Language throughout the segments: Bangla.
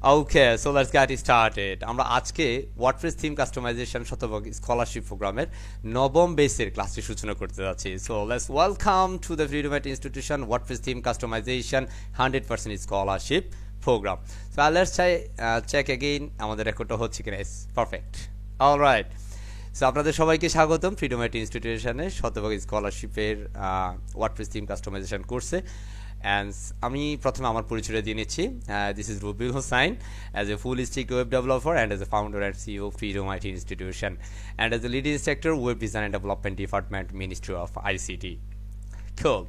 Okay, so let's get started. আমরা আজকে ওয়ার্ডপ্রেস থিম কাস্টমাইজেশন শতভাগ স্কলারশিপ প্রোগ্রামের নবম বেসের ক্লাসটি সূচনা করতে যাচ্ছি। So let's welcome to the Freedom Institution WordPress theme customization 100% scholarship program. So let's check again আমাদের রেকর্ডটা হচ্ছে কিনা। It's perfect. অলরাইট, সো আপনাদের সবাইকে স্বাগতম ফ্রিডম ইনস্টিটিউশনে শতভাগ স্কলারশিপের ওয়ার্ডপ্রেস থিম কাস্টমাইজেশন কোর্সে। And আমি প্রথমে আমার পরিচয় দিয়ে নিচ্ছি। This is Rubil Hossain as a full stack web developer and as a founder and CEO freedom IT institution and as a lead instructor web design and development department ministry of ICT. Cool.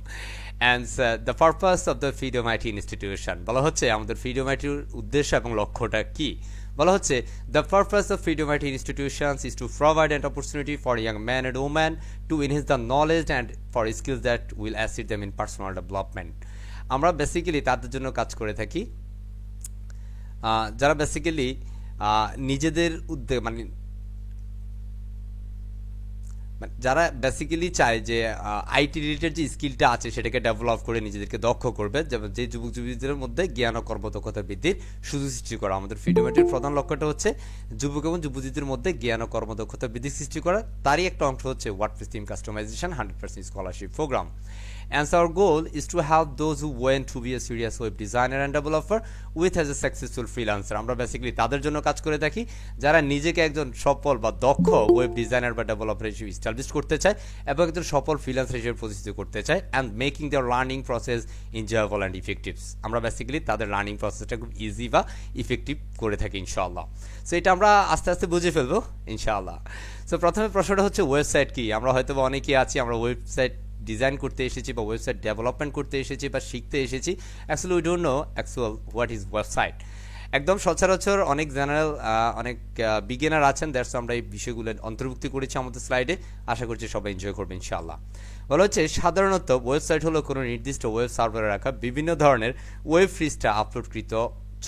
And the purpose of the Freedom IT Institution বলা হচ্ছে আমাদের ফ্রিডম আইটির উদ্দেশ্য এবং লক্ষ্যটা কি। বলা হচ্ছে the purpose of Freedom IT Institutions is to provide an opportunity for young men and women to enhance the knowledge and for skills that will assist them in personal development. আমরা বেসিক্যালি তাদের জন্য কাজ করে থাকি যারা বেসিক্যালি নিজেদের উদ্যোগ যারা বেসিক্যালি চায় যে আইটি রিলেটেড যে স্কিলটা আছে সেটাকে ডেভেলপ করে নিজেদেরকে দক্ষ করবে, যে যুবক যুবতীদের মধ্যে জ্ঞান ও কর্মদক্ষতা বৃদ্ধির সুযোগ সৃষ্টি করা। আমাদের ফ্রিডম আইটির প্রধান লক্ষ্যটা হচ্ছে যুবক এবং যুবতীদের মধ্যে জ্ঞান ও কর্মদক্ষতা বৃদ্ধি সৃষ্টি করা। তারই একটা অংশ হচ্ছে WordPress theme customization 100% scholarship program. And so our goal is to help those who want to be a serious web designer and developer with as a successful freelancer. আমরা বেসিক্যালি তাদের জন্য কাজ করে থাকি যারা নিজেকে একজন সফল বা দক্ষ ওয়েব ডিজাইনার বা ডেভেলপার হিসেবে এস্টাবলিশ করতে চায় এবং একজন সফল ফ্রিল্যান্সার হিসেবে প্রতিষ্ঠিত করতে চায় and making their learning process enjoyable and effective. আমরা বেসিক্যালি তাদের লার্নিং প্রসেসটা খুব ইজি বা ইফেক্টিভ করে থাকি ইনশাআল্লাহ। সো এটা আমরা আস্তে আস্তে বুঝে ফেলবো ইনশাআল্লাহ। সো প্রথমে প্রশ্নটা হচ্ছে ওয়েবসাইট কি। আমরা হয়তো বা অনেকেই আছি আমরা ওয়েবসাইট ডিজাইন করতে এসেছি বা ওয়েবসাইট ডেভেলপমেন্ট করতে এসেছি বা শিখতে এসেছি। Actually we don't know actual what is website. একদম সচরাচর অনেক জেনারেল অনেক বিগিনার আছেন, দ্যাটস আমরা এই বিষয়গুলো অন্তর্ভুক্তি করেছি আমাদের স্লাইডে। আশা করছি সবাই এনজয় করবে ইনশাআল্লাহ। বলা হচ্ছে সাধারণত ওয়েবসাইট হলো কোনো নির্দিষ্ট ওয়েব সার্ভারে রাখা বিভিন্ন ধরনের ওয়েব পৃষ্ঠা আপলোডকৃত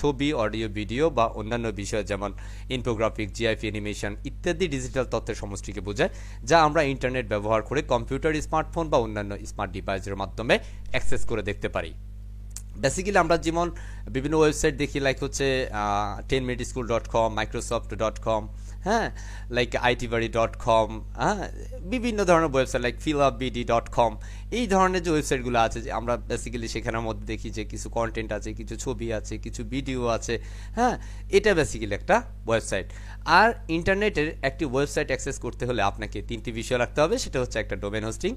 ছবি, অডিও, ভিডিও বা অন্যান্য বিষয় যেমন ইনফোগ্রাফিক, জিআইএফ অ্যানিমেশন ইত্যাদি ডিজিটাল তথ্যের সমষ্টিকে বোঝায়, যা আমরা ইন্টারনেট ব্যবহার করে কম্পিউটার, স্মার্টফোন বা অন্যান্য স্মার্ট ডিভাইসের মাধ্যমে অ্যাক্সেস করে দেখতে পারি। বেসিক্যালি আমরা যেমন বিভিন্ন ওয়েবসাইট দেখি, লাইক হচ্ছে 10minuteschool.com, microsoft.com, হ্যাঁ, লাইক itbari.com, হ্যাঁ, বিভিন্ন ধরনের ওয়েবসাইট লাইক fillupbd.com। এই ধরনের যে ওয়েবসাইটগুলো আছে যে আমরা বেসিক্যালি সেখানের মধ্যে দেখি যে কিছু কন্টেন্ট আছে, কিছু ছবি আছে, কিছু ভিডিও আছে, হ্যাঁ, এটা বেসিক্যালি একটা ওয়েবসাইট। আর ইন্টারনেটের একটি ওয়েবসাইট অ্যাক্সেস করতে হলে আপনাকে তিনটি বিষয় রাখতে হবে। সেটা হচ্ছে একটা ডোমেন হোস্টিং,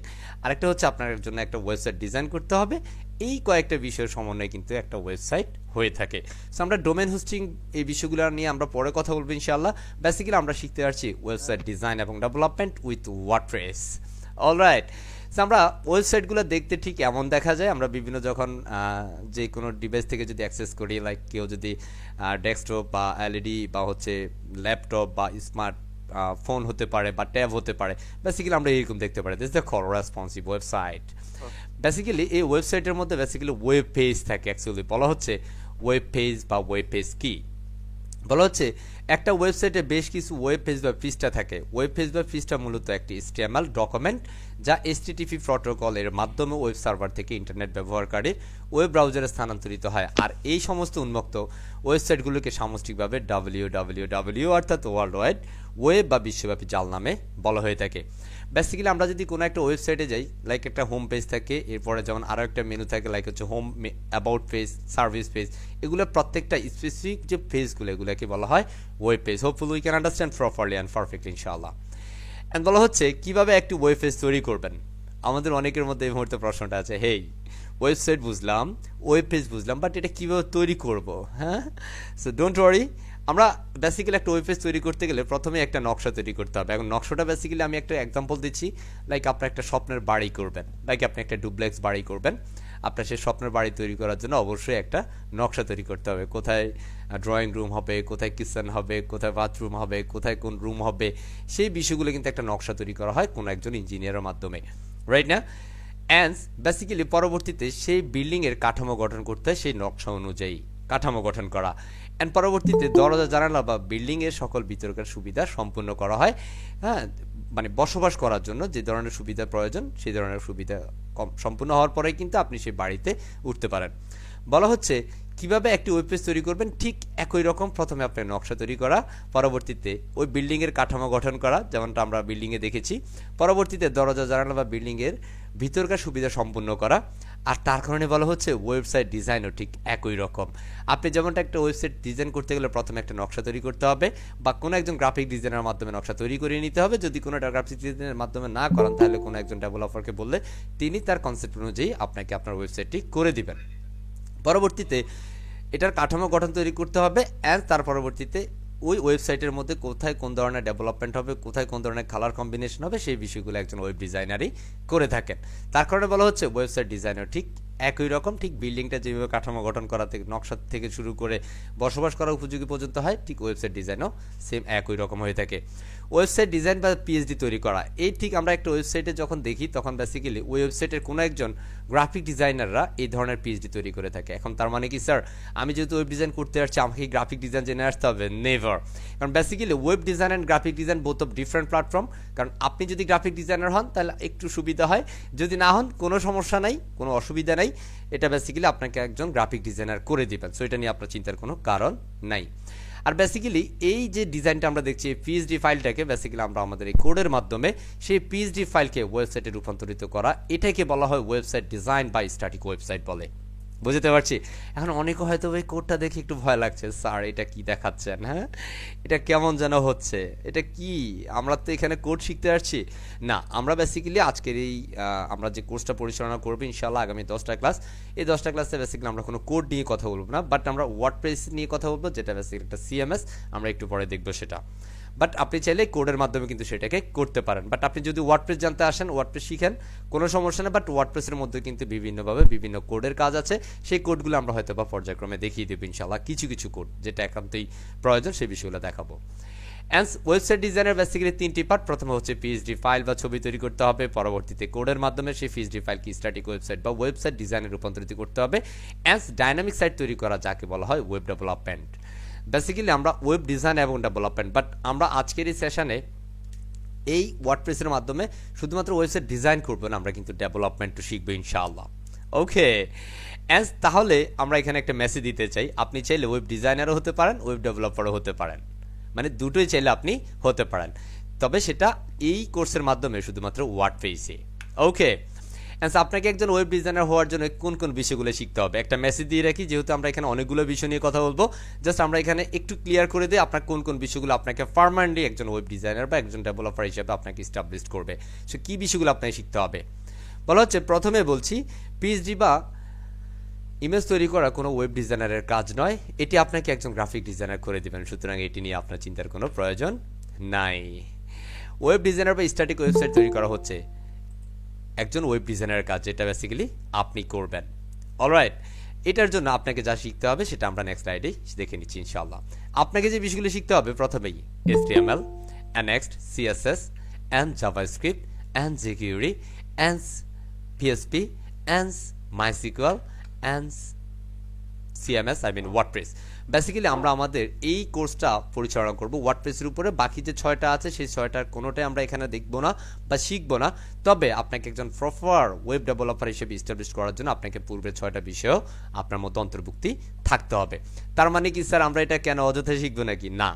আরেকটা হচ্ছে আপনার জন্য একটা ওয়েবসাইট ডিজাইন করতে হবে। এই কয়েকটা বিষয়ের সমন্বয়ে কিন্তু একটা ওয়েবসাইট হয়ে থাকে। সো আমরা ডোমেন হোস্টিং এই বিষয়গুলো নিয়ে আমরা পরে কথা বলবো ইনশাআল্লাহ। বেসিক্যালি আমরা শিখতে পারছি ওয়েবসাইট ডিজাইন এবং development with WordPress. Alright, so আমরা ওয়েবসাইটগুলো দেখতে ঠিক এমন দেখা যায়। আমরা বিভিন্ন যখন যে কোনো ডিভাইস থেকে যদি অ্যাক্সেস করি, লাইক কেউ যদি ডেস্কটপ বা এলইডি বা হচ্ছে ল্যাপটপ বা স্মার্ট ফোন হতে পারে বা ট্যাব হতে পারে, বেসিক্যালি আমরা এরকম দেখতে পারি। This the call responsive website. Basically এই ওয়েবসাইটের মধ্যে বেসিক্যালি ওয়েব পেজ থাকে। অ্যাকচুয়ালি বলা হচ্ছে ওয়েব পেজ বা ওয়েব পেজ কি। বলা হচ্ছে একটা ওয়েবসাইটে বেশ কিছু ওয়েব পেজ বা পৃষ্ঠা থাকে। ওয়েব পেজ বা পৃষ্ঠা মূলত একটি HTML ডকুমেন্ট যা HTTP প্রোটোকলের মাধ্যমে ওয়েব সার্ভার থেকে ইন্টারনেট ব্যবহারকারীর ওয়েব ব্রাউজারে স্থানান্তরিত হয়। আর এই সমস্ত উন্মুক্ত ওয়েবসাইটগুলোকে সামষ্টিকভাবে www অর্থাৎ ওয়ার্ল্ড ওয়াইড ওয়েব বা বিশ্বব্যাপী জাল নামে বলা হয়ে থাকে। বেসিক্যালি আমরা যদি কোনো একটা ওয়েবসাইটে যাই, লাইক একটা হোম পেজ থাকে, এরপরে যেমন আরও একটা মেনু থাকে লাইক হচ্ছে home, about page, service page, এগুলো প্রত্যেকটা স্পেসিফিক যে পেজগুলো এগুলোকে বলা হয় web page. Hopefully we can understand properly and perfectly ইনশাআল্লাহ। অ্যান্ড বলা হচ্ছে কীভাবে একটি ওয়েব পেজ তৈরি করবেন। আমাদের অনেকের মধ্যে এই মুহূর্তে প্রশ্নটা আছে, হেই ওয়েবসাইট বুঝলাম, ওয়েব পেজ বুঝলাম, বাট এটা কীভাবে তৈরি করব? হ্যাঁ, সো ডোন্ট ওয়ারি। আমরা বেসিক্যালি একটা ওয়েব পেজ তৈরি করতে গেলে প্রথমে একটা নকশা তৈরি করতে হবে। এখন নকশাটা বেসিক্যালি আমি একটা এক্সাম্পল দিচ্ছি, লাইক আপনার একটা স্বপ্নের বাড়ি করবেন, লাইক আপনি একটা ডুপ্লেক্স বাড়ি করবেন। আপনার সেই স্বপ্নের বাড়ি তৈরি করার জন্য অবশ্যই একটা নকশা তৈরি করতে হবে। কোথায় ড্রয়িং রুম হবে, কোথায় কিচেন হবে, কোথায় বাথরুম হবে, কোথায় কোন রুম হবে, সেই বিষয়গুলো কিন্তু একটা নকশা তৈরি করা হয় কোনো একজন ইঞ্জিনিয়ারের মাধ্যমে, রাইট না? অ্যান্ড বেসিক্যালি পরবর্তীতে সেই বিল্ডিংয়ের কাঠামো গঠন করতে হয় সেই নকশা অনুযায়ী কাঠামো গঠন করা। অ্যান্ড পরবর্তীতে দরজা, জানালা বা বিল্ডিংয়ের সকল ভিতরকার সুবিধা সম্পূর্ণ করা হয়। হ্যাঁ, মানে বসবাস করার জন্য যে ধরনের সুবিধা প্রয়োজন সেই ধরনের সুবিধা সম্পূর্ণ হওয়ার পরেই কিন্তু আপনি সেই বাড়িতে উঠতে পারেন। বলা হচ্ছে কিভাবে একটি ওয়েব পেজ তৈরি করবেন ঠিক একই রকম প্রথমে আপনার নকশা তৈরি করা, পরবর্তীতে ওই বিল্ডিংয়ের কাঠামো গঠন করা যেমনটা আমরা বিল্ডিংয়ে দেখেছি, পরবর্তীতে দরজা জানালা বা বিল্ডিংয়ের ভিতরকার সুবিধা সম্পূর্ণ করা। আর তার কারণে বলা হচ্ছে ওয়েবসাইট ডিজাইনও ঠিক একই রকম। আপনি যেমনটা একটা ওয়েবসাইট ডিজাইন করতে গেলে প্রথমে একটা নকশা তৈরি করতে হবে বা কোনো একজন গ্রাফিক ডিজাইনার মাধ্যমে নকশা তৈরি করে নিতে হবে। যদি কোনো গ্রাফিক ডিজাইনের মাধ্যমে না করেন তাহলে কোনো একজন ডেভেলপারকে বললে তিনি তার কনসেপ্ট অনুযায়ী আপনাকে আপনার ওয়েবসাইটটি করে দিবেন। পরবর্তীতে এটার কাঠামো গঠন তৈরি করতে হবে অ্যান্ড তার পরবর্তীতে ওই ওয়েবসাইটের মধ্যে কোথায় কোন ধরনের ডেভেলপমেন্ট হবে, কোথায় কোন ধরনের কালার কম্বিনেশন হবে, সেই বিষয়গুলো একজন ওয়েব ডিজাইনারই করে থাকেন। তার কারণে বলা হচ্ছে ওয়েবসাইট ডিজাইনার ঠিক একই রকম, ঠিক বিল্ডিংটা যেভাবে কাঠামো গঠন করা থেকে নকশা থেকে শুরু করে বসবাস করা উপযোগী পর্যন্ত হয়, ঠিক ওয়েবসাইট ডিজাইনও সেম একই রকম হয়ে থাকে। ওয়েবসাইট ডিজাইন বা পিএইচডি তৈরি করা, এই ঠিক আমরা একটা ওয়েবসাইটে যখন দেখি তখন বেসিক্যালি ওই ওয়েবসাইটের কোনো একজন গ্রাফিক ডিজাইনাররা এই ধরনের পিএইচডি তৈরি করে থাকে। এখন তার মানে কি স্যার আমি যেহেতু ওয়েব ডিজাইন করতে আসছি আমাকে গ্রাফিক ডিজাইন জেনে আসতে হবে? নেভার। কারণ basically web design and graphic design both of different platform. কারণ আপনি যদি গ্রাফিক ডিজাইনার হন তাহলে একটু সুবিধা হয়, যদি না হন কোনো সমস্যা নাই, কোনো অসুবিধা নাই, এটা বেসিক্যালি আপনাকে একজন গ্রাফিক ডিজাইনার করে দিবেন। সো এটা নিয়ে আপনার চিন্তার কোনো কারণ নাই। আর বেসিক্যালি এই যে ডিজাইনটা আমরা দেখছি পিএইচডি ফাইলটাকে বেসিক্যালি আমরা আমাদের এই কোডের মাধ্যমে সেই পিএইচডি ফাইলকে ওয়েবসাইটে রূপান্তরিত করা, এটাকে বলা হয় ওয়েবসাইট ডিজাইন বা স্ট্যাটিক ওয়েবসাইট বলে। বুঝতে পারছি? এখন অনেকে হয়তো ওই কোডটা দেখে একটু ভয় লাগছে, স্যার এটা কি দেখাচ্ছেন? হ্যাঁ, এটা কেমন যেন হচ্ছে, এটা কি? আমরা তো এখানে কোড শিখতে আসছি না। আমরা বেসিক্যালি আজকের এই আমরা যে কোর্সটা পরিচালনা করবো ইনশাআল্লাহ আগামী 10টা ক্লাস, এই 10টা ক্লাসে বেসিক্যালি আমরা কোনো কোড নিয়ে কথা বলবো না, বাট আমরা ওয়ার্ডপ্রেস নিয়ে কথা বলবো, যেটা বেসিক্যালি একটা সিএমএস, আমরা একটু পরে দেখবো সেটা। বাট আপনি চাইলে কোডের মাধ্যমে কিন্তু সেটাকে করতে পারেন। বাট আপনি যদি ওয়ার্ডপ্রেস জানতে আসেন, ওয়ার্ডপ্রেস শিখেন, কোনো সমস্যা নেই। বাট ওয়ার্ডপ্রেসের মধ্যে কিন্তু বিভিন্নভাবে বিভিন্ন কোডের কাজ আছে, সেই কোডগুলো আমরা হয়তো বা পর্যায়ক্রমে দেখিয়ে দেবো ইনশাআল্লাহ। কিছু কিছু কোড যেটা একান্তই প্রয়োজন সেই বিষয়গুলো দেখাবো। অ্যান্ড ওয়েবসাইট ডিজাইনের বেসিক্যালি 3টি পার্ট। প্রথমে হচ্ছে পিএইচডি ফাইল বা ছবি তৈরি করতে হবে, পরবর্তীতে কোডের মাধ্যমে সেই পিএইচডি ফাইলকে স্ট্যাটিক ওয়েবসাইট বা ওয়েবসাইট ডিজাইনে রূপান্তরিত করতে হবে, অ্যান্ড ডাইনামিক সাইট তৈরি করা যাকে বলা হয় ওয়েব ডেভেলপমেন্ট। বেসিক্যালি আমরা ওয়েব ডিজাইন এবং ডেভেলপমেন্ট, বাট আমরা আজকের এই সেশনে এই ওয়ার্ডপ্রেসের মাধ্যমে শুধুমাত্র ওয়েবসাইট ডিজাইন করবো না, আমরা কিন্তু ডেভেলপমেন্টও শিখবো ইনশাআল্লাহ। ওকে, তাহলে আমরা এখানে একটা মেসেজ দিতে চাই, আপনি চাইলে ওয়েব ডিজাইনারও হতে পারেন, ওয়েব ডেভেলপারও হতে পারেন, মানে দুটোই চাইলে আপনি হতে পারেন, তবে সেটা এই কোর্সের মাধ্যমে শুধুমাত্র ওয়ার্ডপ্রেসে। ওকে, আপনাকে একজন ওয়েব ডিজাইনার হওয়ার জন্য কোন কোন বিষয়গুলো শিখতে হবে একটা মেসেজ দিয়ে রাখি, যেহেতু আমরা এখানে অনেকগুলো বিষয় নিয়ে কথা বলবো, জাস্ট আমরা এখানে একটু ক্লিয়ার করে দিই আপনার কোন কোন বিষয়গুলো আপনাকে পার্মানেন্টলি একজন ওয়েব ডিজাইনার বা একজন ডেভেলপার হিসেবে আপনাকে এস্টাবলিশ করবে। সো কি বিষয়গুলো আপনাকে শিখতে হবে বলা হচ্ছে, প্রথমে বলছি পিএইচডি বা ইমেজ তৈরি করা কোনো ওয়েব ডিজাইনারের কাজ নয়, এটি আপনাকে একজন গ্রাফিক ডিজাইনার করে দিবেন, সুতরাং এটি নিয়ে আপনার চিন্তার কোনো প্রয়োজন নাই। ওয়েব ডিজাইনার বা স্ট্যাটিক ওয়েবসাইট তৈরি করা হচ্ছে একজন ওয়েব ডিজাইনারের কাজ, যেটা বেসিক্যালি আপনি করবেন। অলরাইট, এটার জন্য আপনাকে যা শিখতে হবে সেটা আমরা নেক্সট স্লাইডে দেখে নিচ্ছি ইনশাআল্লাহ। আপনাকে যে বিষয়গুলো শিখতে হবে প্রথমেই HTML, next CSS, and JavaScript, and jQuery, and PHP, and MySQL, and CMS, I mean WordPress। Basically আমরা আমাদের এই কোর্সটা পরিচালনা করব ওয়ার্ডপ্রেসের উপরে। বাকি যে 6টা আছে সেই 6টার কোনোটাই আমরা এখানে দেখব না বা শিখবো না, তবে আপনাকে একজন প্রপার ওয়েব ডেভেলপার হিসেবে এস্টাবলিশ করার জন্য আপনাকে পূর্বের 6টা বিষয়ও আপনার মধ্যে অন্তর্ভুক্তি থাকতে হবে। তার মানে কি স্যার আমরা এটা কেন অযথায় শিখবো নাকি? না,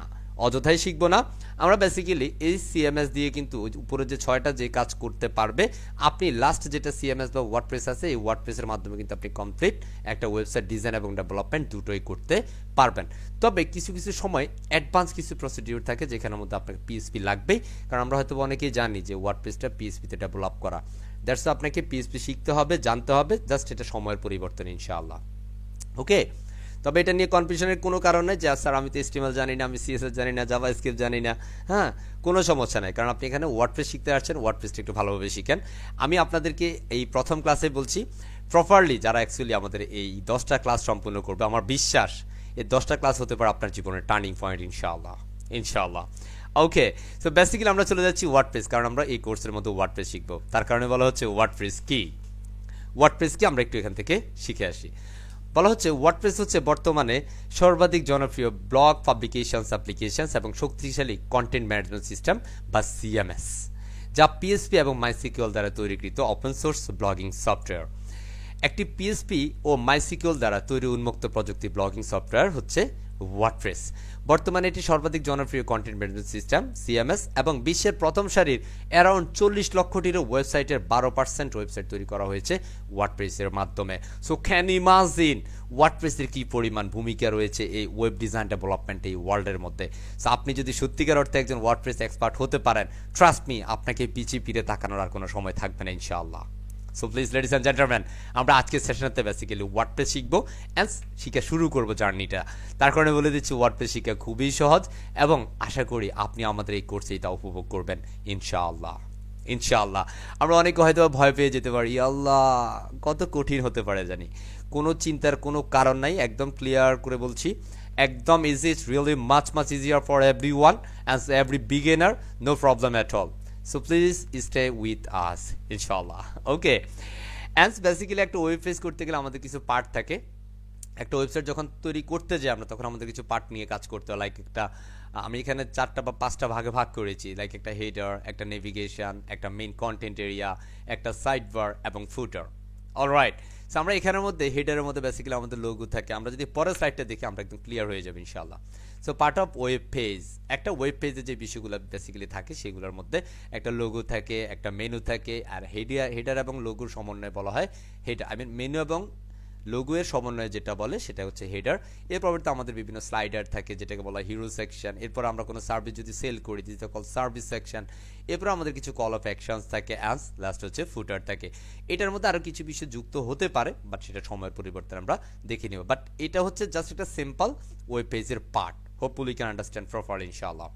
অযথায় শিখবো না। আমরা বেসিক্যালি এই সিএমএস দিয়ে কিন্তু উপরে যে 6টা যে কাজ করতে পারবে, আপনি লাস্ট যেটা সিএমএস বা ওয়ার্ডপ্রেস আছে এই ওয়ার্ডপ্রেসের মাধ্যমে কিন্তু আপনি কমপ্লিট একটা ওয়েবসাইট ডিজাইন এবং ডেভেলপমেন্ট দুটোই করতে পারবেন। তবে কিছু কিছু সময় অ্যাডভান্স কিছু প্রসিডিউর থাকে যেখানের মধ্যে আপনাকে পিএইচপি লাগবেই, কারণ আমরা হয়তো অনেকেই জানি যে ওয়ার্ডপ্রেসটা পিএইচপিতে ডেভেলপ করা, দ্যাটস আপনাকে পিএইচপি শিখতে হবে, জানতে হবে, জাস্ট এটা সময়ের পরিবর্তন ইনশাআল্লাহ। ওকে, তবে এটা নিয়ে কনফিউশনের কোনো কারণ নেই যে স্যার আমি তো HTML জানি না, আমি CSS জানি না, জাভাস্ক্রিপ্ট জানি না। হ্যাঁ, কোনো সমস্যা নাই, কারণ আপনি এখানে ওয়ার্ডপ্রেস শিখতে আসছেন, ওয়ার্ডপ্রেসটা একটু ভালোভাবে শিখেন। আমি আপনাদেরকে এই প্রথম ক্লাসে বলছি প্রপারলি যারা অ্যাকচুয়ালি আমাদের এই 10টা ক্লাস সম্পূর্ণ করবে, আমার বিশ্বাস এই 10টা ক্লাস হতে পারে আপনার জীবনের টার্নিং পয়েন্ট ইনশাআল্লাহ, ইনশাআল্লাহ। ওকে, সো বেসিক্যালি আমরা চলে যাচ্ছি ওয়ার্ডপ্রেস, কারণ আমরা এই কোর্সের মধ্যে ওয়ার্ডপ্রেস শিখবো, তার কারণে বলা হচ্ছে ওয়ার্ডপ্রেস কি। ওয়ার্ডপ্রেস কি আমরা একটু এখান থেকে শিখে আসি। বলা হচ্ছে ওয়ার্ডপ্রেস হচ্ছে বর্তমানে সর্বাধিক জনপ্রিয় ব্লগ পাবলিকেশনস অ্যাপ্লিকেশনস এবং শক্তিশালী কন্টেন্ট ম্যানেজমেন্ট সিস্টেম বা CMS, যা PHP এবং MySQL দ্বারা তৈরিকৃত ওপেন সোর্স ব্লগিং সফটওয়্যার। একটি পিএসপি ও মাইসিকিউএল দ্বারা তৈরি উন্মুক্ত প্রযুক্তি ব্লগিং সফটওয়্যার হচ্ছে ওয়ার্ডপ্রেস। বর্তমানে এটি সর্বাধিক জনপ্রিয় কন্টেন্ট ম্যানেজমেন্ট সিস্টেম সিএমএস এবং বিশ্বের প্রথম সারির অ্যারাউন্ড 40 লক্ষটিরও ওয়েবসাইটের 12% ওয়েবসাইট তৈরি করা হয়েছে ওয়ার্ডপ্রেসের মাধ্যমে। সো ক্যান ইমাজিন ওয়ার্ডপ্রেসের কি পরিমাণ ভূমিকা রয়েছে এই ওয়েব ডিজাইন ডেভেলপমেন্ট এই ওয়ার্ল্ডের মধ্যে। সো আপনি যদি সত্যিকার অর্থে একজন ওয়ার্ডপ্রেস এক্সপার্ট হতে পারেন, ট্রাস্ট মি, আপনাকে পিছিয়ে ফিরে তাকানোর আর কোনো সময় থাকবে না ইনশাআল্লাহ। So please ladies and gentleman, আমরা আজকের সেশনেতে বেসিক্যালি ওয়ার্ডপ্রেস শিখবো অ্যান্ড শিখে শুরু করবো জার্নিটা। তার কারণে বলে দিচ্ছি ওয়ার্ডপ্রেস শিখা খুবই সহজ এবং আশা করি আপনি আমাদের এই কোর্সে এটা উপভোগ করবেন ইনশাআল্লাহ। ইনশাআল্লাহ। আমরা অনেকে হয়তো ভয় পেয়ে যেতে পারি, আল্লাহ কত কঠিন হতে পারে জানি। কোনো চিন্তার কোনো কারণ নাই, একদম ক্লিয়ার করে বলছি, একদম easy, it's really much easier for everyone and every beginner, no problem at all. So please stay with us inshallah. Okay, and basically একটা ওয়েব পেজ করতে গেলে আমাদের কিছু পার্ট থাকে। একটা ওয়েবসাইট যখন তৈরি করতে যাই আমরা, তখন আমাদের কিছু পার্ট নিয়ে কাজ করতে হয়। লাইক একটা, আমি এখানে 4টা বা 5টা ভাগে ভাগ করেছি। লাইক একটা হেডার, একটা নেভিগেশন, একটা মেইন কন্টেন্ট এরিয়া, একটা সাইড বার এবং ফুটার। অলরাইট, সো আমরা এখানের মধ্যে হেডারের মধ্যে বেসিক্যালি আমাদের লোগো থাকে। আমরা যদি পরের স্লাইডটা দেখি আমরা একদম ক্লিয়ার হয়ে যাবে ইনশাআল্লাহ। So part of web page, একটা ওয়েব পেজে যে বিষয়গুলো বেসিক্যালি থাকে সেগুলোর মধ্যে একটা লোগো থাকে, একটা মেনু থাকে, আর হেডার এবং লোগোর সমন্বয়ে বলা হয় হেডার। আই মিন মেনু এবং লোগো এর সমন্বয়ে যেটা বলে সেটা হচ্ছে হেডার। এর পরবর্তীতে আমাদের বিভিন্ন স্লাইডার থাকে যেটাকে বলা হয় হিরো সেকশন। এরপর আমরা কোনো সার্ভিস যদি সেল করি যেটা কল সার্ভিস সেকশন। এরপর আমাদের কিছু কল অফ অ্যাকশনস থাকে, অ্যান্ড লাস্ট হচ্ছে ফুটার থাকে। এটার মধ্যে আরও কিছু বিষয় যুক্ত হতে পারে, বাট সেটা সময়ের পরিবর্তনে আমরা দেখে নেব। বাট এটা হচ্ছে জাস্ট একটা সিম্পল ওয়েব পেজের part. Hopefully you can understand properly inshallah.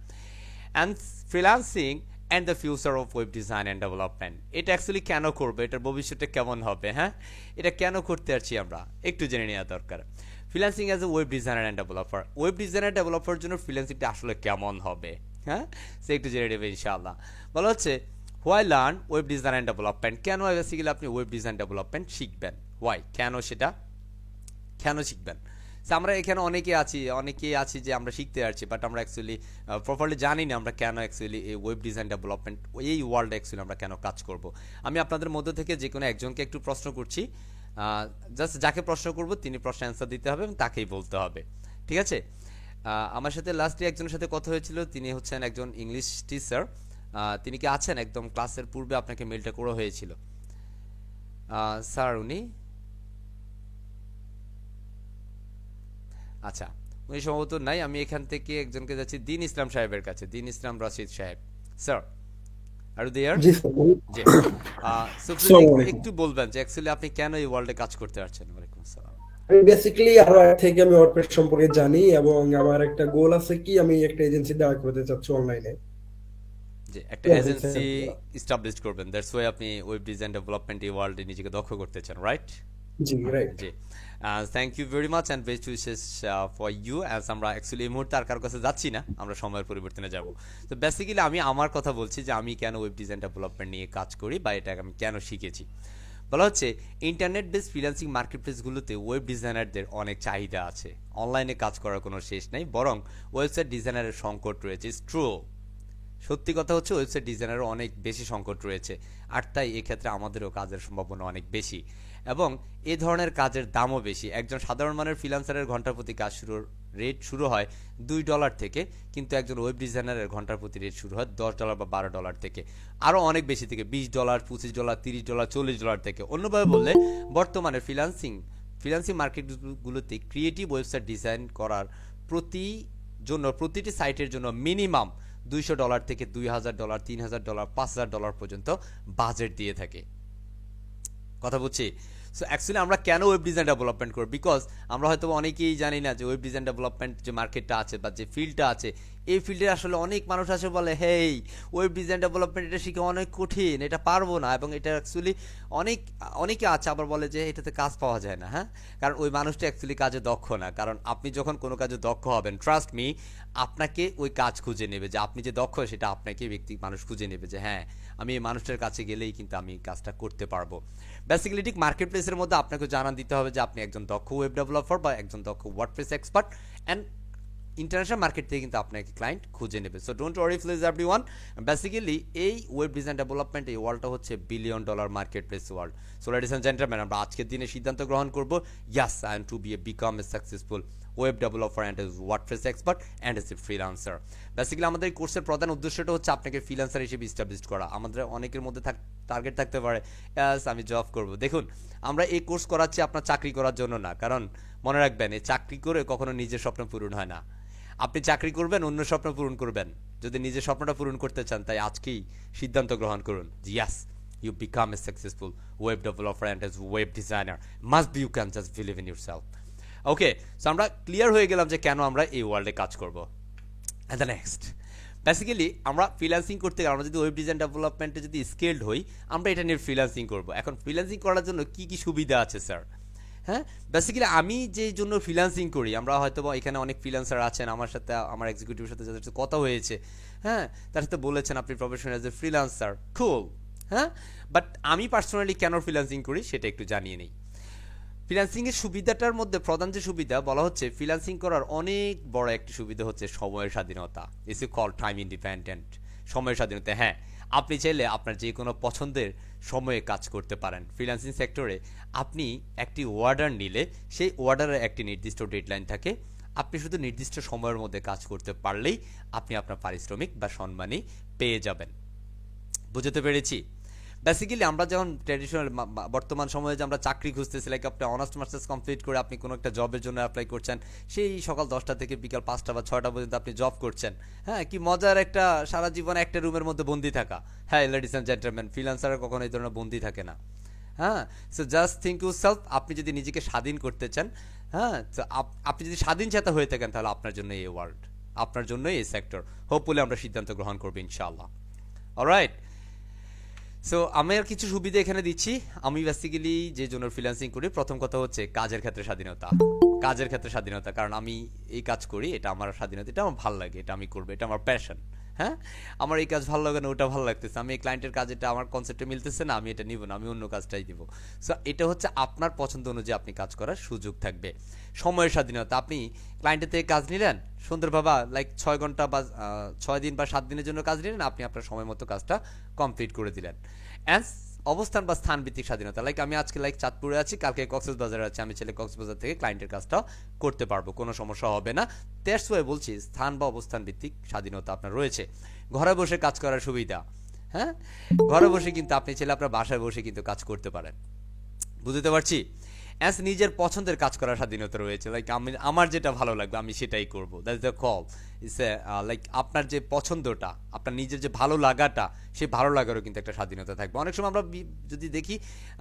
And freelancing and the future of web design and development, এটা অ্যাকচুয়ালি কেন করবে, এটার ভবিষ্যৎটা কেমন হবে, হ্যাঁ এটা কেন করতে আসছি আমরা একটু জেনে নেওয়া দরকার। Freelancing as a web designer and developer, web designer developer জন্য ফ্রিল্যান্সিংটা আসলে কেমন হবে, হ্যাঁ সে একটু জেনে নেবে ইনশাআল্লাহ। বলা হচ্ছে why learn web design and development, কেন বেসিক্যালি আপনি ওয়েব ডিজাইন ডেভেলপমেন্ট শিখবেন, হোয়াই কেন, সেটা কেন শিখবেন। আমরা এখানে অনেকেই আছি যে আমরা শিখতে আসছি, বাট আমরা অ্যাকচুয়ালি প্রপারলি জানি না আমরা কেন অ্যাকচুয়ালি এই ওয়েব ডিজাইন ডেভেলপমেন্ট এই ওয়ার্ল্ডে অ্যাকচুয়ালি আমরা কেন কাজ করব। আমি আপনাদের মধ্যে থেকে যে কোনো একজনকে একটু প্রশ্ন করছি, জাস্ট যাকে প্রশ্ন করব তিনি প্রশ্ন অ্যান্সার দিতে হবে এবং তাকেই বলতে হবে, ঠিক আছে। আমার সাথে লাস্টে একজনের সাথে কথা হয়েছিল, তিনি হচ্ছেন একজন ইংলিশ টিচার। তিনি কি আছেন? একদম ক্লাসের পূর্বে আপনাকে মেলটা করা হয়েছিল স্যার, উনি আচ্ছা উনি সম্ভবত নাই। আমি এখান থেকে একজনকে যাচ্ছি দিন ইসলাম সাহেবের কাছে, দিন ইসলাম রশিদ সাহেব। Sir are you there? জি সো একটু বলবেন যে অ্যাকচুয়ালি আপনি কেন এই ওয়ার্ল্ডে কাজ করতে আসছেন। ওয়ালাইকুম আসসালাম। আমি বেসিক্যালি আরো আগে থেকে আমি ওয়ার্ডপ্রেস সম্পর্কে জানি এবং আমার একটা গোল আছে কি আমি একটা এজেন্সি দাঁড় করতে চাচ্ছি অনলাইনে, যে একটা এজেন্সি এস্টাবলিশ করবেন। দ্যাটস ওয়াই আপনি ওয়েব ডিজাইন ডেভেলপমেন্ট এই ওয়ার্ল্ডে নিজেকে দক্ষ করতে চান, রাইট? জি রাইট। জি, thank you very much and best wishes for you. As আমরা অ্যাকচুয়ালি এই মুহূর্তে আর কারোর কাছে যাচ্ছি না, আমরা সময়ের পরিবর্তনে যাব। তো বেসিক্যালি আমি আমার কথা বলছি যে আমি কেন ওয়েব ডিজাইন ডেভেলপমেন্ট নিয়ে কাজ করি বা এটা আমি কেন শিখেছি। বলা হচ্ছে ইন্টারনেট বেসড ফ্রিল্যান্সিং মার্কেটপ্লেসগুলোতে ওয়েব ডিজাইনারদের অনেক চাহিদা আছে, অনলাইনে কাজ করার কোনো শেষ নেই, বরং ওয়েবসাইট ডিজাইনারের সংকট রয়েছে। ইটস ট্রু, সত্যি কথা হচ্ছে ওয়েবসাইট ডিজাইনারও অনেক বেশি সংকট রয়েছে, আর তাই এক্ষেত্রে আমাদেরও কাজের সম্ভাবনা অনেক বেশি এবং এ ধরনের কাজের দামও বেশি। একজন সাধারণ মানের ফ্রিল্যান্সারের ঘন্টার প্রতি কাজ রেট শুরু হয় $2 থেকে, কিন্তু একজন ওয়েব ডিজাইনারের ঘন্টার প্রতি রেট শুরু হয় $10 বা $12 থেকে, আরও অনেক বেশি থেকে $20, $25, $30, $40 থেকে। অন্যভাবে বললে বর্তমানে ফ্রিল্যান্সিং মার্কেটগুলোতে ক্রিয়েটিভ ওয়েবসাইট ডিজাইন করার প্রতিটি সাইটের জন্য মিনিমাম $200 থেকে $2000, $3000, $5000 পর্যন্ত বাজেট দিয়ে থাকে। কথা বুঝছি? সো অ্যাকচুয়ালি আমরা কেন ওয়েব ডিজাইন ডেভেলপমেন্ট করব, বিকজ আমরা হয়তো অনেকেই জানি না যে ওয়েব ডিজাইন ডেভেলপমেন্ট যে মার্কেটটা আছে বা যে ফিল্ডটা আছে, এই ফিল্ডে আসলে অনেক মানুষ আসে বলে হেই ওয়েব ডিজাইন ডেভেলপমেন্ট এটা শিখা অনেক কঠিন, এটা পারবো না, এবং এটা অ্যাকচুয়ালি অনেকে আছে আবার বলে যে এটাতে কাজ পাওয়া যায় না। হ্যাঁ, কারণ ওই মানুষটা অ্যাকচুয়ালি কাজে দক্ষ না। কারণ আপনি যখন কোনো কাজে দক্ষ হবেন, ট্রাস্ট মি, আপনাকে ওই কাজ খুঁজে নেবে, যে আপনি যে দক্ষ সেটা আপনাকে মানুষ খুঁজে নেবে, যে হ্যাঁ আমি এই মানুষটার কাছে গেলেই কিন্তু আমি কাজটা করতে পারবো। বেসিক্যালি ঠিক মার্কেট প্লেসের মধ্যে আপনাকে জানান দিতে হবে যে আপনি একজন দক্ষ ওয়েব ডেভেলপার বা একজন দক্ষ WordPress expert, and international market থেকে কিন্তু আপনাকে ক্লায়েন্ট খুঁজে নেবে। So don't worry please everyone. Basically এই ওয়েব ডিজাইন ডেভেলপমেন্ট এই ওয়ার্ল্ডটা হচ্ছে billion dollar marketplace world. So ladies and gentleman, আমরা আজকের দিনে সিদ্ধান্ত গ্রহণ করব, yes I am to be a become a successful web developer and as WordPress expert and as a freelancer. Basically আমাদের এই কোর্সের প্রধান উদ্দেশ্যটা হচ্ছে আপনাকে ফ্রিল্যান্সার হিসেবে ইস্টাবলিশ করা। আমাদের অনেকের মধ্যে টার্গেট থাকতে পারে, ইয়াস আমি জব করব। দেখুন, আমরা এই কোর্স করাচ্ছি আপনার চাকরি করার জন্য না, কারণ মনে রাখবেন এই চাকরি করে কখনো নিজের স্বপ্ন পূরণ হয় না। আপনি চাকরি করবেন, অন্য স্বপ্ন পূরণ করবেন, যদি নিজের স্বপ্নটা পূরণ করতে চান তাই আজকেই সিদ্ধান্ত গ্রহণ করুন, ইয়াস you become a successful web developer and as web designer must be you can just believe in yourself. Okay, so আমরা ক্লিয়ার হয়ে গেলাম যে কেন আমরা এই ওয়ার্ল্ডে কাজ করব। অ্যান্ড দ্য নেক্সট, বেসিক্যালি আমরা ফ্রিল্যান্সিং করতে গেলে আমরা যদি ওয়েব ডিজাইন ডেভেলপমেন্টে যদি স্কিলড হই, আমরা এটা নিয়ে ফ্রিল্যান্সিং করব। এখন ফ্রিল্যান্সিং করার জন্য কি কি সুবিধা আছে স্যার? হ্যাঁ, বেসিক্যালি আমি যে জন্য ফ্রিল্যান্সিং করি, আমরা হয়তো এখানে অনেক ফ্রিল্যান্সার আছেন, আমার সাথে আমার এক্সিকিউটিভের সাথে যাদের সাথে কথা হয়েছে, হ্যাঁ, তার সাথে বলেছেন আপনি প্রফেশনাল এজ এ ফ্রিল্যান্সার, কুল। হ্যাঁ, বাট আমি পার্সোনালি কেন ফ্রিল্যান্সিং করি সেটা একটু জানিয়ে নিই। ফ্রিল্যান্সিংয়ের সুবিধাটার মধ্যে প্রধান যে সুবিধা বলা হচ্ছে, ফ্রিল্যান্সিং করার অনেক বড় একটি সুবিধা হচ্ছে সময়ের স্বাধীনতা। It's a call time independent, সময়ের স্বাধীনতা। হ্যাঁ, আপনি চাইলে আপনার যে কোনো পছন্দের সময়ে কাজ করতে পারেন। ফ্রিল্যান্সিং সেক্টরে আপনি একটি অর্ডার নিলে সেই অর্ডারের একটি নির্দিষ্ট ডেডলাইন থাকে, আপনি শুধু নির্দিষ্ট সময়ের মধ্যে কাজ করতে পারলেই আপনি আপনার পারিশ্রমিক বা সম্মানী পেয়ে যাবেন। বুঝতে পেরেছি? বেসিক্যালি আমরা যখন ট্র্যাডিশনাল বর্তমান সময়ে যে আমরা চাকরি খুঁজতেছি, লাইক আপনি অনার্স মাস্টার্স কমপ্লিট করে আপনি কোনো একটা জবের জন্য অ্যাপ্লাই করছেন, সেই সকাল 10টা থেকে বিকাল 5টা বা 6টা পর্যন্ত আপনি জব করছেন। হ্যাঁ, কি মজার একটা সারা জীবন একটা রুমের মধ্যে বন্দি থাকা। হ্যাঁ লেডিস অ্যান্ড জেন্টলম্যান, ফ্রিল্যান্সাররা কখনো এই ধরনের বন্দি থাকে না। হ্যাঁ, সো জাস্ট থিঙ্ক ইউরসেলফ, আপনি যদি নিজেকে স্বাধীন করতে চান, হ্যাঁ, তো আপনি যদি স্বাধীন চেতা হয়ে থাকেন, তাহলে আপনার জন্য এই ওয়ার্ল্ড, আপনার জন্য এই সেক্টর। হোপফুলি আমরা সিদ্ধান্ত গ্রহণ করবো ইনশাআল্লাহ। অলরাইট, সো আমি আর কিছু সুবিধা এখানে দিচ্ছি। আমি বেসিক্যালি যে জন্য ফ্রিল্যান্সিং করি, প্রথম কথা হচ্ছে কাজের ক্ষেত্রে স্বাধীনতা। কাজের ক্ষেত্রে স্বাধীনতা, কারণ আমি এই কাজ করি, এটা আমার স্বাধীনতা, এটা আমার ভালো লাগে, এটা আমি করবো, এটা আমার প্যাশন। হ্যাঁ, আমার এই কাজ ভালো লাগে না, ওটা ভালো লাগতেছে, আমি এই ক্লায়েন্টের কাজ এটা আমার কনসেপ্টে মিলতেছে না, আমি এটা নিব না, আমি অন্য কাজটাই দিব। সো এটা হচ্ছে আপনার পছন্দ অনুযায়ী আপনি কাজ করার সুযোগ থাকবে। সময়ের স্বাধীনতা, আপনি ক্লায়েন্টের থেকে কাজ নিলেন সুন্দর বাবা, লাইক 6 ঘন্টা বা 6 দিন বা 7 দিনের জন্য কাজ নিলেন, আপনি আপনার সময় মতো কাজটা কমপ্লিট করে দিলেন। অ্যান্ড অবস্থান বা স্থান ভিত্তিক স্বাধীনতা, লাইক আমি আজকে লাইক চাঁদপুরে আছি, কালকে কক্সবাজারে আছি, আমি ছেলে কক্সবাজার থেকে ক্লায়েন্টের কাজটা করতে পারবো, কোনো সমস্যা হবে না। দ্যাটস ওয়াই বলছি স্থান বা অবস্থান ভিত্তিক স্বাধীনতা আপনার রয়েছে। ঘরে বসে কাজ করার সুবিধা, হ্যাঁ, ঘরে বসে কিন্তু আপনি ছেলে আপনার বাসায় বসে কিন্তু কাজ করতে পারেন। বুঝতে পারছি? অ্যাজ নিজের পছন্দের কাজ করার স্বাধীনতা রয়েছে, লাইক আমি আমার যেটা ভালো লাগবে আমি সেটাই করব। That's the call. It's like আপনার যে পছন্দটা, আপনার নিজের যে ভালো লাগাটা, সেই ভালো লাগারও কিন্তু একটা স্বাধীনতা থাকবে। অনেক সময় আমরা যদি দেখি,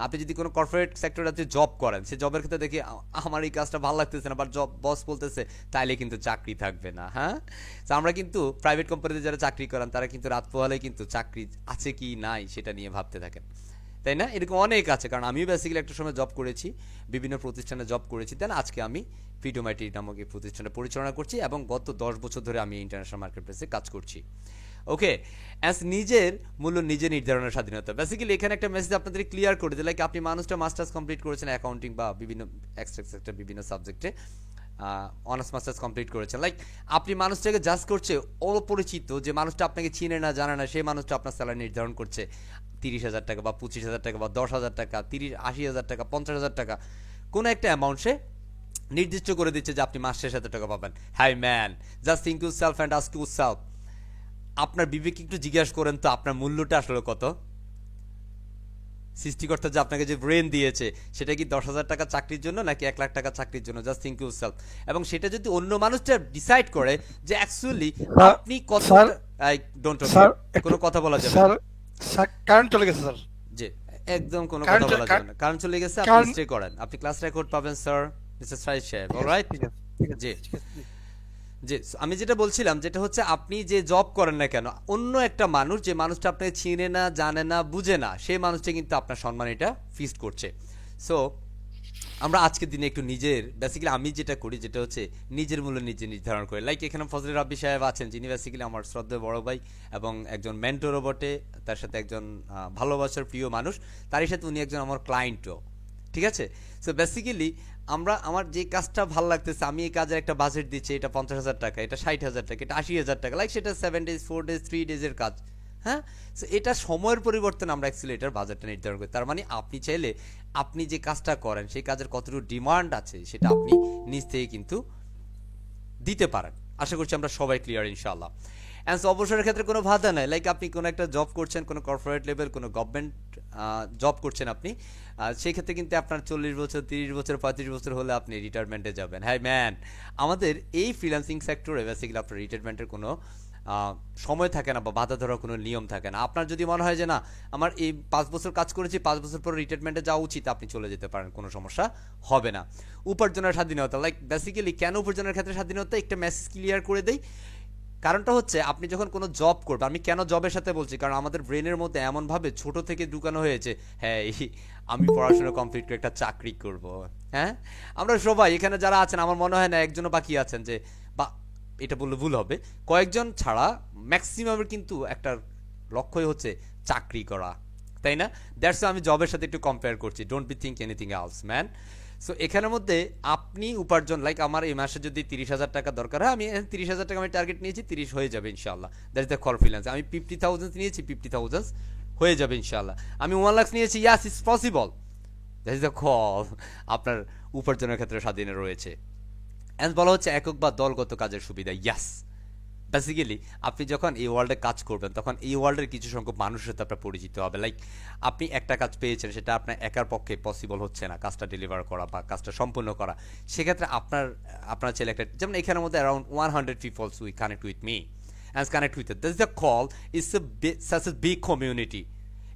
আপনি যদি কোনো কর্পোরেট সেক্টরে আপনি জব করেন, সেই জবের ক্ষেত্রে দেখি আমার এই কাজটা ভালো লাগতেছে না, বা জব বস বলতেছে, তাইলে কিন্তু চাকরি থাকবে না। হ্যাঁ, তো আমরা কিন্তু প্রাইভেট কোম্পানিতে যারা চাকরি করেন, তারা কিন্তু রাত পোহালে কিন্তু চাকরি আছে কি নাই সেটা নিয়ে ভাবতে থাকেন, তাই না? এরকম অনেক আছে, কারণ আমিও বেসিক্যালি একটা সময় জব করেছি, বিভিন্ন প্রতিষ্ঠানে জব করেছি, দেন আজকে আমি ফ্রিডোমাইটি নামক এই প্রতিষ্ঠানে পরিচালনা করছি এবং গত 10 বছর ধরে আমি ইন্টারন্যাশনাল মার্কেট প্লেসে কাজ করছি। ওকে, অ্যাজ নিজের মূল্য নিজে নির্ধারণের স্বাধীনতা। বেসিক্যালি এখানে একটা মেসেজ আপনাদের ক্লিয়ার করে দিই, লাইক আপনি মানুষটা মাস্টার্স কমপ্লিট করেছেন অ্যাকাউন্টিং বা বিভিন্ন এক্সট্রা বিভিন্ন সাবজেক্টে, অনার্স মাস্টার্স কমপ্লিট করেছেন, লাইক আপনি মানুষটাকে জাজ করছে অপরিচিত, যে মানুষটা আপনাকে চিনে না জানে না, সেই মানুষটা আপনার স্যালারি নির্ধারণ করছে 30,000 টাকা বা 25,000 টাকা বা 10,000 টাকা, 80,000 টাকা, 50,000 টাকা, কোনো একটা অ্যামাউন্ট সে নির্দিষ্ট করে দিচ্ছে যে আপনি মাস শেষে এত টাকা পাবেন। Hi man, just think yourself and ask yourself, আপনার বিবেক একটু জিজ্ঞাসা করেন তো আপনার মূল্যটা আসলে কত? সৃষ্টিকর্তা যে আপনাকে যে ব্রেন দিয়েছে, সেটা কি 10,000 টাকা চাকরির জন্য নাকি 1 লাখ টাকা চাকরির জন্য? Just think yourself. এবং সেটা যদি অন্য মানুষটা ডিসাইড করে যে অ্যাকচুয়ালি আপনি কত, আই ডোন্ট কোনো কথা বলা যাবে না। স্যার কারেন্ট চলে গেছে স্যার। জি, একদম কোনো কথা বলা যাবে না, কারণ চলে গেছে। আপনি স্টে করেন, আপনি ক্লাস রেকর্ড পাবেন স্যার, মিস্টার সাইদ সাহেব। অলরাইট, জি জি, আমি যেটা বলছিলাম, যেটা হচ্ছে আপনি যে জব করেন না কেন, অন্য একটা মানুষ, যে মানুষটা আপনাকে চিনে না জানে না বুঝে না, সেই মানুষটা কিন্তু আপনার সম্মান এটা ফিস্ট করছে। সো আমরা আজকের দিনে একটু নিজের, বেসিক্যালি আমি যেটা করি, যেটা হচ্ছে নিজের মূল্য নিজে নির্ধারণ করি। লাইক এখানে ফজলে রাব্বি সাহেব আছেন, যিনি বেসিক্যালি আমার শ্রদ্ধেয় বড় ভাই এবং একজন মেন্টরও বটে, তার সাথে একজন ভালোবাসার প্রিয় মানুষ, তারই সাথে উনি একজন আমার ক্লায়েন্টও, ঠিক আছে? সো বেসিক্যালি আমার যে কাজটা ভালো লাগতেছে, আমি এই কাজের একটা বাজেট দিচ্ছি, এটা 50,000 টাকা, এটা 60,000 টাকা, এটা 80,000 টাকা, লাইক সেটা 7 ডেজ 4 ডেজ 3 ডেজের কাজ। হ্যাঁ, সো এটা সময়ের পরিবর্তন আমরা অ্যাকচুয়ালি এটার বাজেটটা নির্ধারণ করি। তার মানে আপনি চাইলে আপনি যে কাজটা করেন সেই কাজের কতটুকু ডিমান্ড আছে সেটা আপনি নিজ থেকে কিন্তু দিতে পারেন। আশা করছি আমরা সবাই ক্লিয়ার ইনশাআল্লাহ। অ্যান্ড অবসরের ক্ষেত্রে কোনো বাধা নাই, লাইক আপনি কোনো একটা জব করছেন, কোনো কর্পোরেট লেভেল, কোনো গভর্নমেন্ট জব করছেন আপনি, সেই ক্ষেত্রে কিন্তু আপনার 40 বছর 30 বছর 35 বছর হলে আপনি রিটায়ারমেন্টে যাবেন। হ্যাঁ ম্যান, আমাদের এই ফ্রিল্যান্সিং সেক্টরে বেসিক্যালি আপনার রিটায়ারমেন্টের কোনো সময় থাকে না বা বাধা ধরার কোনো নিয়ম থাকে না। আপনার যদি মনে হয় যে না আমার এই 5 বছর কাজ করেছি, 5 বছর পর রিটায়ারমেন্টে যাওয়া উচিত, আপনি চলে যেতে পারেন, কোনো সমস্যা হবে না। উপার্জনের স্বাধীনতা, লাইক বেসিক্যালি কেন উপার্জনের ক্ষেত্রে স্বাধীনতা, একটা মেসেজ ক্লিয়ার করে দেই। কারণটা হচ্ছে আপনি যখন কোনো জব করবেন, আমি কেন জবের সাথে বলছি, কারণ আমাদের ব্রেনের মধ্যে এমনভাবে ছোট থেকে ঢুকানো হয়েছে, হ্যাঁ আমি পড়াশোনা কমপ্লিট করে একটা চাকরি করব। হ্যাঁ, আমরা সবাই এখানে যারা আছেন, আমার মনে হয় না একজনও বাকি আছেন যে, বা এটা বললে ভুল হবে, কয়েকজন ছাড়া ম্যাক্সিমামের কিন্তু একটা লক্ষ্যই হচ্ছে চাকরি করা, তাই না? দ্যাটস আমি জবের সাথে একটু কম্পেয়ার করছি। Don't be think anything else man. So এখানের মধ্যে আপনি উপার্জন, লাইক আমার এই মাসে যদি 30,000 টাকা দরকার হয়, আমি 30,000 টাকা আমি টার্গেট নিয়েছি, 30 হয়ে যাবে ইনশাআল্লাহ। That is the call freelance. আমি 50,000 নিয়েছি, 50,000 হয়ে যাবে ইনশাআল্লাহ। আমি 1 লাখ নিয়েছি, ইয়াস it's possible. That is the call. আপনার উপার্জনের ক্ষেত্রে স্বাধীন রয়েছে। অ্যান্ড বলা হচ্ছে একক বা দলগত কাজের সুবিধা, ইয়াস। বেসিক্যালি আপনি যখন এই ওয়ার্ল্ডে কাজ করবেন তখন এই ওয়ার্ল্ডের কিছু সংখ্যক মানুষের সাথে আপনার পরিচিত হবে। লাইক আপনি একটা কাজ পেয়েছেন, সেটা আপনার একার পক্ষে পসিবল হচ্ছে না কাজটা ডেলিভার করা বা কাজটা সম্পূর্ণ করা। সেক্ষেত্রে আপনার ছেলে একটা, যেমন এখানের মধ্যে around 100 peoples we connect with me and connect with that is the call it's such a big community.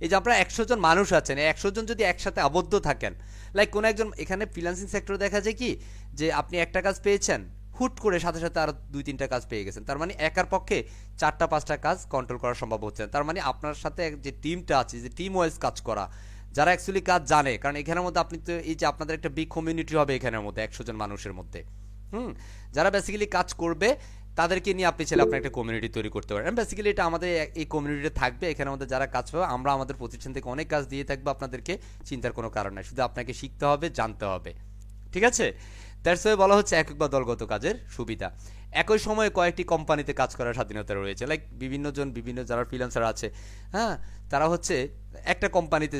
এই যে আপনারা 100 জন মানুষ আছেন, এই 100 জন যদি একসাথে আবদ্ধ থাকেন, লাইক কোনো একজন, এখানে ফ্রিল্যান্সিং সেক্টরে দেখা যায় কি যে আপনি একটা কাজ পেয়েছেন, হুট করে সাথে সাথে আরো 2-3টা কাজ পেয়ে গেছেন, তার মানে একার পক্ষে 4টা-5টা কাজ কন্ট্রোল করা সম্ভব হচ্ছে না। তার মানে আপনার সাথে যে টিমটা আছে, যে টিম ওয়াইজ কাজ করা, যারা অ্যাকচুয়ালি কাজ জানে, কারণ এখানের মধ্যে আপনি তো এই যে আপনাদের একটা বিগ কমিউনিটি হবে এখানের মধ্যে 100 জন মানুষের মধ্যে, যারা বেসিক্যালি কাজ করবে তাদেরকে নিয়ে আপনি ছেলে আপনার একটা কমিউনিটি তৈরি করতে পারেন। বেসিক্যালি এটা আমাদের এই কমিউনিটিতে থাকবে, এখানের মধ্যে যারা কাজ পাবে, আমরা আমাদের প্রতিষ্ঠান থেকে অনেক কাজ দিয়ে থাকবো আপনাদেরকে, চিন্তার কোনো কারণ নাই, শুধু আপনাকে শিখতে হবে, জানতে হবে, ঠিক আছে? দ্যাটস ওয়াই বলা হচ্ছে একক বা দলগত কাজের সুবিধা। একই সময়ে কয়েকটি কোম্পানিতে কাজ করার স্বাধীনতা রয়েছে, লাইক বিভিন্ন যারা ফ্রিল্যান্সার আছে, হ্যাঁ, তারা হচ্ছে একটা কোম্পানিতে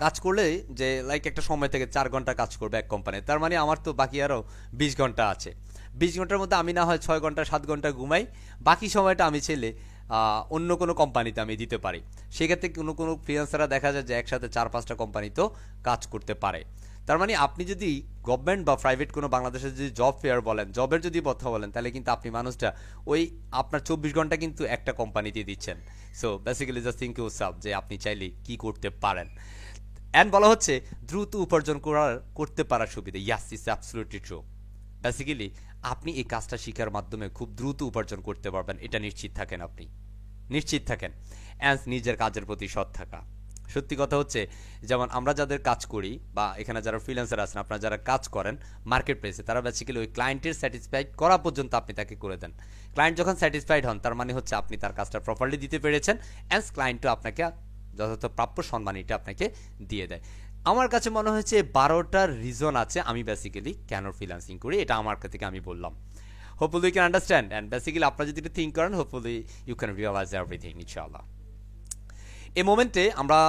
কাজ করলে যে লাইক একটা সময় থেকে 4 ঘন্টা কাজ করবে এক কোম্পানি, তার মানে আমার তো বাকি আরও 20 ঘন্টা আছে। 20 ঘন্টার মধ্যে আমি না হয় 6 ঘন্টা 7 ঘন্টা ঘুমাই, বাকি সময়টা আমি ছেলে অন্য কোনো কোম্পানিতে আমি দিতে পারি। সেক্ষেত্রে কোনো ফ্রিল্যান্সাররা দেখা যায় যে একসাথে 4-5টা কোম্পানিতেও কাজ করতে পারে। তার মানে আপনি যদি গভর্নমেন্ট বা প্রাইভেট কোনো বাংলাদেশের যদি জব ফেয়ার বলেন, জবের যদি কথা বলেন, তাহলে কিন্তু আপনি মানুষটা ওই আপনার 24 ঘন্টা কিন্তু একটা কোম্পানিতে দিচ্ছেন। So basically just think yourself যে আপনি চাইলে কি করতে পারেন। অ্যান্ড বলা হচ্ছে দ্রুত উপার্জন করতে পারার সুবিধা, ইয়াস ইটস অ্যাবসলিউটলি ট্রু। বেসিক্যালি আপনি এই কাজটা শেখার মাধ্যমে খুব দ্রুত উপার্জন করতে পারবেন, এটা নিশ্চিত থাকেন, আপনি নিশ্চিত থাকেন। অ্যান্ড নিজের কাজের প্রতি সৎ থাকা। সত্যি কথা হচ্ছে, যেমন আমরা যাদের কাজ করি বা এখানে যারা ফ্রিল্যান্সার আছেন, আপনারা যারা কাজ করেন মার্কেট প্লেসে, তারা বেসিক্যালি ওই ক্লায়েন্টের স্যাটিসফাইড করা পর্যন্ত আপনি তাকে করে দেন। ক্লায়েন্ট যখন স্যাটিসফাইড হন, তার মানে হচ্ছে আপনি তার কাজটা প্রপারলি দিতে পেরেছেন, অ্যান্ড ক্লায়েন্টও আপনাকে যথাযথ প্রাপ্য সম্মান এটা আপনাকে দিয়ে দেয়। আমার কাছে মনে হয়েছে 12টার রিজন আছে আমি বেসিক্যালি কেন ফ্রিল্যান্সিং করি, এটা আমার থেকে আমি বললাম। Hopefully you can understand, and basically আপনারা যদি একটু থিঙ্ক করেন, hopefully you can realize everything ইনশাআল্লাহ। এই মোমেন্টে আমরা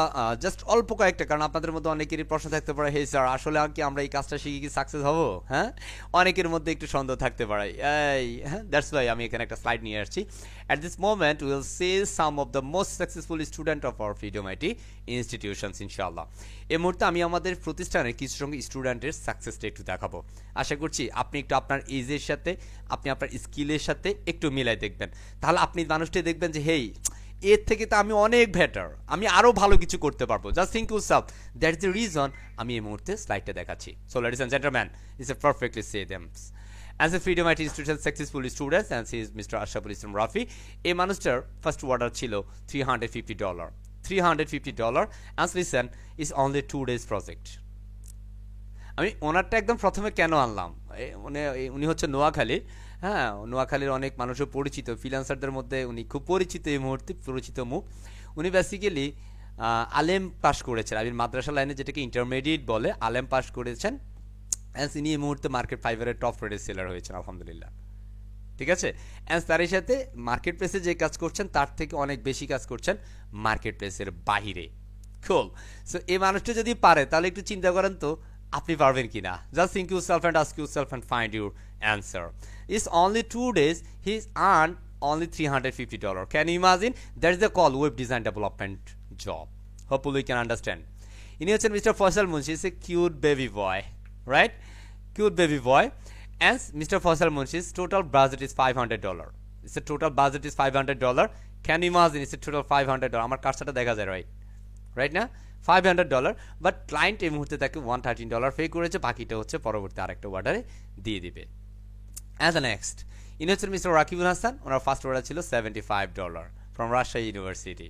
জাস্ট অল্প কয়েকটা, কারণ আপনাদের মধ্যে অনেকেরই প্রশ্ন থাকতে পারে, হে স্যার আসলে কি আমরা এই কাজটা শিখে কি সাকসেস হবো? হ্যাঁ, অনেকের মধ্যে একটু সন্দেহ থাকতে পারে, দ্যাটস ওয়াই আমি এখানে একটা স্লাইড নিয়ে আসছি। At this moment will see some of the most successful student of our freedom IT institutions ইনশাআল্লাহ। এই মুহূর্তে আমি আমাদের প্রতিষ্ঠানের কিছু সঙ্গে স্টুডেন্টের সাকসেসটা একটু দেখাবো। আশা করছি আপনি একটু আপনার এজের সাথে, আপনি আপনার স্কিলের সাথে একটু মিলাই দেখবেন, তাহলে আপনি মানুষটি দেখবেন যে হেই, এর থেকে তো আমি অনেক বেটার, আমি আরো ভালো কিছু করতে পারবো। Just think yourself, that's the reason আমি এই মুহূর্তে স্লাইডটা দেখাচ্ছি। So ladies and gentleman, it's a perfectly say them as a freedom IT institution successful students and he is mister Ashraful Islam Rafi. এই মানুষটার ফার্স্ট অর্ডার ছিল $350। $350 and listen is only 2 days project. আমি ওনারটা একদম প্রথমে কেন আনলাম, উনি হচ্ছে নোয়াখালী, হ্যাঁ, নোয়াখালীর অনেক মানুষও পরিচিত, ফ্রিল্যান্সারদের মধ্যে উনি খুব পরিচিত, এই মুহূর্তে পরিচিত মুখ। উনি বেসিক্যালি আলেম পাস করেছেন, আমি মাদ্রাসা লাইনে যেটাকে ইন্টারমিডিয়েট বলে, আলেম পাস করেছেন। অ্যান্ড ইনি এই মুহূর্তে মার্কেট ফাইবারের টপ রেটেড সেলার হয়েছেন আলহামদুলিল্লাহ। ঠিক আছে, অ্যান্ড তারই সাথে মার্কেট প্লেসে যে কাজ করছেন তার থেকে অনেক বেশি কাজ করছেন মার্কেট প্লেসের বাহিরে। কুল। সো এই মানুষটা যদি পারে তাহলে একটু চিন্তা করেন তো আপনি পারবেন কিনা। Just think yourself and ask yourself and find your answer. It's only 2 days he is earn only $350. Can you imagine? That is the call web design development job. Hopefully you can understand. ইনি হচ্ছেন mister Faisal Munshi, is a cute baby boy, right? Cute baby boy. And Mr. Faisal Munshi's total budget is $500. It's a total budget is $500. Can you imagine? It's a total $500. আমার কার্সারটা দেখা যায়, রাইট? রাইট না? $500, বাট ক্লায়েন্ট এই মুহূর্তে তাকে $113 পে করেছে, বাকিটা হচ্ছে পরবর্তী আরেকটা অর্ডারে দিয়ে দিবে। অ্যাজ দ্য নেক্সট, ইনি হচ্ছেন মিস্টার রাকিবুল হাসান, ওনার ফার্স্ট অর্ডার ছিল $75 ফ্রম রাজশাহী ইউনিভার্সিটি।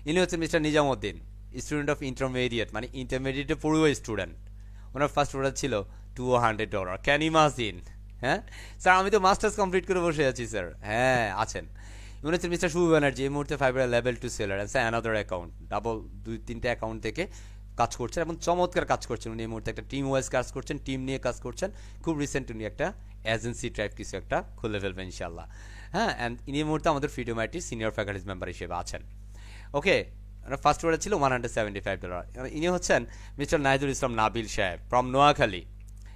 ইনি হচ্ছেন mister Nizamuddin, student of intermediate, মানে ইন্টারমিডিয়েটে পড়ুয়া স্টুডেন্ট। ওনার ফার্স্ট অর্ডার ছিল $200. Can imagine? হ্যাঁ স্যার, আমি তো মাস্টার্স কমপ্লিট করে বসে আছি স্যার। হ্যাঁ আছেন। ইনি হচ্ছেন মিস্টার শুভ ব্যানার্জি, এই মুহূর্তে Fiverr level 2 seller, sir another account, double 2-3টে অ্যাকাউন্ট থেকে কাজ করছেন এবং চমৎকার কাজ করছেন। উনি এই মুহূর্তে একটা টিম ওয়াইজ কাজ করছেন, টিম নিয়ে কাজ করছেন। খুব রিসেন্ট উনি একটা এজেন্সি টাইপ কিছু একটা খুলে ফেলবেন ইনশাল্লাহ। হ্যাঁ, অ্যান্ড ইনি এই মুহূর্তে আমাদের ফ্রিডম আইটির সিনিয়র ফ্যাকাল্টিজ মেম্বার হিসেবে আছেন। ওকে, ফার্স্ট অর্ডার ছিল $175। ইনি হচ্ছেন মিস্টার নাহিদুল ইসলাম নাবিল সাহেব from Noakhali.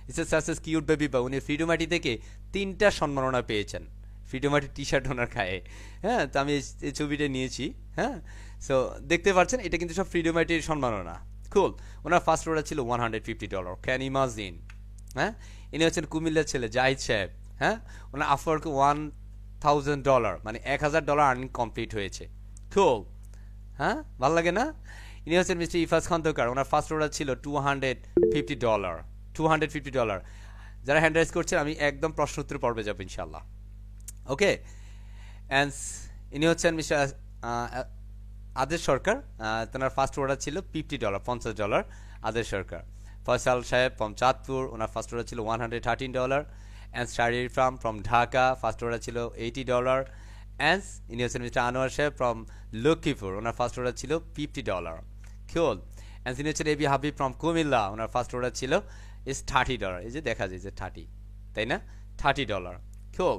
It's a success cute baby বা উনি ফ্রিডম আইটি থেকে 3টা সম্মাননা পেয়েছেন। ফ্রিডম আইটি টি শার্ট ওনার খায়ে। হ্যাঁ, তো আমি এই ছবিটা নিয়েছি। হ্যাঁ, সো দেখতে পাচ্ছেন এটা কিন্তু সব ফ্রিডম আইটির সম্মাননা। কুল। ওনার ফার্স্ট অর্ডার ছিল $150। Can imagine? হ্যাঁ, ইনি হচ্ছেন কুমিল্লার ছেলে জাহিদ সাহেব। হ্যাঁ, ওনার আফওয়ার্কে $1000 মানে $1000 আর্নিং কমপ্লিট হয়েছে। কুল। হ্যাঁ, ভালো লাগে না? ইনি হচ্ছেন মিস্টার ইফাজ খন্দকার, ওনার ফার্স্ট অর্ডার ছিল $250। যারা হ্যান্ড রাইজ করছেন আমি একদম প্রশ্ন উত্তর পর্বে যাবো ইনশাল্লাহ। ওকে, অ্যান্ড ইনি হচ্ছেন মিস্টার আদেশ সরকার, তেনার ফার্স্ট অর্ডার ছিল $50, $50। আদেশ সরকার। ফয়সাল সাহেব ফ্রম চাঁদপুর, ওনার ফার্স্ট অর্ডার ছিল $113। And Sharir from Dhaka, first order ছিল $80। অ্যান্ড ইনি হচ্ছেন মিস্টার আনোয়ার সাহেব ফ্রম লক্ষ্মীপুর, ওনার ফার্স্ট অর্ডার ছিল $50। কিউল। অ্যান্ড ইনি হচ্ছেন এবি হাবিব ফ্রম কুমিল্লা, ওনার ফার্স্ট অর্ডার ছিল ইজ $30। এই যে দেখা যায় যে 30, তাই না? $30। কিউল।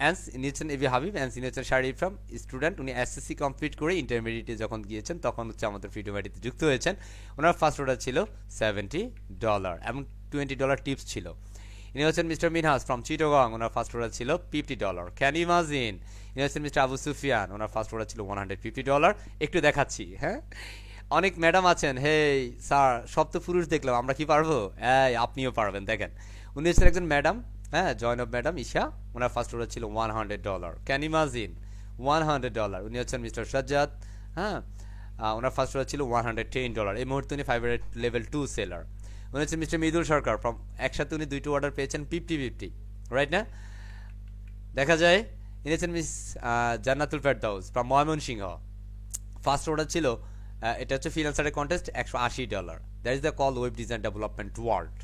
অ্যান্ড ইনি হচ্ছেন এবি হাবিব, অ্যান্ড ইনি হচ্ছেন শারিফ ফ্রম স্টুডেন্ট। উনি এসএসসি কমপ্লিট করে ইন্টারমিডিয়েটে যখন গিয়েছেন তখন হচ্ছে আমাদের ফ্রিডম আইটিতে যুক্ত হয়েছেন। ওনার ফার্স্ট অর্ডার ছিল $70 এবং $20 টিপস ছিল। ইনি হচ্ছেন মিস্টার মিনহাস ফ্রম চিটাগং, ওনার ফার্স্ট অর্ডার ছিল $50। Can you imagine? ইনি হচ্ছেন মিস্টার আবু সুফিয়ান, ওনার ফার্স্ট অর্ডার ছিল $150। একটু দেখাচ্ছি। হ্যাঁ, অনেক ম্যাডাম আছেন, হে স্যার সব তো পুরুষ দেখলাম, আমরা কি পারবো? এই আপনিও পারবেন, দেখেন। উনি হচ্ছেন একজন ম্যাডাম, হ্যাঁ, জয়নব ম্যাডাম ঈশা, ওনার ফার্স্ট অর্ডার ছিল $100। Can imagine? $100। উনি হচ্ছেন মিস্টার সাজ্জাদ, হ্যাঁ, ওনার ফার্স্ট অর্ডার ছিল $110। এই মুহূর্তে উনি ফাইবার লেভেল 2 সেলার। উনি হচ্ছেন মিস্টার মৃদুল সরকার ফ্রম, একসাথে উনি 2টো অর্ডার পেয়েছেন 50-50, রাইট না? দেখা যায়। ইনি হচ্ছেন miss Jannatul Ferdous from Mymensingh, first order ছিল এটা হচ্ছে ফ্রিল্যান্সারের contest $180। That is the call web design development world.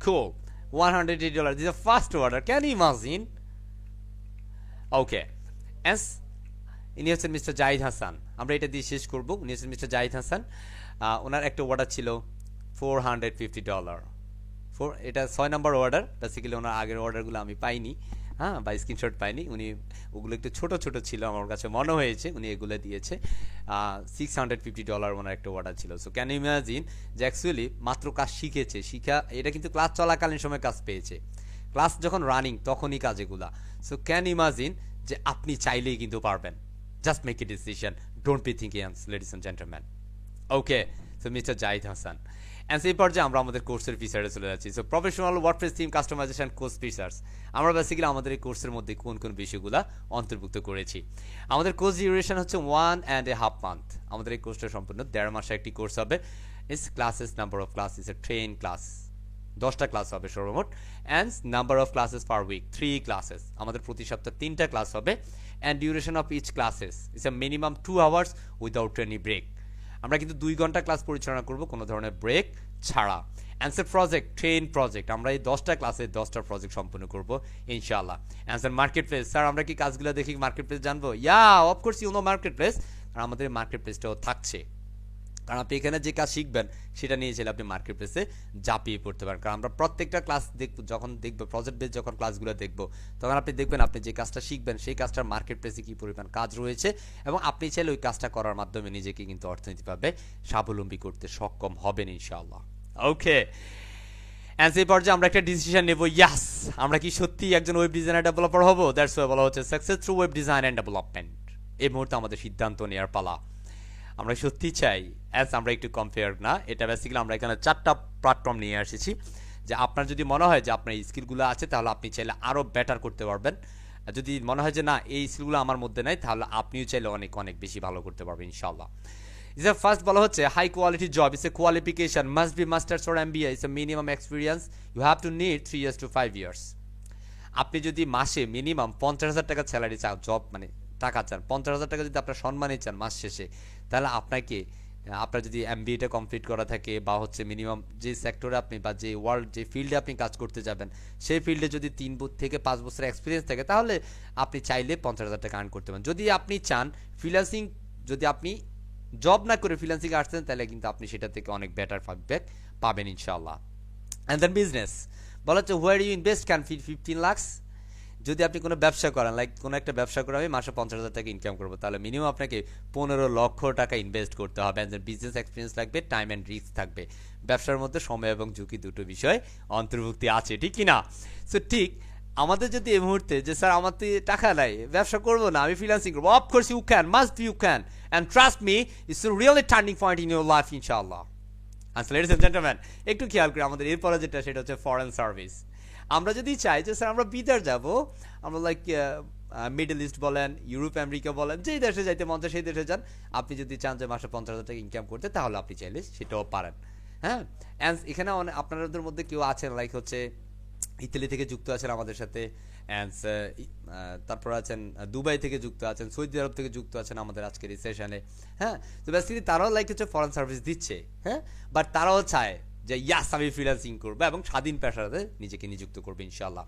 Cool. $180, this is the first order. Can you imagine? Okay, and ইনি হচ্ছেন মিস্টার জাহিদ হাসান, আমরা এটা দিয়ে শেষ করবো। উনি হচ্ছেন মিস্টার জাহিদ হাসান, ওনার একটা অর্ডার ছিল $450। এটা 6 নম্বর অর্ডার। বেসিক্যালি ওনার আগের অর্ডারগুলো আমি পাইনি, হ্যাঁ, বা স্ক্রিনশট পাইনি। উনি ওগুলো একটু ছোট ছোট ছিল আমার কাছে মনে হয়েছে, উনি এগুলো দিয়েছে। $650 ওনার একটা অর্ডার ছিল। সো ক্যান ইউ ইমাজিন যে অ্যাকচুয়ালি মাত্র কাজ শিখেছে, এটা কিন্তু ক্লাস চলাকালীন সময় কাজ পেয়েছে, ক্লাস যখন রানিং তখনই কাজ এগুলা। সো ক্যান ইমাজিন যে আপনি চাইলেই কিন্তু পারবেন। Just make a decision, don't be thinking, ladies and gentleman. Okay, so mister Zahid Hasan. And সেই পর্যায়ে আমরা আমাদের কোর্সের ফিচারে চলে যাচ্ছি। So professional WordPress theme customization course features, আমরা বেসিক্যালি আমাদের এই কোর্সের মধ্যে কোন কোন বিষয়গুলো অন্তর্ভুক্ত করেছি। আমাদের কোর্স ডিউরেশন হচ্ছে 1.5 মান্থ। আমাদের এই কোর্সটা সম্পূর্ণ 1.5 মাসের একটি কোর্স হবে। Is classes, number of class is a train class, 10টা ক্লাস হবে সর্বমোট। And number of classes per week 3 classes, আমাদের প্রতি সপ্তাহে 3টা ক্লাস হবে। And duration of each classes is a minimum 2 hours without any break. আমরা কিন্তু 2 ঘন্টা ক্লাস পরিচালনা করব কোনো ধরনের ব্রেক ছাড়া। অ্যান্সার প্রজেক্ট, ট্রেন প্রজেক্ট, আমরা এই 10টা ক্লাসে 10টা প্রজেক্ট সম্পূর্ণ করব ইনশাআল্লাহ। অ্যান্সার মার্কেট প্লেস, স্যার আমরা কি কাজগুলো দেখি মার্কেট প্লেস জানবো? Yeah of course you know market place, আর আমাদের মার্কেট প্লেসটাও থাকছে। কারণ আপনি এখানে যে কাজ শিখবেন সেটা নিয়ে চাইলে আপনি মার্কেট প্লেসে ঝাঁপিয়ে পড়তে পারেন। কারণ আমরা প্রত্যেকটা ক্লাস দেখব, যখন দেখবো প্রজেক্ট বেস যখন ক্লাসগুলো দেখবো, তখন আপনি দেখবেন আপনি যে কাজটা শিখবেন সেই কাজটার মার্কেট প্লেসে কী পরিমাণ কাজ রয়েছে, এবং আপনি চাইলে ওই কাজটা করার মাধ্যমে নিজেকে কিন্তু অর্থনৈতিকভাবে স্বাবলম্বী করতে সক্ষম হবেন ইনশাআল্লাহ। ওকে, এই পর্যায়ে আমরা একটা ডিসিশন নেব, ইয়াস আমরা কি সত্যি একজন ওয়েব ডিজাইনার ডেভেলপার হবো? দ্যাটস ওয়াই বলা হচ্ছে success through web design and development. এই মুহূর্তে আমাদের সিদ্ধান্ত নেওয়ার পালা। আমরা সত্যি চাই, আমরা একটু কম্পেয়ার না, এটা বেসিক্যালি আমরা এখানে 4টা প্ল্যাটফর্ম নিয়ে এসেছি, যে আপনার যদি মনে হয় যে আপনার এই স্কিলগুলো আছে তাহলে আপনি চাইলে আরও বেটার করতে পারবেন। যদি মনে হয় যে না এই স্কিলগুলো আমার মধ্যে নাই, তাহলে আপনিও চাইলে অনেক অনেক বেশি ভালো করতে পারবেন ইনশাআল্লাহ। ফার্স্ট বলা হচ্ছে high quality job, it's a qualification, must be masters or MBA, it's a minimum experience, you have to need 3 years to 5 years। আপনি যদি মাসে মিনিমাম 50,000 টাকা স্যালারি চান, জব মানে টাকা চান, 50,000 টাকা যদি আপনার সম্মানে চান মাস শেষে, তাহলে আপনাকে আপনার যদি MBAটা কমপ্লিট করা থাকে, বা হচ্ছে মিনিমাম যে সেক্টরে আপনি বা যে ওয়ার্ল্ড যে ফিল্ডে আপনি কাজ করতে যাবেন সেই ফিল্ডে যদি 3 থেকে 5 বছরের এক্সপিরিয়েন্স থাকে, তাহলে আপনি চাইলে 50,000 টাকা আর্ন করতে পারেন। যদি আপনি চান ফ্রিল্যান্সিং, যদি আপনি জব না করে ফ্রিল্যান্সিং আসছেন, তাহলে কিন্তু আপনি সেটা থেকে অনেক বেটার ফিডব্যাক পাবেন ইনশাআল্লাহ। অ্যান্ড দেন বিজনেস বলা হচ্ছে where you invest can fill 15 lakhs। যদি আপনি কোনো ব্যবসা করেন, লাইক কোনো একটা ব্যবসা করে আমি মাসে 50,000 টাকা ইনকাম করবো, তাহলে মিনিমাম আপনাকে 15 লক্ষ টাকা ইনভেস্ট করতে হবে। বিজনেস এক্সপিরিয়েন্স লাগবে, টাইম অ্যান্ড রিস্ক থাকবে। ব্যবসার মধ্যে সময় এবং ঝুঁকি দুটো বিষয় অন্তর্ভুক্তি আছে, ঠিক কিনা? সো ঠিক আমাদের যদি এই মুহূর্তে যে স্যার আমার তো টাকা নাই, ব্যবসা করবো না, আমি ফ্রিল্যান্সিং করবো, of course you can, must you can, and trust me, it's really turning point in your life ইনশাআল্লাহ। আচ্ছা লেডিস এন্ড জেন্টলম্যান, একটু খেয়াল করি আমাদের এরপরে যেটা, সেটা হচ্ছে ফরেন সার্ভিস। আমরা যদি চাই যে স্যার আমরা বিদেশ যাব, আমরা লাইক মিডল ইস্ট বলেন, ইউরোপ আমেরিকা বলেন, যেই দেশে যাইতে মন চায় সেই দেশে যান। আপনি যদি চান যে মাসে 50,000 টাকা ইনকাম করতে, তাহলে আপনি চাইলে সেটাও পারেন। হ্যাঁ, অ্যান্ড এখানে আপনাদের মধ্যে কেউ আছেন লাইক হচ্ছে ইতালি থেকে যুক্ত আছেন আমাদের সাথে, অ্যান্ড তারপর আছেন দুবাই থেকে যুক্ত আছেন, সৌদি আরব থেকে যুক্ত আছেন আমাদের আজকের এই সেশনে। হ্যাঁ, তো বেসিক্যালি তারাও লাইক হচ্ছে ফরেন সার্ভিস দিচ্ছে। হ্যাঁ, বাট তারাও চায় যে ইয়াস আমি ফ্রিল্যান্সিং করবো এবং স্বাধীন পেশাতে নিজেকে নিযুক্ত করবো ইনশাআল্লাহ।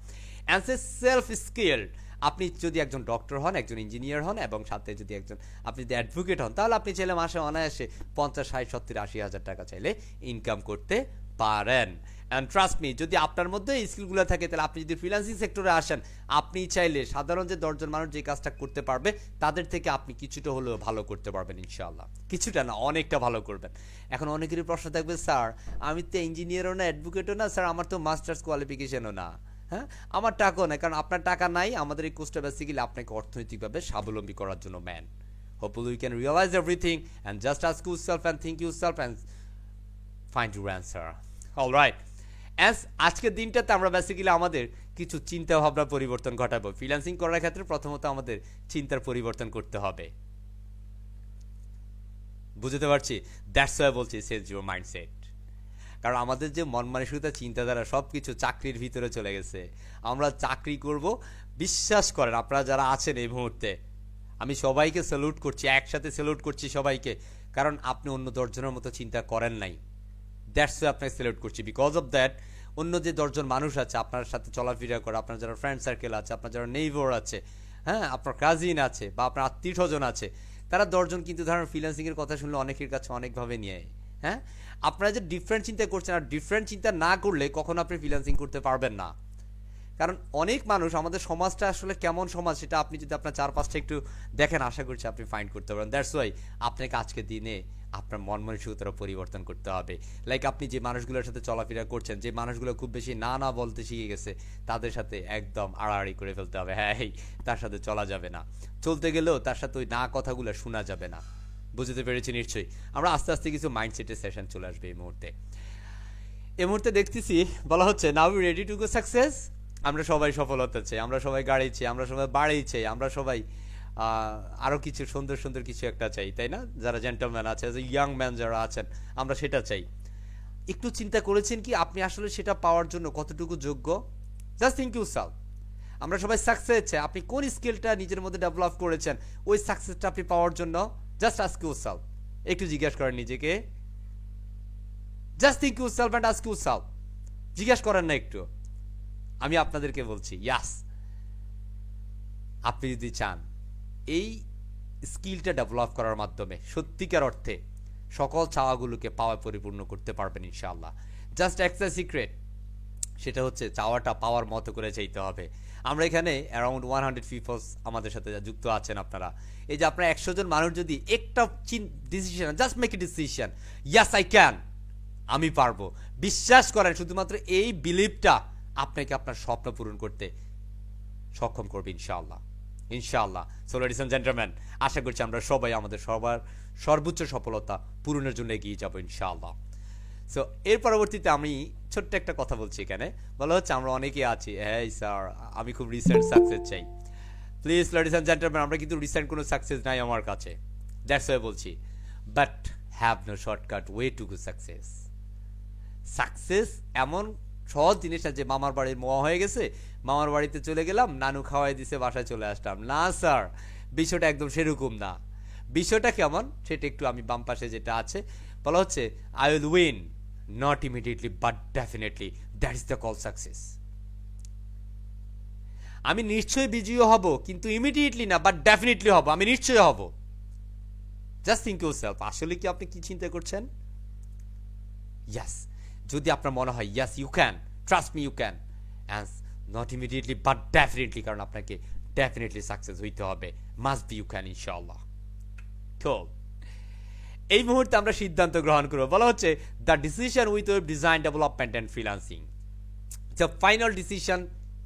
অ্যান্ড সেলফ স্কিল্ড, আপনি যদি একজন ডক্টর হন, একজন ইঞ্জিনিয়ার হন, এবং সাথে যদি আপনি যদি অ্যাডভোকেট হন, তাহলে আপনি চাইলে মাসে অনায়াসে 50, 60, 70, 80 হাজার টাকা চাইলে ইনকাম করতে পারেন। অ্যান্ড ট্রাস্ট মি, যদি আপনার মধ্যে এই স্কিলগুলো থাকে, তাহলে আপনি যদি ফ্রিল্যান্সিং সেক্টরে আসেন, আপনি চাইলে সাধারণ যে 10 জন মানুষ যে কাজটা করতে পারবে তাদের থেকে আপনি কিছুটা হলেও ভালো করতে পারবেন ইনশাআল্লাহ। কিছুটা না, অনেকটা ভালো করবেন। এখন অনেকেরই প্রশ্ন থাকবে, স্যার আমি তো ইঞ্জিনিয়ারও না, অ্যাডভোকেটও না, স্যার আমার তো মাস্টার্স কোয়ালিফিকেশনও না, হ্যাঁ আমার টাকাও নাই। কারণ আপনার টাকা নাই, আমাদের এই কোর্সটা বেসিক্যালি আপনাকে অর্থনৈতিকভাবে স্বাবলম্বী করার জন্য man. Hopefully you can realize everything and just ask yourself and think yourself and find your answer. All right. আজকের দিনটাতে আমরা বেসিক্যালি আমাদের কিছু চিন্তা ভাবনা পরিবর্তন ঘটাবো। ফ্রিল্যান্সিং করার ক্ষেত্রে প্রথমত আমাদের চিন্তার পরিবর্তন করতে হবে। বুঝতে পারছি, দ্যাটস ওয়াই বলছি চেঞ্জ ইউর মাইন্ডসেট। কারণ আমাদের যে মন মানসিকতা, চিন্তাধারা সবকিছু চাকরির ভিতরে চলে গেছে। আমরা চাকরি করব, বিশ্বাস করেন আপনারা যারা আছেন এই মুহূর্তে, আমি সবাইকে স্যালুট করছি, একসাথে স্যালুট করছি সবাইকে, কারণ আপনি অন্য 10 জনের মতো চিন্তা করেন নাই। দ্যাটস ওয়াই আপনাকে সিলেক্ট করছি। বিকজ অফ দ্যাট অন্য যে 10 জন মানুষ আছে আপনার সাথে চলাফেরা করে, আপনার যারা ফ্রেন্ড সার্কেল আছে, আপনার যারা নেইবার আছে, হ্যাঁ আপনার কাজিন আছে, বা আপনার আত্মীয় স্বজন আছে, তারা 10 জন কিন্তু ধরেন ফ্রিল্যান্সিংয়ের কথা শুনলে অনেকের কাছে অনেকভাবে নিয়ে। হ্যাঁ, আপনারা যে ডিফারেন্ট চিন্তা করছেন, আর ডিফারেন্ট চিন্তা না করলে কখনো আপনি ফ্রিল্যান্সিং করতে পারবেন না। কারণ অনেক মানুষ, আমাদের সমাজটা আসলে কেমন সমাজ সেটা আপনি যদি আপনার 4-5টা একটু দেখেন, আশা করছি আপনি ফাইন্ড করতে পারেন। দ্যাটস ওয়াই আপনাকে আজকের দিনে আপনার মন মানসিকতা পরিবর্তন করতে হবে। লাইক আপনি যে মানুষগুলোর সাথে চলাফেরা করছেন, যে মানুষগুলো খুব বেশি না না বলতে শিখে গেছে, তাদের সাথে একদম আড়াআড়ি করে ফেলতে হবে। হ্যাঁ, তার সাথে চলা যাবে না, চলতে গেলেও তার সাথে ওই না কথাগুলো শোনা যাবে না। বুঝতে পেরেছি নিশ্চয়ই। আমরা আস্তে আস্তে কিছু মাইন্ডসেটের সেশন চলে আসবে এই মুহূর্তে। এই মুহূর্তে দেখতেছি বলা হচ্ছে now we ready to go success. আমরা সবাই সফলতা চাই, আমরা সবাই গাড়ি চাই, আমরা সবাই বাড়ি চাই, আমরা সবাই আরও কিছু সুন্দর সুন্দর কিছু একটা চাই, তাই না? যারা জেন্টলম্যান আছে, ইয়াং ম্যান যারা আছেন, আমরা সেটা চাই। একটু চিন্তা করেছেন কি আপনি আসলে সেটা পাওয়ার জন্য কতটুকু যোগ্য? Just think yourself. আমরা সবাই সাকসেস চাই, আপনি কোন স্কিলটা নিজের মধ্যে ডেভেলপ করেছেন ওই সাকসেসটা আপনি পাওয়ার জন্য? জাস্ট আস্ক ইউরসেলফ, একটু জিজ্ঞাসা করেন নিজেকে। Just think yourself and ask yourself. জিজ্ঞাসা করেন না একটু? আমি আপনাদেরকে বলছি, ইয়াস, আপনি যদি চান এই স্কিলটা ডেভেলপ করার মাধ্যমে সত্যিকার অর্থে সকল চাওয়াগুলোকে পাওয়া পরিপূর্ণ করতে পারবেন ইনশাআল্লাহ। জাস্ট একটা সিক্রেট, সেটা হচ্ছে চাওয়াটা পাওয়ার মতো করে চাইতে হবে। আমরা এখানে অ্যারাউন্ড 100 পিপলস আমাদের সাথে যুক্ত আছেন আপনারা। এই যে আপনারা 100 জন মানুষ যদি একটা decision, just make a decision, yes I can, আমি পারবো, বিশ্বাস করেন, শুধুমাত্র এই বিলিভটা আপনাকে আপনার স্বপ্ন পূরণ করতে সক্ষম করবে ইনশাআল্লাহ, ইনশাআল্লাহ। সো লেডিস এন্ড জেন্টলম্যান, আশা করছি আমরা সবাই আমাদের সবার সর্বোচ্চ সফলতা পূরণের জন্য এগিয়ে যাবো ইনশাআল্লাহ। সো এর পরবর্তীতে আমি ছোট্ট একটা কথা বলছি। এখানে বলা হচ্ছে আমরা অনেকেই আছি, হ্যাঁ স্যার আমি খুব রিসেন্ট সাকসেস চাই। প্লিজ লেডিস এন্ড জেন্টলম্যান, আমরা কিন্তু রিসেন্ট কোনো সাকসেস নাই আমার কাছে, দ্যাটস ওয়াই বলছি, but have no shortcut way to go success. Success এমন সহজ জিনিস না যে মামার বাড়ির মোয়া হয়ে গেছে, মামার বাড়িতে চলে গেলাম, নানু খাওয়াই দিছে, বাসায় চলে আসলাম। না স্যার, বিষয়টা একদম সেরকম না। বিষয়টা কেমন সেটা একটু আমি বাম পাশে যেটা আছে বলা হচ্ছে, I will win not immediately but definitely, that is the call success. আমি নিশ্চয়ই বিজয়ী হব, কিন্তু ইমিডিয়েটলি না, বাট ডেফিনেটলি হব, আমি নিশ্চয়ই হব। জাস্ট থিঙ্ক ইউরসেলফ, আসলে কি আপনি কি চিন্তা করছেন? ইয়াস, যদি আপনার মনে হয় yes you can, trust me you can, and not immediately but definitely, কারণ আপনাকে ডেফিনেটলি সাকসেস হইতে হবে, মাস্ট বি ইউ ক্যান ইনশাআল্লাহ। তো এই মুহূর্তে আমরা সিদ্ধান্ত গ্রহণ করব। বলা হচ্ছে the decision with web design development and freelancing, the final decision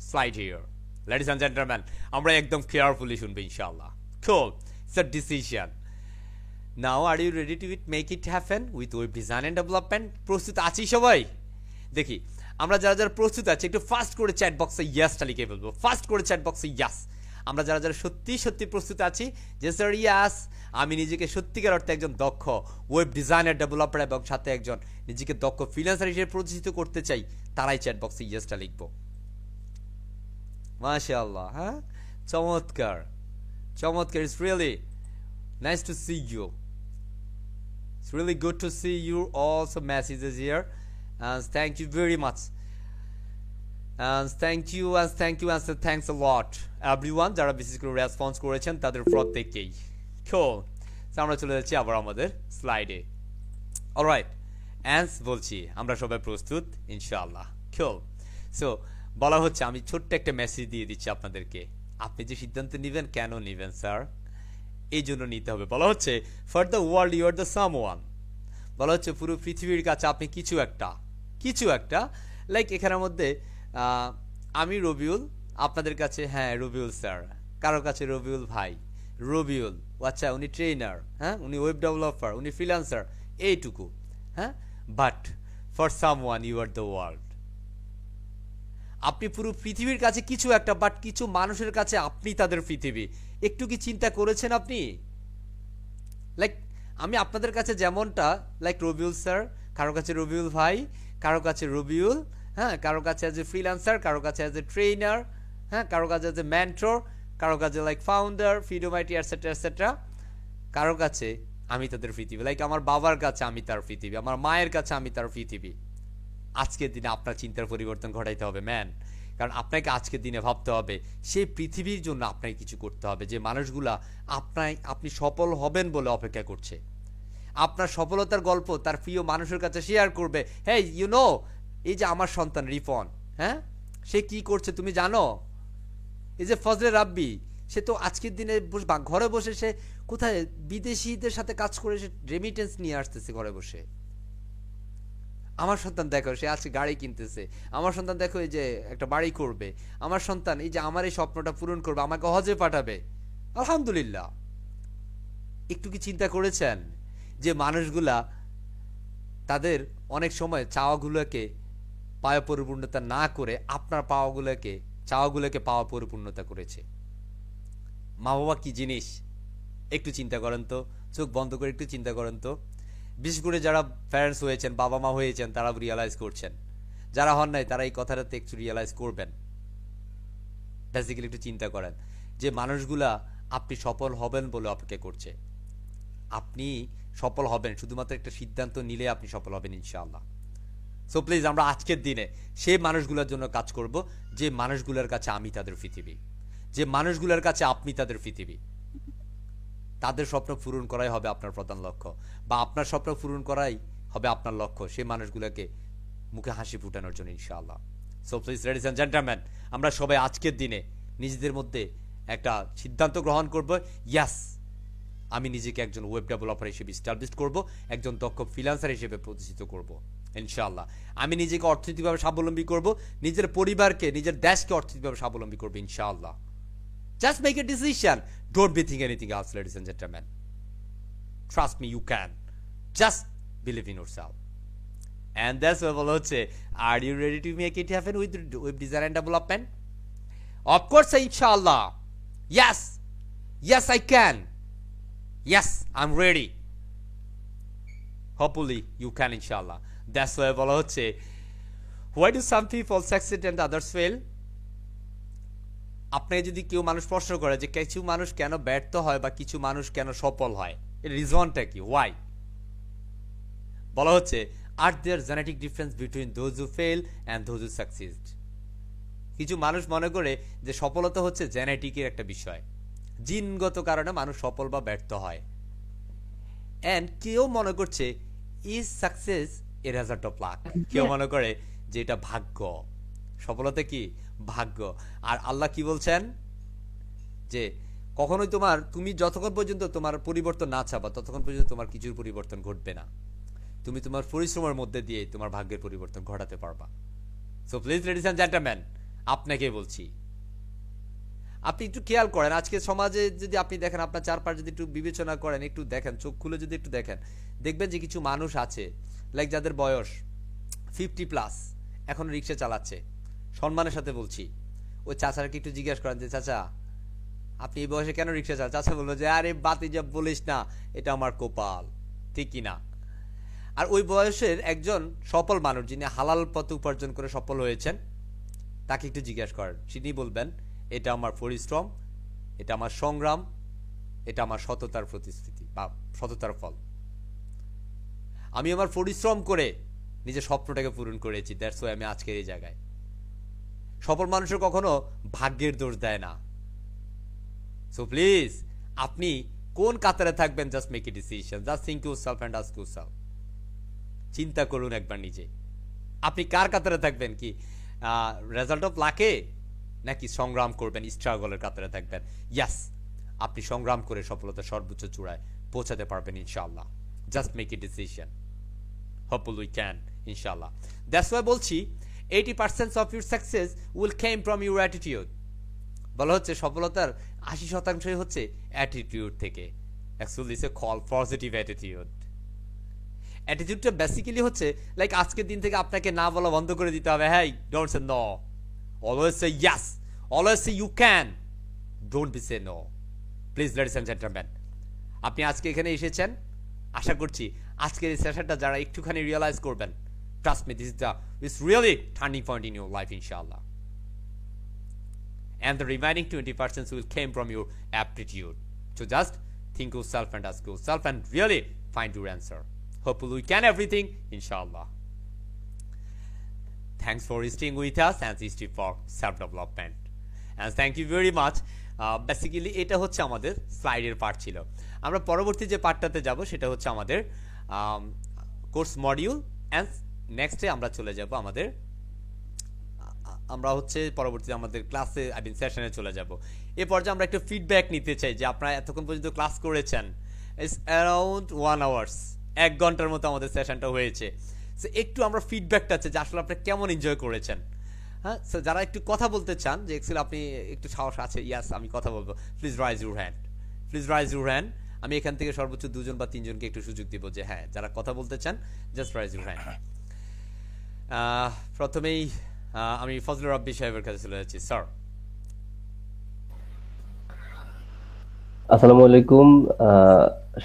slide here. Ladies and gentleman, আমরা একদম কেয়ারফুলি শুনবো ইনশাআল্লাহ। Cool, it's a decision. Now are you ready to make it happen with web design and development? প্রস্তুত আছি সবাই? দেখি আমরা যারা যারা প্রস্তুত আছি একটু ফাস্ট করে চ্যাট বক্সে ইয়াসটা লিখে ফেলবো, ফাস্ট করে চ্যাট বক্সে ইয়াস। আমরা যারা যারা সত্যি সত্যি প্রস্তুত আছি যে স্যার ইয়াস, আমি নিজেকে সত্যিকার অর্থে একজন দক্ষ ওয়েব ডিজাইনার, ডেভেলপার এবং সাথে একজন নিজেকে দক্ষ ফ্রিল্যান্সার হিসেবে প্রতিষ্ঠিত করতে চাই, তারাই চ্যাট বক্সে ইয়াসটা লিখবো। মাশাআল্লাহ, হ্যাঁ, চমৎকার চমৎকার। It's really nice to see you, it's really good to see you also messages here, and thank you very much, and thank you and thanks a lot everyone যারা বিশেষ করে রেসপন্স করেছেন তাদের প্রত্যেককেই। cool, so আমরা চলে যাচ্ছি আবার আমাদের স্লাইডে। অলরাইট, অ্যান্স বলছি আমরা সবাই প্রস্তুত ইনশাআল্লাহ। cool, so বলা হচ্ছে, আমি ছোট্ট একটা মেসেজ দিয়ে দিচ্ছি আপনাদেরকে, আপনি যে সিদ্ধান্ত নেবেন কেন নেবেন স্যার, এই জন্য নিতে হবে। বলা হচ্ছে for the world you are the someone. বলা হচ্ছে পুরো পৃথিবীর কাছে আপনি কিছু একটা লাইক এখানের মধ্যে আমি রবিউল, আপনাদের কাছে হ্যাঁ রবিউল স্যার, কারো কাছে রবিউল ভাই, রবিউল আচ্ছা উনি ট্রেনার, হ্যাঁ উনি ওয়েব ডেভেলপার, উনি ফ্রিল্যান্সার, এইটুকু, হ্যাঁ। But for someone you are the world. আপনি পুরো পৃথিবীর কাছে কিছু একটা, বাট কিছু মানুষের কাছে আপনি তাদের পৃথিবী। একটু কি চিন্তা করেছেন আপনি? লাইক আমি আপনাদের কাছে যেমনটা, লাইক রবিউল স্যার, কারো কাছে রবিউল ভাই, কারো কাছে রবিউল, হ্যাঁ, কারো কাছে অ্যাজ এ ফ্রিল্যান্সার, কারো কাছে অ্যাজ এ ট্রেনার, হ্যাঁ, কারো কাছে অ্যাজ এ মেন্টর, কারো কাছে লাইক ফাউন্ডার, ফ্রিডোমাইটি এটসেট্রা এটসেট্রা, কারো কাছে আমি তাদের পৃথিবী। লাইক আমার বাবার কাছে আমি তার পৃথিবী, আমার মায়ের কাছে আমি তার পৃথিবী। আজকের দিনে আপনার চিন্তার পরিবর্তন ঘটাইতে হবে ম্যান, কারণ আপনাকে আজকের দিনে ভাবতে হবে সেই পৃথিবীর জন্য আপনাকে কিছু করতে হবে, যে মানুষগুলা আপনি সফল হবেন বলে অপেক্ষা করছে, আপনার সফলতার গল্প তার প্রিয় মানুষের কাছে শেয়ার করবে। হ্যাঁ ইউ নো, এই যে আমার সন্তান রিফন, হ্যাঁ সে কি করছে তুমি জানো? এই যে ফজলে রাব্বি, সে তো আজকের দিনে ঘরে বসে সে কোথায় বিদেশিদের সাথে কাজ করে সে রেমিটেন্স নিয়ে আসতেছে ঘরে বসে। আমার সন্তান দেখো সে আজকে গাড়ি কিনতেছে, আমার সন্তান দেখো এই যে একটা বাড়ি করবে, আমার সন্তান এই যে আমার এই স্বপ্নটা পূরণ করবে, আমাকে হজে পাঠাবে, আলহামদুলিল্লাহ। একটু কি চিন্তা করেছেন যে মানুষগুলা তাদের অনেক সময় চাওয়াগুলোকে পাওয়া পরিপূর্ণতা না করে আপনার চাওয়াগুলোকে পাওয়া পরিপূর্ণতা করেছে। মা বাবা কি জিনিস একটু চিন্তা করেন তো, চোখ বন্ধ করে একটু চিন্তা করেন তো। বিশেষ করে যারা প্যারেন্টস হয়েছেন, বাবা মা হয়েছেন, তারা রিয়ালাইজ করছেন, যারা হন নাই তারা এই কথাটাতে একটু রিয়ালাইজ করবেন। বেসিক্যালি একটু চিন্তা করেন যে মানুষগুলা আপনি সফল হবেন বলে অপেক্ষা করছে, আপনি সফল হবেন শুধুমাত্র একটা সিদ্ধান্ত নিলে আপনি সফল হবেন ইনশাআল্লাহ। সো প্লিজ আমরা আজকের দিনে সেই মানুষগুলোর জন্য কাজ করব যে মানুষগুলোর কাছে আমি তাদের পৃথিবী, যে মানুষগুলোর কাছে আপনি তাদের পৃথিবী। তাদের স্বপ্ন পূরণ করাই হবে আপনার প্রধান লক্ষ্য, বা আপনার স্বপ্ন পূরণ করাই হবে আপনার লক্ষ্য সেই মানুষগুলোকে মুখে হাসি ফুটানোর জন্য ইনশাআল্লাহ। So please ladies and gentleman, আমরা সবাই আজকের দিনে নিজেদের মধ্যে একটা সিদ্ধান্ত গ্রহণ করব, ইয়াস আমি নিজেকে একজন ওয়েব ডেভেলপার হিসেবে স্টাবলিশ করব, একজন দক্ষ ফ্রিল্যান্সার হিসেবে প্রতিষ্ঠিত করব ইনশাআল্লাহ। আমি নিজেকে অর্থনৈতিকভাবে স্বাবলম্বী করব, নিজের পরিবারকে নিজের দেশকে অর্থনৈতিকভাবে স্বাবলম্বী করব ইনশাআল্লাহ। Just make a decision, don't be think anything else ladies and gentleman. Trust me, you can, just believe in yourself. And that's why বলা হচ্ছে, are you ready to make it happen with web design and development? Of course, inshallah. Yes, yes I can. Yes, I'm ready. Hopefully you can inshallah. That's why বলা হচ্ছে, why do some people succeed and others fail? আপনি যদি কেউ মানুষ প্রশ্ন করে যে কিছু মানুষ কেন ব্যর্থ হয় বা কিছু মানুষ কেন সফল হয়, এর রিজনটা কি, why? বলা হচ্ছে, are there genetic difference between those who fail and those who succeed? কিছু মানুষ মনে করে যে সফলতা হচ্ছে জেনেটিকের একটা বিষয়, জিনগত কারণে মানুষ সফল বা ব্যর্থ হয়। এন্ড কেউ মনে করছে is success a result of luck, কেউ মনে করে যে এটা ভাগ্য, সফলতা কি ভাগ্য। আর আল্লাহ কি বলছেন যে কখনোই তুমি যতক্ষণ পর্যন্ত তোমার পরিবর্তন না চাবা ততক্ষণ পর্যন্ত তোমার কিছুর পরিবর্তন ঘটবে না, তুমি তোমার পরিশ্রমের মধ্যে দিয়ে তোমার ভাগ্যের পরিবর্তন ঘটাতে পারবা। So please ladies and gentleman, আপনাকে বলছি, আপনি একটু খেয়াল করেন আজকে সমাজে যদি আপনি দেখেন, আপনার চারপাশ যদি একটু বিবেচনা করেন, একটু দেখেন, চোখ খুলে যদি একটু দেখেন, দেখবেন যে কিছু মানুষ আছে লাইক যাদের বয়স 50+ এখন রিক্সা চালাচ্ছে, সম্মানের সাথে বলছি। ওই চাচাকে একটু জিজ্ঞাসা করেন যে চাচা আপনি এই বয়সে কেন রিক্সা চালান? চাচা বললো যে আরে বাতি যা বলিস না, এটা আমার কপাল, ঠিক কিনা? আর ওই বয়সের একজন সফল মানুষ যিনি হালাল পথে উপার্জন করে সফল হয়েছেন, তাকে একটু জিজ্ঞাসা করেন, তিনি বলবেন এটা আমার পরিশ্রম, এটা আমার সংগ্রাম, এটা আমার সততার প্রতিশ্রুতি বা সততার ফল। আমি আমার পরিশ্রম করে নিজের স্বপ্নটাকে পূরণ করেছি, দ্যাটস ওয়াই আমি আজকের এই জায়গায়। সফল মানুষের কখনো ভাগ্যের দোষ দেয় না। সো প্লিজ আপনি কোন কাতারে থাকবেন, just make a decision, just think yourself and ask yourself. চিন্তা করুন একবার নিজে, আপনি কার কাতারে থাকবেন, কি রেজাল্ট অফ লাকে নাকি সংগ্রাম করবেন, স্ট্রাগলের কাতারে থাকবেন? ইয়াস, আপনি সংগ্রাম করে সফলতার সর্বোচ্চ চূড়ায় পৌঁছাতে পারবেন ইনশাআল্লাহ। Just make a decision, hopefully we can ইনশাআল্লাহ। দ্যাটস ওয়াই বলছি 80% of your success will came from your attitude. বলা হচ্ছে সফলতার 80% হচ্ছে অ্যাটিটিউড থেকে। Actually it's a call positive attitude. অ্যাটিটিউডটা বেসিক্যালি হচ্ছে লাইক আজকের দিন থেকে আপনাকে না বলা বন্ধ করে দিতে হবে, হ্যাঁ don't say no, always say yes, always say you can, don't be say no. Please ladies and gentleman, আপনি আজকে এখানে এসেছেন, আশা করছি আজকের এই সেশনটা যারা একটুখানি রিয়েলাইজ করবেন, trust me, this is really turning point in your life ইনশাআল্লাহ। And the remaining 20% will came from your aptitude. So just think yourself and ask yourself and really find your answer. Hopefully we can everything, inshallah. Thanks for staying with us and stay for self-development. And thank you very much. Basically এটা হচ্ছে আমাদের স্লাইডের পার্ট ছিল। আমরা পরবর্তী যে পার্টটাতে যাব সেটা হচ্ছে আমাদের কোর্স মডিউল, এন্ড নেক্সটে আমরা চলে যাব আমরা হচ্ছে পরবর্তীতে আমাদের ক্লাসে সেশনে চলে যাব। এ পর্যায়ে আমরা একটু ফিডব্যাক নিতে চাই যে আপনারা এতক্ষণ পর্যন্ত ক্লাস করেছেন, ইটস অ্যারাউন্ড 1 আওয়ার্স, 1 ঘন্টার মতো আমাদের সেশনটা হয়েছে। সো একটু আমরা ফিডব্যাকটা আছে যে আসলে আপনারা কেমন এনজয় করেছেন। হ্যাঁ, সো যারা একটু কথা বলতে চান যে এক্সেল আপনি একটু সাহস আছে, ইয়াস আমি কথা বলবো, please rise your hand, please rise your hand. আমি এখান থেকে সর্বোচ্চ 2 জন বা 3 জনকে একটু সুযোগ দিব যে হ্যাঁ যারা কথা বলতে চান, জাস্ট রাইজ ইউর হ্যান্ড। প্রথমেই আমি ফজলুর রাব্বি সাহেবের কাছে চলে যাচ্ছি। স্যার আসসালামু আলাইকুম,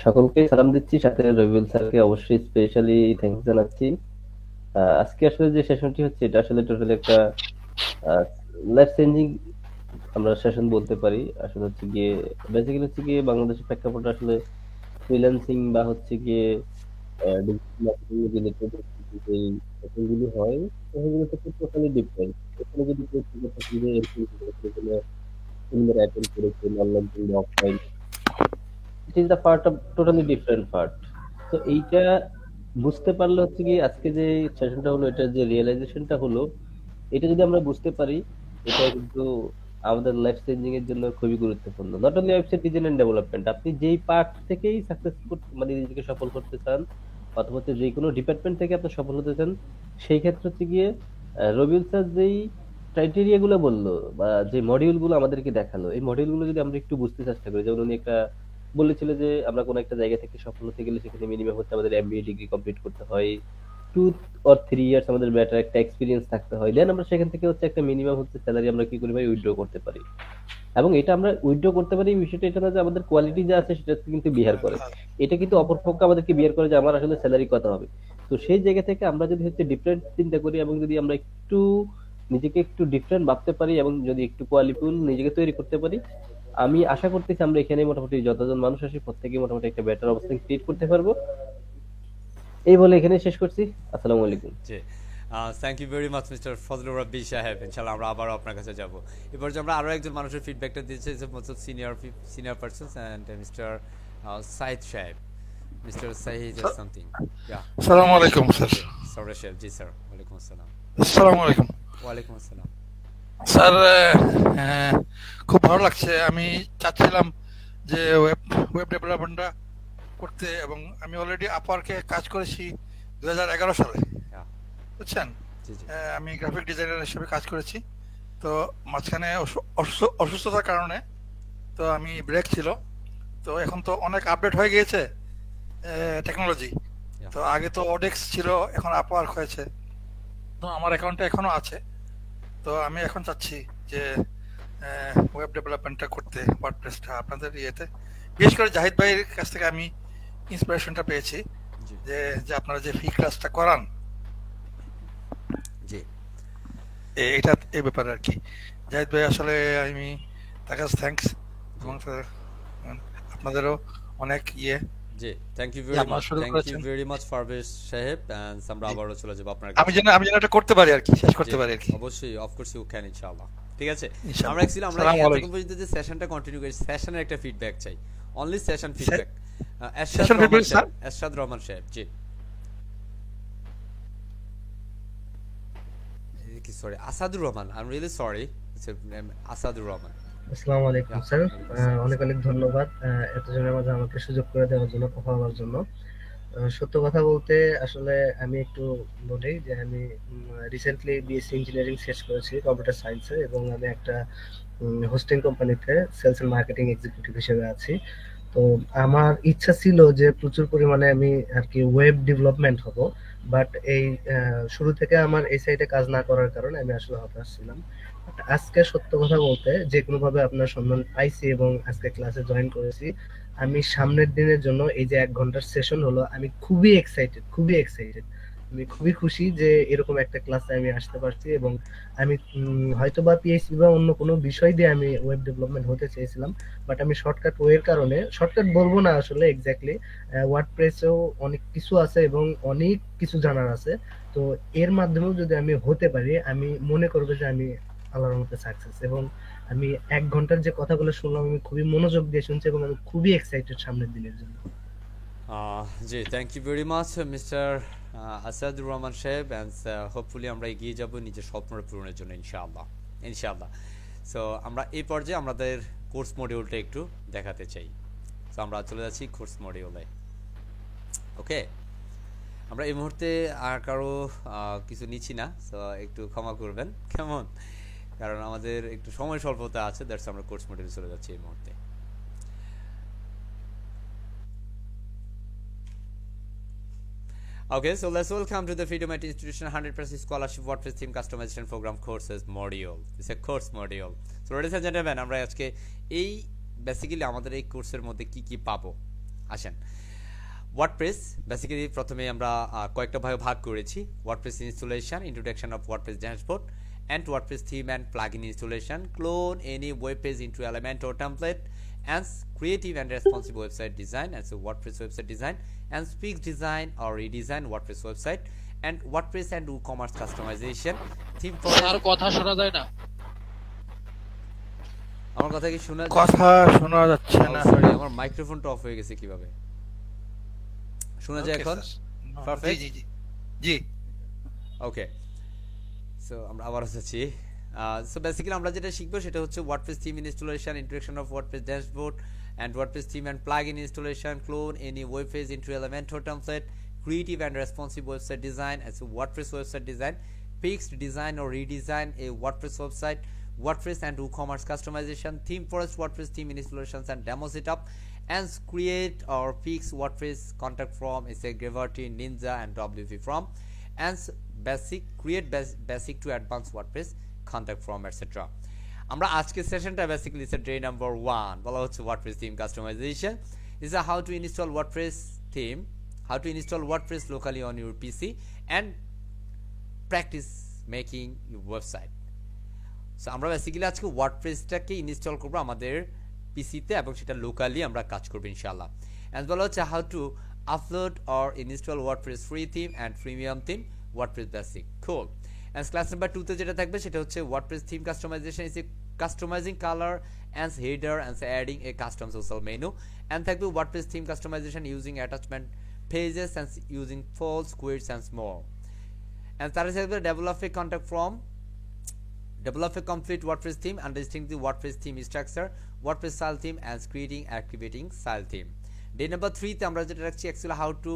সকলকে সালাম দিচ্ছি, সাথে রবিউল স্যারকে অবশ্যই স্পেশালি থ্যাঙ্কস জানাচ্ছি। আজকে আসলে যে সেশনটি হচ্ছে এটা আসলে টোটালি একটা লাইফ চেঞ্জিং আমরা সেশন বলতে পারি। আসলে হচ্ছে গিয়ে বেসিক্যালি হচ্ছে গিয়ে বাংলাদেশের প্রেক্ষাপটে আসলে ফ্রিল্যান্সিং বা হচ্ছে গিয়ে ডিজিটাল মার্কেটিং রিলেটেড যেই সেশনগুলি হয় সেগুলো থেকে টোটালি ডিফারেন্ট। এখানে যদি কেউ থেকে থাকেন যে এরকম কোনো সেমিনার অ্যাটেন্ড করেছেন অনলাইন কিংবা offline, it is the part of totally different part. তো এইটা বুঝতে পারলে হচ্ছে কি আজকে যে সেশনটা হলো, এটা যে রিয়েলাইজেশনটা হলো, এটা যদি আমরা বুঝতে পারি, এটা কিন্তু আমাদের লাইফ চেঞ্জিং এর জন্য খুবই গুরুত্বপূর্ণ। Not only website design and development, আপনি যেই পার্ট থেকেই সাকসেস মানে নিজেকে সফল করতে চান, অথবা হচ্ছে যে কোনো ডিপার্টমেন্ট থেকে আপনি সফল হতে চান, সেই ক্ষেত্রে হচ্ছে গিয়ে রবিউল স্যার যেই ক্রাইটেরিয়া গুলো বললো বা যে মডিউল গুলো আমাদেরকে দেখালো, এই মডিউল গুলো যদি আমরা একটু বুঝতে চেষ্টা করি, যেমন উনি একটা বলেছিল যে আমরা কোনো একটা জায়গা থেকে সফল হতে গেলে সেখানে মিনিমাম হচ্ছে আমাদের এমবিএ ডিগ্রি কমপ্লিট করতে হয়, 2 or 3 ইয়ার্স আমাদের বেটার একটা এক্সপিরিয়েন্স থাকতে হয়, দেন আমরা সেখান থেকে হচ্ছে একটা মিনিমাম হচ্ছে স্যালারি আমরা কি করি ভাই উইথড্র করতে পারি। এবং এটা আমরা উইথড্র করতে পারি, এই বিষয়টা এটা না যে আমাদের কোয়ালিটি যা আছে সেটা কিন্তু বিয়ার করে, এটা কিন্তু অপরপক্ষ আমাদেরকে বিয়ার করে যে আমার আসলে স্যালারি কত হবে। তো সেই জায়গা থেকে আমরা যদি হচ্ছে ডিফারেন্ট চিন্তা করি এবং যদি আমরা একটু নিজেকে একটু ডিফারেন্ট ভাবতে পারি এবং যদি একটু কোয়ালিফুল নিজেকে তৈরি করতে পারি, আমি আশা করতেছি আমরা এখানে মোটামুটি যতজন মানুষ আসি প্রত্যেকে মোটামুটি একটা বেটার অবস্থান ক্রিয়েট করতে পারবো। এই বলে এখানে শেষ করছি। আসসালামু আলাইকুম। জি, thank you very much mister Fazlur Rabbi সাহেব। ইনশাআল্লাহ আমরা আবারও আপনার কাছে যাব। এবার যে আমরা আরো একজন মানুষের ফিডব্যাকটা দিয়েছি, senior person and mister Saeed সাহেব, মিস্টার সাইদ সামথিং। ইয়া, আসসালামু আলাইকুম স্যার। সরে সাহেব। জি স্যার, ওয়ালাইকুম আসসালাম। আসসালামু আলাইকুম ওয়ালাইকুম আসসালাম। স্যার। খুব ভালো লাগছে। আমি চাচ্ছিলাম যে ওয়েব ডেভেলপমেন্টটা করতে, এবং আমি অলরেডি আপওয়ার্কে কাজ করেছি 2011 সালে, Yeah, বুঝছেন। জি জি। আমি গ্রাফিক ডিজাইনার হিসেবে কাজ করেছি। তো মাঝখানে অসুস্থতার কারণে তো আমি ব্রেক ছিল। তো এখন তো অনেক আপডেট হয়ে গিয়েছে টেকনোলজি। Yeah. তো আগে তো ওডেক্স ছিল, এখন আপওয়ার্ক হয়েছে। তো আমার অ্যাকাউন্টে এখনো আছে। তো আমি এখন চাচ্ছি যে ওয়েব ডেভেলপমেন্টটা করতে, ওয়ার্ডপ্রেসটা আপনাদের ইয়েতে, বিশেষ করে জাহিদ ভাইয়ের কাছ থেকে আমি ইন্সপিরেশনটা পেয়েছি জি যে যে আপনারা যে ফ্রি ক্লাসটা করান, জি। এটা এই ব্যাপারে আর কি। জাহিদ ভাই আসলে আমি তার কাছে থ্যাঙ্কস, এবং আপনাদেরও অনেক জি, থ্যাংক ইউ যে ভেরি আপনারা মাচ, শুরু থ্যাংক ইউ করেছেন। ভেরি মাচ ফারবেশ সাহেব। এন্ড আমরা জি। আবারও চলে যাব আপনার আমি কাছে। যেন এটা করতে পারি আর কি, শেষ করতে জি, পারি আর কি, অবশ্যই, অফ কোর্স ইউ ক্যান, ইনশাআল্লাহ। ঠিক আছে, ইনশাআল্লাহ। আমরা অ্যাকচুয়ালি আমরা আসসালামু এতক্ষণ আলাইকুম। পর্যন্ত যে সেশনটা কন্টিনিউ করেছি, সেশনের একটা ফিডব্যাক চাই, অনলি সেশন ফিডব্যাক। এরশাদ সেশন রহমান ফিডব্যাক স্যার। সাহেব, এরশাদ রহমান সাহেব। জি, কি sorry, Asadur Rahman, I am really sorry, Asadur Rahman. আসসালামু আলাইকুম Yeah, স্যার। ওয়ালাইকুম আসসালাম। অনেক অনেক ধন্যবাদ এতজনের মাঝে আমাকে সুযোগ করে দেওয়ার জন্য, কথা বলার জন্য। সত্য কথা বলতে আসলে আমি একটু বলি যে আমি রিসেন্টলি বিএসসি ইঞ্জিনিয়ারিং শেষ করেছি কম্পিউটার সায়েন্সে, এবং আমি একটা হোস্টিং কোম্পানিতে সেলস এন্ড মার্কেটিং এক্সিকিউটিভ হিসেবে আছি। তো আমার ইচ্ছা ছিল যে প্রচুর পরিমাণে আমি আর কি ওয়েব ডেভেলপমেন্ট হব, বাট এই শুরু থেকে আমার এই সাইডে কাজ না করার কারণে আমি আসলে হতাশ ছিলাম। But আজকে সত্য কথা বলতে যে কোনো ভাবে আপনার সন্ধান পাইছি এবং আজকে ক্লাসে জয়েন করেছি। আমি সামনের দিনের জন্য এই যে 1 ঘন্টার সেশন হলো, আমি খুবই এক্সাইটেড, খুবই এক্সাইটেড। আমি খুবই খুশি যে এরকম একটা ক্লাসে আমি আসতে পারছি, এবং আমি হয়তো বা পিএইচডি বা অন্য কোনো বিষয় দিয়ে আমি ওয়েব ডেভেলপমেন্ট হতে চেয়েছিলাম, বাট আমি শর্টকাট ওয়ের কারণে, শর্টকাট বলবো না আসলে এক্স্যাক্টলি, ওয়ার্ডপ্রেসেও অনেক কিছু আছে এবং অনেক কিছু জানার আছে। তো এর মাধ্যমেও যদি আমি হতে পারি, আমি মনে করবো যে আমি আল্লাহর রহমতে সাকসেস। এবং আমি 1 ঘন্টার যে কথাগুলো শুনলাম আমি খুবই মনোযোগ দিয়ে শুনছি, এবং আমি খুবই এক্সাইটেড সামনের দিনের জন্য। জি, thank you very much mister Asadur Rahman সাহেব। অ্যান্ড হোপফুলি আমরা এগিয়ে যাব নিজের স্বপ্ন পূরণের জন্য, ইনশাআল্লাহ, ইনশাআল্লাহ। সো আমরা এই পর্যায়ে আমাদের কোর্স মডিউলটা একটু দেখাতে চাই। সো আমরা চলে যাচ্ছি কোর্স মডিউলে। ওকে, আমরা এই মুহূর্তে আর কারো কিছু নিচ্ছি না, সো একটু ক্ষমা করবেন, কেমন, কারণ আমাদের একটু সময় স্বল্পতা আছে, দ্যাটস আমরা কোর্স মডিউলে চলে যাচ্ছি এই মুহূর্তে। Okay, so let's welcome to the Freedom IT Institution 100% Scholarship WordPress Theme Customization Program Courses Module. It's a course module. So ladies and gentlemen, আমরা আজকে এই বেসিক্যালি আমাদের এই কোর্সের মধ্যে কি কি পাবো আসেন। ওয়ার্ডপ্রেস বেসিক্যালি প্রথমে আমরা কয়েকটা ভাগে ভাগ করেছি। WordPress installation, introduction of WordPress dashboard, and WordPress theme and plugin installation, clone any web page into element or template, and creative and responsive website design, and so WordPress website design, and Wix design or redesign WordPress website, and WordPress and WooCommerce customization, theme for sir কথা শোনা যায় না। আমার কথা কি শোনা কথা শোনা যাচ্ছে না। সরি, আমার মাইক্রোফোনটা অফ হয়ে গেছে কিভাবে? শোনা যায় Okay, এখন? sir. No, Perfect? জি জি জি জি। ওকে, সো আমরা আবার আসছি। সো বেসিক্যালি আমরা যেটা শিখবো সেটা হচ্ছে WordPress theme installation, introduction of WordPress dashboard and WordPress theme and plugin installation, clone any web page into Elementor template, creative and responsive website design as a WordPress website design, fixed design or redesign a WordPress website, WordPress and WooCommerce customization, theme forest WordPress theme installations and demo setup, and create or fix WordPress contact form is a Gravity, Ninja and WP form, and create basic to advanced WordPress contact form, etc. আমরা আজকের সেশনটা বেসিক্যালি ইটস ডে নাম্বার 1, বলা হচ্ছে WordPress theme customisation is how to install WordPress theme, how to install WordPress locally on your PC and practice making your website. So আমরা বেসিক্যালি আজকে ওয়ার্ডপ্রেসটাকে ইনস্টল করবো আমাদের পিসিতে এবং সেটা লোকালি আমরা কাজ করবো ইনশাআল্লাহ। অ্যান্ড বলা হচ্ছে how to upload or install WordPress free theme and premium theme WordPress basic cool. And class number 2 তে যেটা থাকবে সেটা হচ্ছে WordPress theme customization is a customizing color and header and adding a custom social menu, and থাকবে WordPress theme customization using attachment pages and using false queries and more. And তার থাকবে develop a contact form, develop a complete WordPress theme, understanding the WordPress theme structure, WordPress style theme, and creating activating style theme. Day number 3 তে আমরা যেটা রাখছি actually how to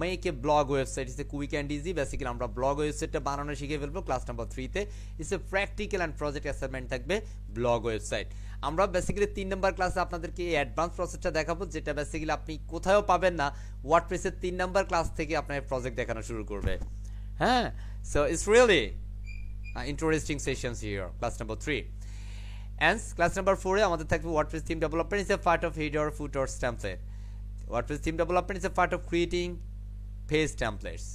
make a blog website is a quick and easy. Basically আমরা ব্লগ ওয়েবসাইটটা বানানো শিখে ফেলবো ক্লাস নাম্বার 3 তে। It's a practical and project assignment থাকবে ব্লগ ওয়েবসাইট। আমরা বেসিক্যালি 3 নাম্বার ক্লাসে আপনাদেরকে এই অ্যাডভান্স প্রসেসটা দেখাবো, যেটা বেসিক্যালি আপনি কোথাও পাবেন না। ওয়ার্ডপ্রেসের 3 নাম্বার ক্লাস থেকে আপনার প্রজেক্ট দেখানো শুরু করবে। হ্যাঁ, so it's really interesting sessions here class number 3। And class number 4 এ আমাদের থাকবে WordPress theme development is a part of header, footers, template. WordPress theme development is a part of creating page templates.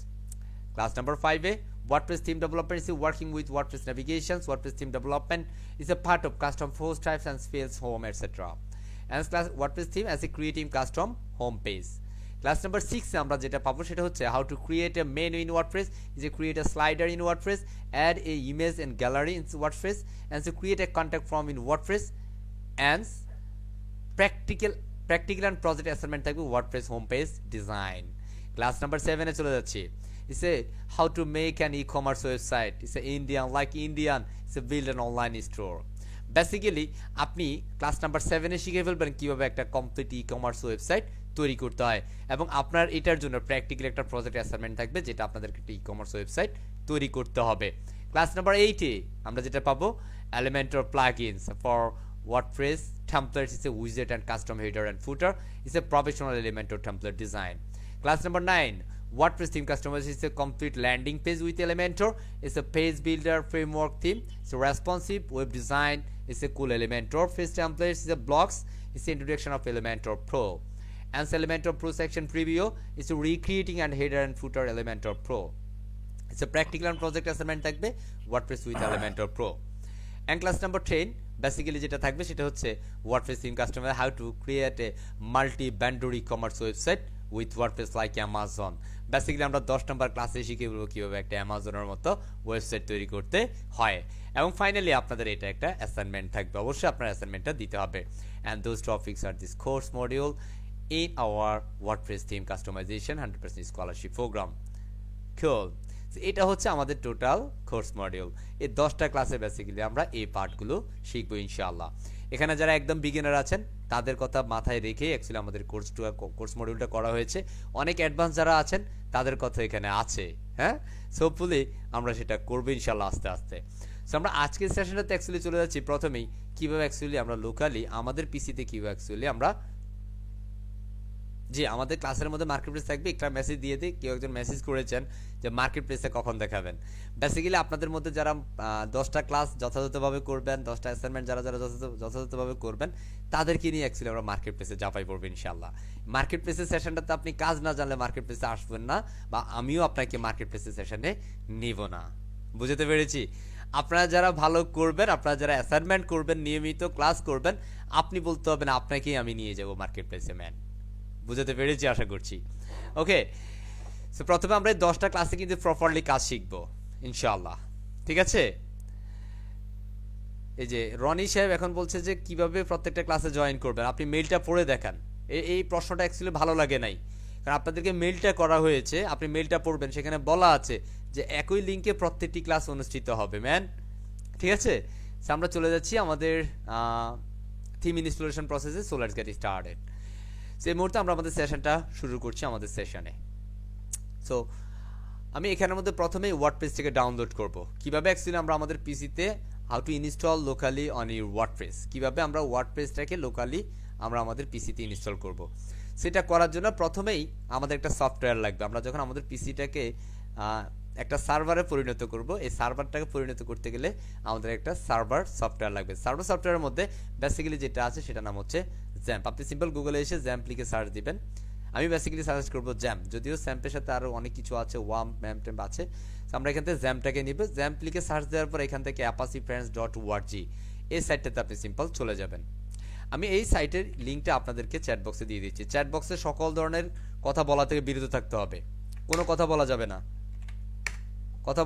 Class number 5 WordPress theme development is working with WordPress navigations. WordPress theme development is a part of custom post types and fields, home, etc. And class WordPress theme as a creating custom home page. Class number 6 আমরা যেটা পাবো সেটা হচ্ছে how to create a menu in WordPress, is to create a slider in WordPress, add a image and gallery in WordPress, and to create a contact form in WordPress, and practical and project assignment থাকবে WordPress homepage design. Class number 7 এ চলে যাচ্ছি। It's a how to make an e-commerce website. It's a Indian. It's a build an online store. Basically আপনি ক্লাস নাম্বার 7 এ শিখে ফেলবেন কিভাবে একটা কমপ্লিট ই-কমার্স ওয়েবসাইট তৈরি করতে হয়, এবং আপনার এটার জন্য প্র্যাকটিক্যাল একটা প্রজেক্ট অ্যাসাইনমেন্ট থাকবে যেটা আপনাদেরকে একটা ই-কমার্স ওয়েবসাইট তৈরি করতে হবে। ক্লাস নাম্বার 8 এ আমরা যেটা পাবো Elementor plugins for WordPress templates is a widget and custom header and footer. It's a professional Elementor template design. Class number 9 WordPress theme customization is a complete landing page with Elementor. It's a page builder framework theme. It's a responsive web design. It's a cool Elementor page templates. It's a blocks. It's the introduction of Elementor Pro. And Elementor Pro section preview is a recreating and header and footer Elementor Pro. It's a practical and project assignment থাকবে WordPress with Elementor Pro. And class number 10 basically যেটা থাকবে সেটা হচ্ছে WordPress theme customer how to create a multi-vendor e-commerce website with WordPress like Amazon. Basically আমরা 10 নম্বর ক্লাসে শিখে বলবো কিভাবে একটা অ্যামাজনের মতো ওয়েবসাইট তৈরি করতে হয়, এবং ফাইনালি আপনাদের এটা একটা অ্যাসাইনমেন্ট থাকবে, অবশ্যই আপনার অ্যাসাইনমেন্টটা দিতে হবে। and those topics are this course module in our WordPress theme customization 100% scholarship program. Cool. এটা হচ্ছে আমাদের টোটাল কোর্স মডিউল। এই 10টা ক্লাসে বেসিক্যালি আমরা এই পার্টগুলো শিখবো ইনশাআল্লাহ। এখানে যারা একদম বিগিনার আছেন তাদের কথা মাথায় রেখে অ্যাকচুয়ালি আমাদের কোর্স মডিউলটা করা হয়েছে। অনেক অ্যাডভান্স যারা আছেন তাদের কথা এখানে আছে, হ্যাঁ, হোপফুলি আমরা সেটা করবো ইনশাআল্লাহ আস্তে আস্তে। সো আমরা আজকের সেশনটাতে অ্যাকচুয়ালি চলে যাচ্ছি প্রথমেই কিভাবে অ্যাকচুয়ালি আমরা লোকালি আমাদের পিসিতে কিভাবে অ্যাকচুয়ালি আমরা জি আমাদের ক্লাসের মধ্যে মার্কেট প্লেস থাকবে। একটা মেসেজ দিয়ে দিই, কেউ একজন মেসেজ করেছেন যে মার্কেট প্লেসে কখন দেখাবেন। বেসিক্যালি আপনাদের মধ্যে যারা 10টা ক্লাস যথাযথভাবে করবেন, 10টা অ্যাসাইনমেন্ট যারা যথাযথভাবে করবেন তাদেরকে নিয়ে অ্যাকচুয়ালি আমরা মার্কেট প্লেসে ঝাঁপাই পড়বো ইনশাআল্লাহ। মার্কেট প্লেসের সেশনটাতে আপনি কাজ না জানলে মার্কেট প্লেসে আসবেন না, বা আমিও আপনাকে মার্কেট প্লেসের সেশনে নিব না। বুঝতে পেরেছি? আপনারা যারা ভালো করবেন, আপনারা যারা অ্যাসাইনমেন্ট করবেন, নিয়মিত ক্লাস করবেন, আপনি বলতে হবে না আপনাকেই আমি নিয়ে যাব মার্কেট প্লেসে ম্যান। বুঝতে পেরেছি আশা করছি। ওকে, সো প্রথমে আমরা 10টা ক্লাসে কিন্তু প্রপারলি কাজ শিখবো ইনশাআল্লাহ, ঠিক আছে? এই যে রনি সাহেব এখন বলছে যে কিভাবে প্রত্যেকটা ক্লাসে জয়েন করবেন, আপনি মেইলটা পড়ে দেখান। এই প্রশ্নটা অ্যাকচুয়ালি ভালো লাগে নাই, কারণ আপনাদেরকে মেইলটা করা হয়েছে, আপনি মেইলটা পড়বেন, সেখানে বলা আছে যে একই লিঙ্কে প্রত্যেকটি ক্লাস অনুষ্ঠিত হবে ম্যান। ঠিক আছে, আমরা চলে যাচ্ছি আমাদের থিম ইনস্টলেশন প্রসেসে। So let's get started. So এই মুহূর্তে আমরা আমাদের সেশনটা শুরু করছি আমাদের সেশনে। সো আমি এখানের মধ্যে প্রথমেই ওয়ার্ডপ্রেসটাকে ডাউনলোড করব। কিভাবে অ্যাকচুয়ালি আমরা আমাদের পিসিতে how to install locally on your WordPress, কিভাবে আমরা ওয়ার্ডপ্রেসটাকে লোকালি আমরা আমাদের পিসিতে ইনস্টল করব। সেটা করার জন্য প্রথমেই আমাদের একটা সফটওয়্যার লাগবে। আমরা যখন আমাদের পিসিটাকে একটা সার্ভারে পরিণত করব, এই সার্ভারটাকে পরিণত করতে গেলে আমাদের একটা সার্ভার সফটওয়্যার লাগবে। সার্ভার সফটওয়্যারের মধ্যে বেসিক্যালি যেটা আছে সেটা নাম হচ্ছে জ্যাম্প। আপনি সিম্পল গুগলে এসে জ্যাম্প লিখে সার্চ দিবেন। আমি বেসিক্যালি সার্চ করব জ্যাম্প, যদিও স্যাম্পের সাথে আরও অনেক কিছু আছে, ওয়াম ম্যাম ট্যাম্প আছে। আমরা এখান থেকে জ্যাম্পটাকে নিব। জ্যাম্প লিখে সার্চ দেওয়ার পর এখান থেকে apache-friends.org এই সাইটটাতে আপনি সিম্পল চলে যাবেন। আমি এই সাইটের লিঙ্কটা আপনাদেরকে চ্যাট বক্সে দিয়ে দিচ্ছি। চ্যাট বক্সে সকল ধরনের কথা বলা থেকে বিরত থাকতে হবে, কোনো কথা বলা যাবে না। কথা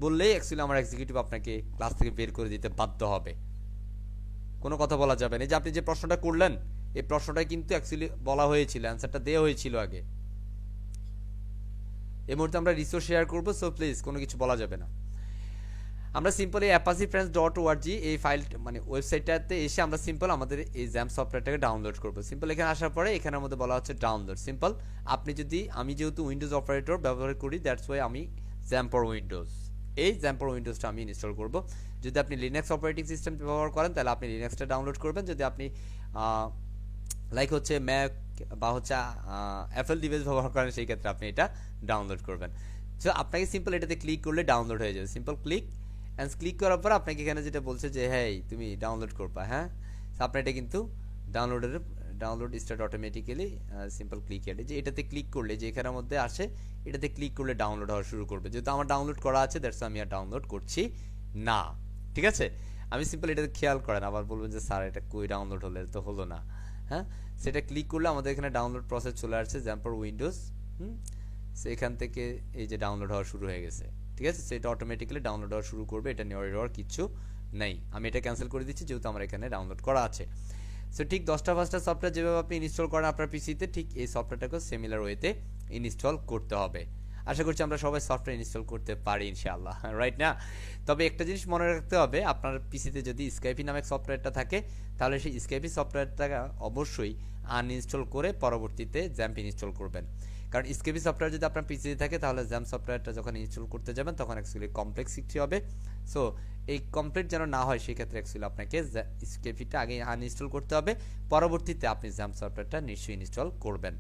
বললেই অ্যাকচুয়ালি আমার এক্সিকিউটিভ আপনাকে ক্লাস থেকে বের করে দিতে বাধ্য হবে। কোনো কথা বলা যাবে না। এই যে আপনি যে প্রশ্নটা করলেন, এই প্রশ্নটা কিন্তু অ্যাকচুয়ালি বলা হয়েছিল, অ্যান্সারটা দেওয়া হয়েছিল আগে। এই মুহূর্তে আমরা রিসোর্স শেয়ার করবো, সো প্লিজ কোনো কিছু বলা যাবে না। আমরা সিম্পল এই apache-friends.org এই ফাইল মানে ওয়েবসাইটটাতে এসে আমরা সিম্পল আমাদের এই জ্যাম্প সফটওয়্যারটাকে ডাউনলোড করব। সিম্পল এখানে আসার পরে এখানের মধ্যে বলা হচ্ছে ডাউনলোড। সিম্পল আমি যেহেতু উইন্ডোজ অপারেটর ব্যবহার করি, দ্যাটস ওয়াই আমি জ্যাম্প ফর উইন্ডোজ, এই জ্যাম্প ফর উইন্ডোজটা আমি ইনস্টল করব। যদি আপনি লিনাক্স অপারেটিং সিস্টেম ব্যবহার করেন তাহলে আপনি লিনাক্সটা ডাউনলোড করবেন। যদি আপনি লাইক হচ্ছে ম্যাক বা হচ্ছে অ্যাপল ডিভাইস ব্যবহার করেন, সেই ক্ষেত্রে আপনি এটা ডাউনলোড করবেন। সো আপনাকে সিম্পল এটাতে ক্লিক করলে ডাউনলোড হয়ে যাবে। সিম্পল ক্লিক করার পর আপনাকে এখানে যেটা বলছে যে হ্যাঁ তুমি ডাউনলোড করবা, হ্যাঁ আপনার এটা কিন্তু download start automatically. Simple click যে এটাতে ক্লিক করলে যে এখানের মধ্যে আসে, এটাতে ক্লিক করলে ডাউনলোড হওয়া শুরু করবে। যেহেতু আমার ডাউনলোড করা আছে দ্যাটস আমি আর ডাউনলোড করছি না। ঠিক আছে, আমি সিম্পল এটাতে খেয়াল করেন, আবার বলবেন যে স্যার এটা কই ডাউনলোড হলে তো হলো না। হ্যাঁ, সেটা ক্লিক করলে আমাদের এখানে ডাউনলোড প্রসেস চলে আসছে জ্যাম্প ফর উইন্ডোজ। সেখান থেকে এই যে ডাউনলোড হওয়া শুরু হয়ে গেছে। ঠিক আছে, সেটা অটোমেটিক্যালি ডাউনলোড হওয়া শুরু করবে, এটা নেওয়ার কিছু নেই। আমি এটা ক্যান্সেল করে দিচ্ছি যেহেতু আমার এখানে ডাউনলোড করা আছে। সো ঠিক 10টা সফটওয়্যার যেভাবে আপনি ইনস্টল করেন আপনার পিসিতে, ঠিক এই সফটওয়্যারটাকেও সিমিলার ওয়েতে ইনস্টল করতে হবে। আশা করছি আমরা সবাই সফটওয়্যার ইনস্টল করতে পারি ইনশাআল্লাহ, রাইট না? তবে একটা জিনিস মনে রাখতে হবে, আপনার পিসিতে যদি স্কাইপি নামক সফটওয়্যারটা থাকে তাহলে সেই স্কাইপি সফটওয়্যারটা অবশ্যই আনইনস্টল করে পরবর্তীতে জ্যাম্প ইনস্টল করবেন। কারণ স্কেপি সফটওয়্যার যদি আপনার পিসিতে থাকে তাহলে জ্যাম্প সফটওয়্যারটা যখন ইনস্টল করতে যাবেন তখন অ্যাকচুয়ালি কমপ্লেক্সিটি হবে। সো এই কমপ্লিট যেন না হয় সেই ক্ষেত্রে অ্যাকচুয়ালি আপনাকে স্কেপিটা আগে আনইনস্টল করতে হবে, পরবর্তীতে আপনি জ্যাম্প সফটওয়্যারটা নিশ্চয়ই ইনস্টল করবেন।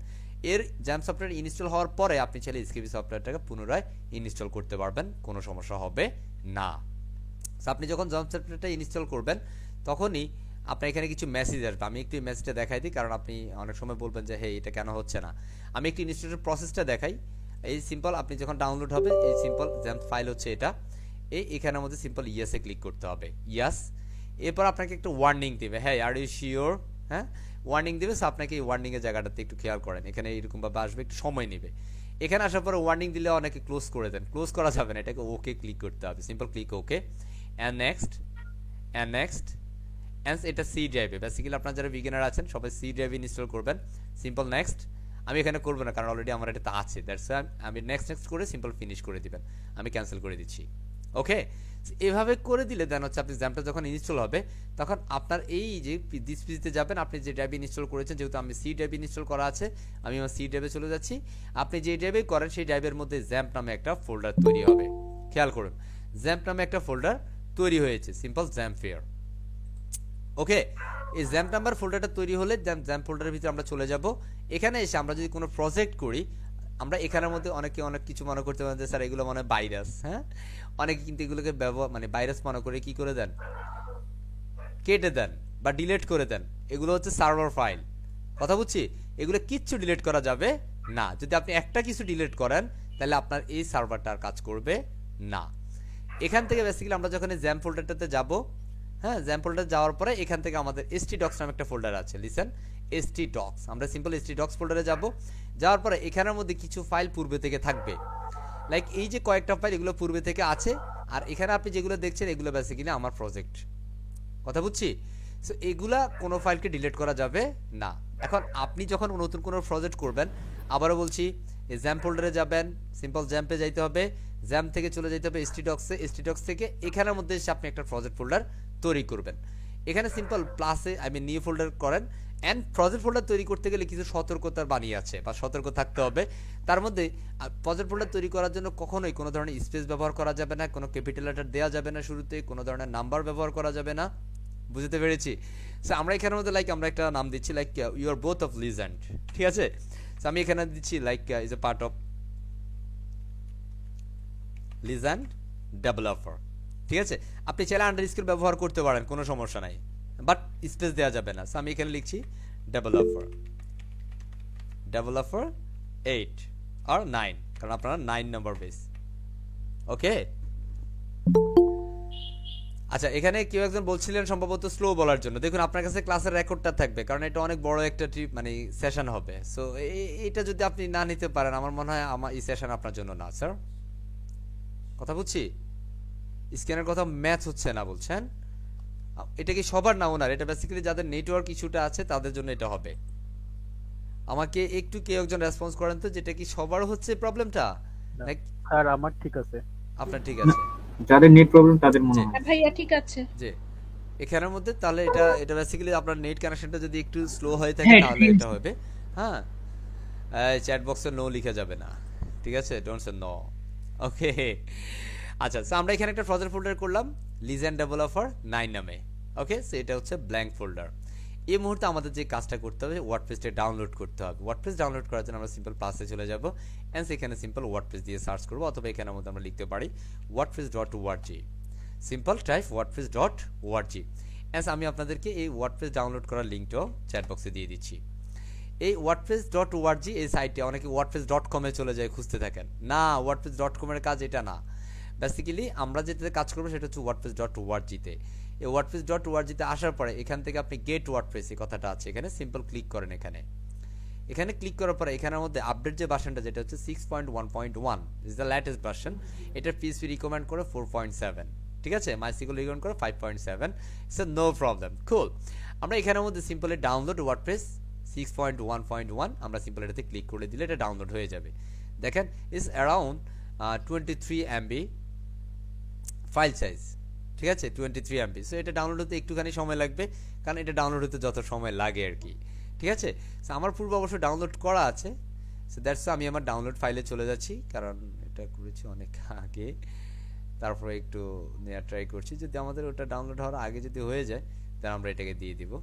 এর জ্যাম্প সফটওয়্যার ইনস্টল হওয়ার পরে আপনি চাইলে স্কেপি সফটওয়্যারটাকে পুনরায় ইনস্টল করতে পারবেন, কোনো সমস্যা হবে না। সো আপনি যখন জ্যাম্প সফটওয়্যারটা ইনস্টল করবেন তখনই আপনার এখানে কিছু মেসেজ আসবে। আমি একটু মেসেজটা দেখাই দিই, কারণ আপনি অনেক সময় বলবেন যে হ্যাঁ এটা কেন হচ্ছে না। আমি একটু ইনস্টলের প্রসেসটা দেখাই। এই সিম্পল আপনি যখন ডাউনলোড হবে, এই সিম্পল জ্যাম্প ফাইল হচ্ছে এটা, এখানের মধ্যে সিম্পল ইয়েসে ক্লিক করতে হবে, ইয়াস। এরপর আপনাকে একটা ওয়ার্নিং দেবে, হ্যাঁ আর ইউ শিওর, হ্যাঁ ওয়ার্নিং দেবে। সো আপনাকে এই ওয়ার্নিংয়ের জায়গাটাতে একটু খেয়াল করেন, এখানে এরকমভাবে আসবে, একটু সময় নেবে। এখানে আসার পরে ওয়ার্নিং দিলে অনেকে ক্লোজ করে দেন, ক্লোজ করা যাবে না, এটাকে ওকে ক্লিক করতে হবে। Simple click okay and next এটা সি ড্রাইভে, বেসিক্যালি আপনারা যারা বিগিনার আছেন সবাই সি ড্রাইভে ইনস্টল করবেন। সিম্পল নেক্সট, আমি এখানে করবো না কারণ অলরেডি আমার এটা আছে, দ্যাটস আমি নেক্সট করে সিম্পল ফিনিশ করে দিবেন। আমি ক্যান্সেল করে দিচ্ছি, ওকে। এভাবে করে দিলে দেন হচ্ছে আপনি জ্যাম্পটা যখন ইনস্টল হবে তখন আপনার এই যে দিস পিসিতে যাবেন, আপনি যে ড্রাইভ ইনস্টল করেছেন, যেহেতু আমি সি ড্রাইভ ইনস্টল করা আছে আমি আমার সি ড্রাইভে চলে যাচ্ছি। আপনি যে ড্রাইভে করেন সেই ড্রাইভের মধ্যে জ্যাম্প নামে একটা ফোল্ডার তৈরি হবে, খেয়াল করুন জ্যাম্প নামে একটা ফোল্ডার তৈরি হয়েছে, সিম্পল জ্যাম্প ফেয়ার, ওকে। এই জ্যাম্প নাম্বার ফোল্ডারটা তৈরি হলে জ্যাম্প ফোল্ডারের ভিতরে আমরা চলে যাব। এখানে এসে আমরা যদি কোনো প্রজেক্ট করি, আমরা এখানের মধ্যে অনেকে অনেক কিছু মনে করতে পারেন যে স্যার এগুলো মনে হয় ভাইরাস, হ্যাঁ অনেকে কিন্তু এগুলোকে ভাইরাস মনে করে কি করে দেন, কেটে দেন বা ডিলিট করে দেন। এগুলো হচ্ছে সার্ভার ফাইল, কথা বুঝছি, এগুলো কিচ্ছু ডিলিট করা যাবে না। যদি আপনি একটা কিছু ডিলিট করেন তাহলে আপনার এই সার্ভারটা আর কাজ করবে না। এখান থেকে বেসিক্যালি আমরা যখন জ্যাম্প ফোল্ডারটাতে যাব, হ্যাঁ জ্যাম্প ফোল্ডার যাওয়ার পরে এখান থেকে আমাদের htdocs নামে একটা ফোল্ডার আছে, লিসেন htdocs, আমরা সিম্পল htdocs ফোল্ডারে যাব। যাওয়ার পরে এখানের মধ্যে কিছু ফাইল পূর্বে থেকে থাকবে, লাইক এই যে কয়েকটা ফাইল এগুলো পূর্বে থেকে আছে, আর এখানে আপনি যেগুলো দেখছেন এগুলো বেসিক্যালি আমার প্রজেক্ট, কথা বুঝছি? সো এগুলা কোনো ফাইলকে ডিলিট করা যাবে না। এখন আপনি যখন নতুন কোনো প্রজেক্ট করবেন, আবারও বলছি, এই জ্যাম ফোল্ডারে যাবেন, সিম্পল জ্যাম্পে যাইতে হবে, জ্যাম থেকে চলে যেতে হবে htdocs-এ, htdocs থেকে এখানের মধ্যে এসে আপনি একটা প্রজেক্ট ফোল্ডার তৈরি করবেন। এখানে সিম্পল প্লাসে নিউ ফোল্ডার করেন, অ্যান্ড প্রজেক্ট ফোল্ডার তৈরি করতে গেলে কিছু সতর্কতার বাণী আছে বা সতর্ক থাকতে হবে। তার মধ্যে প্রজেক্ট ফোল্ডার তৈরি করার জন্য কখনোই কোনো ধরনের স্পেস ব্যবহার করা যাবে না, কোনো ক্যাপিটাল লেটার দেওয়া যাবে না শুরুতে, কোনো ধরনের নাম্বার ব্যবহার করা যাবে না। বুঝতে পেরেছি? সো আমরা এখানের মধ্যে আমরা একটা নাম দিচ্ছি you are both of legend, ঠিক আছে? সো আমি এখানে দিচ্ছি is a part of legend developer, ঠিক আছে? আপনি চাইলে আন্ডারস্কোর ব্যবহার করতে পারেন, কোনো সমস্যা নাই, বাট স্পেস দেওয়া যাবে না। সো আমি এখানে লিখছি ডেভেলপার 8 আর 9, কারণ আপনারা 9 নম্বর বেস। ওকে, আচ্ছা, এখানে কেউ একজন বলছিলেন সম্ভবত স্লো বলার জন্য। দেখুন আপনার কাছে ক্লাসের রেকর্ডটা থাকবে, কারণ এটা অনেক বড় একটা সেশন হবে। সো এটা যদি আপনি না নিতে পারেন, আমার মনে হয় এই সেশন আপনার জন্য না, স্যার। কথা বুঝছি? স্ক্যানের কথা ম্যাচ হচ্ছে না বলছেন, এটা কি সবার না ওনার? এটা বেসিক্যালি যাদের নেটওয়ার্ক ইস্যুটা আছে তাদের জন্য এটা হবে। আমাকে একটু কেউ একজন রেসপন্স করেন তো, যেটা কি সবার হচ্ছে প্রবলেমটা? স্যার আমার ঠিক আছে। আপনার ঠিক আছে? যাদের নেট প্রবলেম তাদের মনে হয়। হ্যাঁ ভাইয়া ঠিক আছে। জি, এখানের মধ্যে তাহলে এটা বেসিক্যালি আপনার নেট কানেকশনটা যদি একটু স্লো হয়ে থাকে তাহলে এটা হবে। হ্যাঁ, চ্যাট বক্সে নো লিখা যাবে না, ঠিক আছে? Don't say no. ওকে, আচ্ছা, সো আমরা এখানে একটা প্রজেক্ট ফোল্ডার করলাম লিজেন্ড ডেভেলপার 9 নামে। ওকে, সো এটা হচ্ছে ব্ল্যাঙ্ক ফোল্ডার। এই মুহূর্তে আমাদের যে কাজটা করতে হবে, ওয়ার্ডপ্রেসটা ডাউনলোড করতে হবে। ওয়ার্ডপ্রেস ডাউনলোড করার জন্য আমরা সিম্পল প্লাসে চলে যাব, এন্ড এখানে সিম্পল ওয়ার্ডপ্রেস দিয়ে সার্চ করব, অথবা এখানের মধ্যে আমরা লিখতে পারি wordpress.org। Simple type wordpress.org। And আমি আপনাদেরকে এই ওয়ার্ডপ্রেস ডাউনলোড করার লিংকটাও চ্যাট বক্সে দিয়ে দিচ্ছি। এই wordpress.org এই সাইটে অনেকে wordpress.com এ চলে যায়, খুঁজতে থাকেন। না, wordpress.com এর কাজ এটা না। বেসিক্যালি আমরা যেটাতে কাজ করবো সেটা হচ্ছে wordpress.org তে। এই wordpress.org তে আসার পরে এখান থেকে আপনি গেট ওয়ার্ডপ্রেস এই কথাটা আছে, এখানে সিম্পল ক্লিক করেন। এখানে ক্লিক করার পরে এখানের মধ্যে আপডেট যে ভার্সনটা, যেটা হচ্ছে 6.1.1 ইজ দ্য লেটেস্ট ভার্সন। এটার পিএইচপি রিকমেন্ড করে 4.7, ঠিক আছে? মাইসিকিউএল রিকমেন্ড করে 5.7। সো নো প্রবলেম, কুল। আমরা এখানের মধ্যে সিম্পলি ডাউনলোড ওয়ার্ডপ্রেস 6.1.1 আমরা সিম্পল এটাতে ক্লিক করে দিলে এটা ডাউনলোড হয়ে যাবে। দেখেন, is around 23 MB file size, ঠিক আছে? 23 MB। সো এটা ডাউনলোড হতে একটুখানি সময় লাগবে, কারণ এটা ডাউনলোড হতে যত সময় লাগে আর কি, ঠিক আছে? সো আমার পূর্ব অবশ্য ডাউনলোড করা আছে। সো দ্যাটস আমি আমার ডাউনলোড ফাইলে চলে যাচ্ছি, কারণ এটা করেছি অনেক আগে, তারপরে একটু নেওয়ার ট্রাই করছি। যদি আমাদের ওটা ডাউনলোড হওয়ার আগে যদি হয়ে যায়, তাহলে আমরা এটাকে দিয়ে দিব।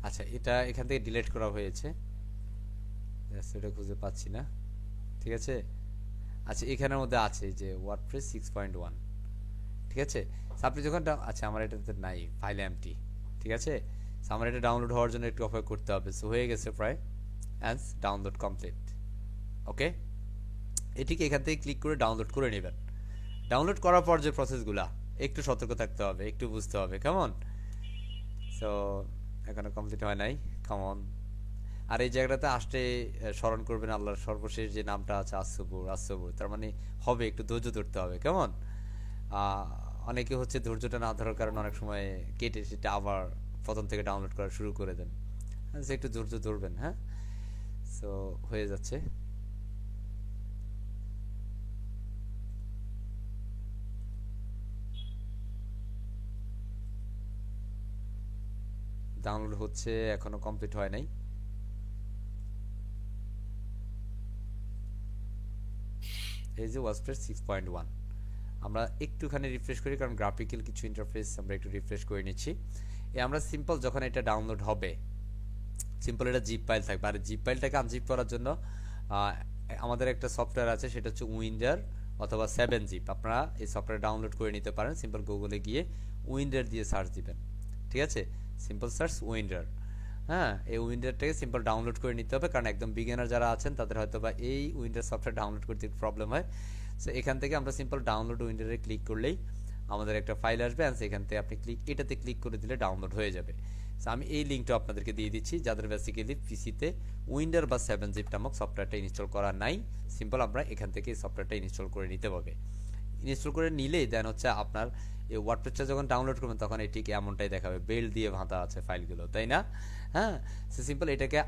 আচ্ছা, এটা এখান থেকে ডিলিট করা হয়েছে, সেটা খুঁজে পাচ্ছি না, ঠিক আছে? আচ্ছা, এখানের মধ্যে আছে যে ওয়ার্ডপ্রেস 6.1, ঠিক আছে? আপনি যখন আচ্ছা, আমার এটাতে নাই, ফাইল এমটি, ঠিক আছে? আমার এটা ডাউনলোড হওয়ার জন্য একটু অপেক্ষা করতে হবে। সো হয়ে গেছে প্রায়, অ্যান্ড ডাউনলোড কমপ্লিট। ওকে, এটিকে এখান থেকে ক্লিক করে ডাউনলোড করে নেবেন। ডাউনলোড করার পর যে প্রসেসগুলা, একটু সতর্ক থাকতে হবে, একটু বুঝতে হবে, কেমন? সো এখনো কমপ্লিট হয় নাই, কেমন? আর এই জায়গাটাতে আসতে স্মরণ করবেন আল্লাহর সর্বশেষ যে নামটা আছে, আসবুর। তার মানে হবে, একটু ধৈর্য ধরতে হবে, কেমন? অনেকে হচ্ছে ধৈর্যটা না ধরার কারণে অনেক সময় কেটে সেটা আবার প্রথম থেকে ডাউনলোড করা শুরু করে দেন। হ্যাঁ, একটু ধৈর্য ধরবেন। হ্যাঁ, সো হয়ে যাচ্ছে। ডাউনলোড হচ্ছে, এখনো কমপ্লিট হয় নাই। এই যে ওয়ার্ডপ্রেস 6.1 আমরা একটুখানি রিফ্রেশ করি, কারণ গ্রাফিক্যাল কিছু ইন্টারফেস আমরা একটু রিফ্রেশ করে নিচ্ছি। আমরা সিম্পল যখন এটা ডাউনলোড হবে, সিম্পল এটা জিপ ফাইল থাকবে। আর জিপ ফাইলটাকে আনজিপ করার জন্য আমাদের একটা সফটওয়্যার আছে, সেটা হচ্ছে উইন্ডার অথবা 7zip। আপনারা এই সফটওয়্যার ডাউনলোড করে নিতে পারেন। সিম্পল গুগলে গিয়ে উইন্ডার দিয়ে সার্চ দিবেন, ঠিক আছে? Simple search winder. হ্যাঁ, এই উইন্ডোটাকে সিম্পল ডাউনলোড করে নিতে হবে, কারণ একদম বিগিনার যারা আছেন তাদের হয়তো বা এই উইন্ডোজ সফটওয়্যার ডাউনলোড করতে প্রবলেম হয়। সো এখান থেকে আমরা সিম্পল ডাউনলোড উইন্ডোতে ক্লিক করলেই আমাদের একটা ফাইল আসবে, অ্যান্ড সেখান থেকে আপনি এটাতে ক্লিক করে দিলে ডাউনলোড হয়ে যাবে। সো আমি এই লিঙ্কটা আপনাদেরকে দিয়ে দিচ্ছি, যাদের বেসিক্যালি পিসিতে উইন্ডোজ বা 7zip নামক সফটওয়্যারটা ইনস্টল করা নাই। সিম্পল আমরা এখান থেকে এই সফটওয়্যারটা ইনস্টল করে নিতে হবে। ইনস্টল করে নিলেই দেন হচ্ছে আপনার এই ওয়ার্ডপ্রেসটা যখন ডাউনলোড করবেন তখন এটিকে এমনটাই দেখাবে, বেল্ট দিয়ে বাঁধা আছে ফাইলগুলো, তাই না? হ্যাঁ, সো সিম্পল এটাকে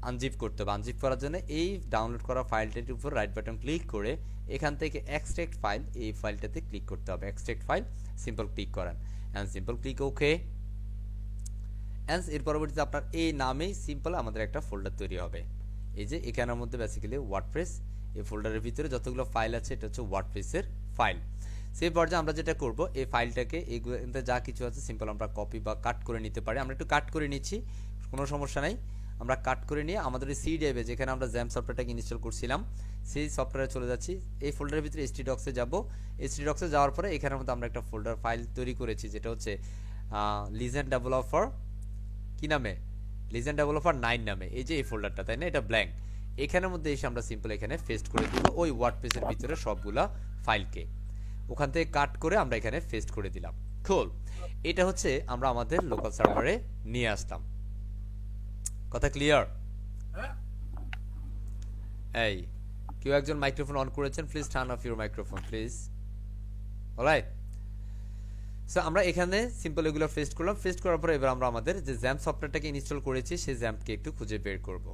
আনজিপ করতে হবে। আনজিপ করার জন্য এই ডাউনলোড করা ফাইলটার উপর রাইট বাটন ক্লিক করে এখান থেকে এক্সট্রাক্ট ফাইল, এই ফাইলটাতে ক্লিক করতে হবে। এক্সট্রাক্ট ফাইল সিম্পল ক্লিক করেন, and simple click okay. And এর পরবর্তীতে আপনার এই নামেই সিম্পল আমাদের একটা ফোল্ডার তৈরি হবে। এই যে এখানের মধ্যে বেসিক্যালি ওয়ার্ডপ্রেস, এই ফোল্ডারের ভিতরে যতগুলো ফাইল আছে এটা হচ্ছে ওয়ার্ডপ্রেসের ফাইল। সেই পর্যায়ে আমরা যেটা করব, এই ফাইলটাকে এইগুলো যা কিছু আছে সিম্পল আমরা কপি বা কাট করে নিতে পারি। আমরা একটু কাট করে নিচ্ছি, কোনো সমস্যা নাই। আমরা কাট করে নিয়ে আমাদের এই সি ড্রাইভে যেখানে আমরা জ্যাম সফটওয়্যারটাকে ইনস্টল করছিলাম সেই সফটওয়্যারে চলে যাচ্ছি। এই ফোল্ডারের ভিতরে htdocs-এ যাব। htdocs-এ যাওয়ার পরে এখানের মধ্যে আমরা একটা ফোল্ডার ফাইল তৈরি করেছি, যেটা হচ্ছে লিজেন্ড ডেভেলপার কি নামে, লিজেন্ড ডেভেলপার 9 নামে। এই যে এই ফোল্ডারটা, তাই না, এটা ব্ল্যাঙ্ক। এখানের মধ্যে এসে আমরা সিম্পল এখানে পেস্ট করে দিব ওই ওয়ার্ডপ্রেসের ভিতরে সবগুলা ফাইলকে। ওখান থেকে কাট করে আমরা এখানে পেস্ট করে দিলাম। কুল, এটা হচ্ছে আমরা আমাদের লোকাল সার্ভারে নিয়ে আসলাম। কথা ক্লিয়ার? এই কেউ একজন মাইক্রোফোন অন করেছেন, please turn off your microphone please. Alright, so আমরা এখানে সিম্পল এগুলো পেস্ট করলাম। পেস্ট করার পরে এবার আমরা আমাদের যে জ্যাম্প সফটওয়্যারটাকে ইনস্টল করেছি সেই জ্যাম্পকে একটু খুঁজে বের করব।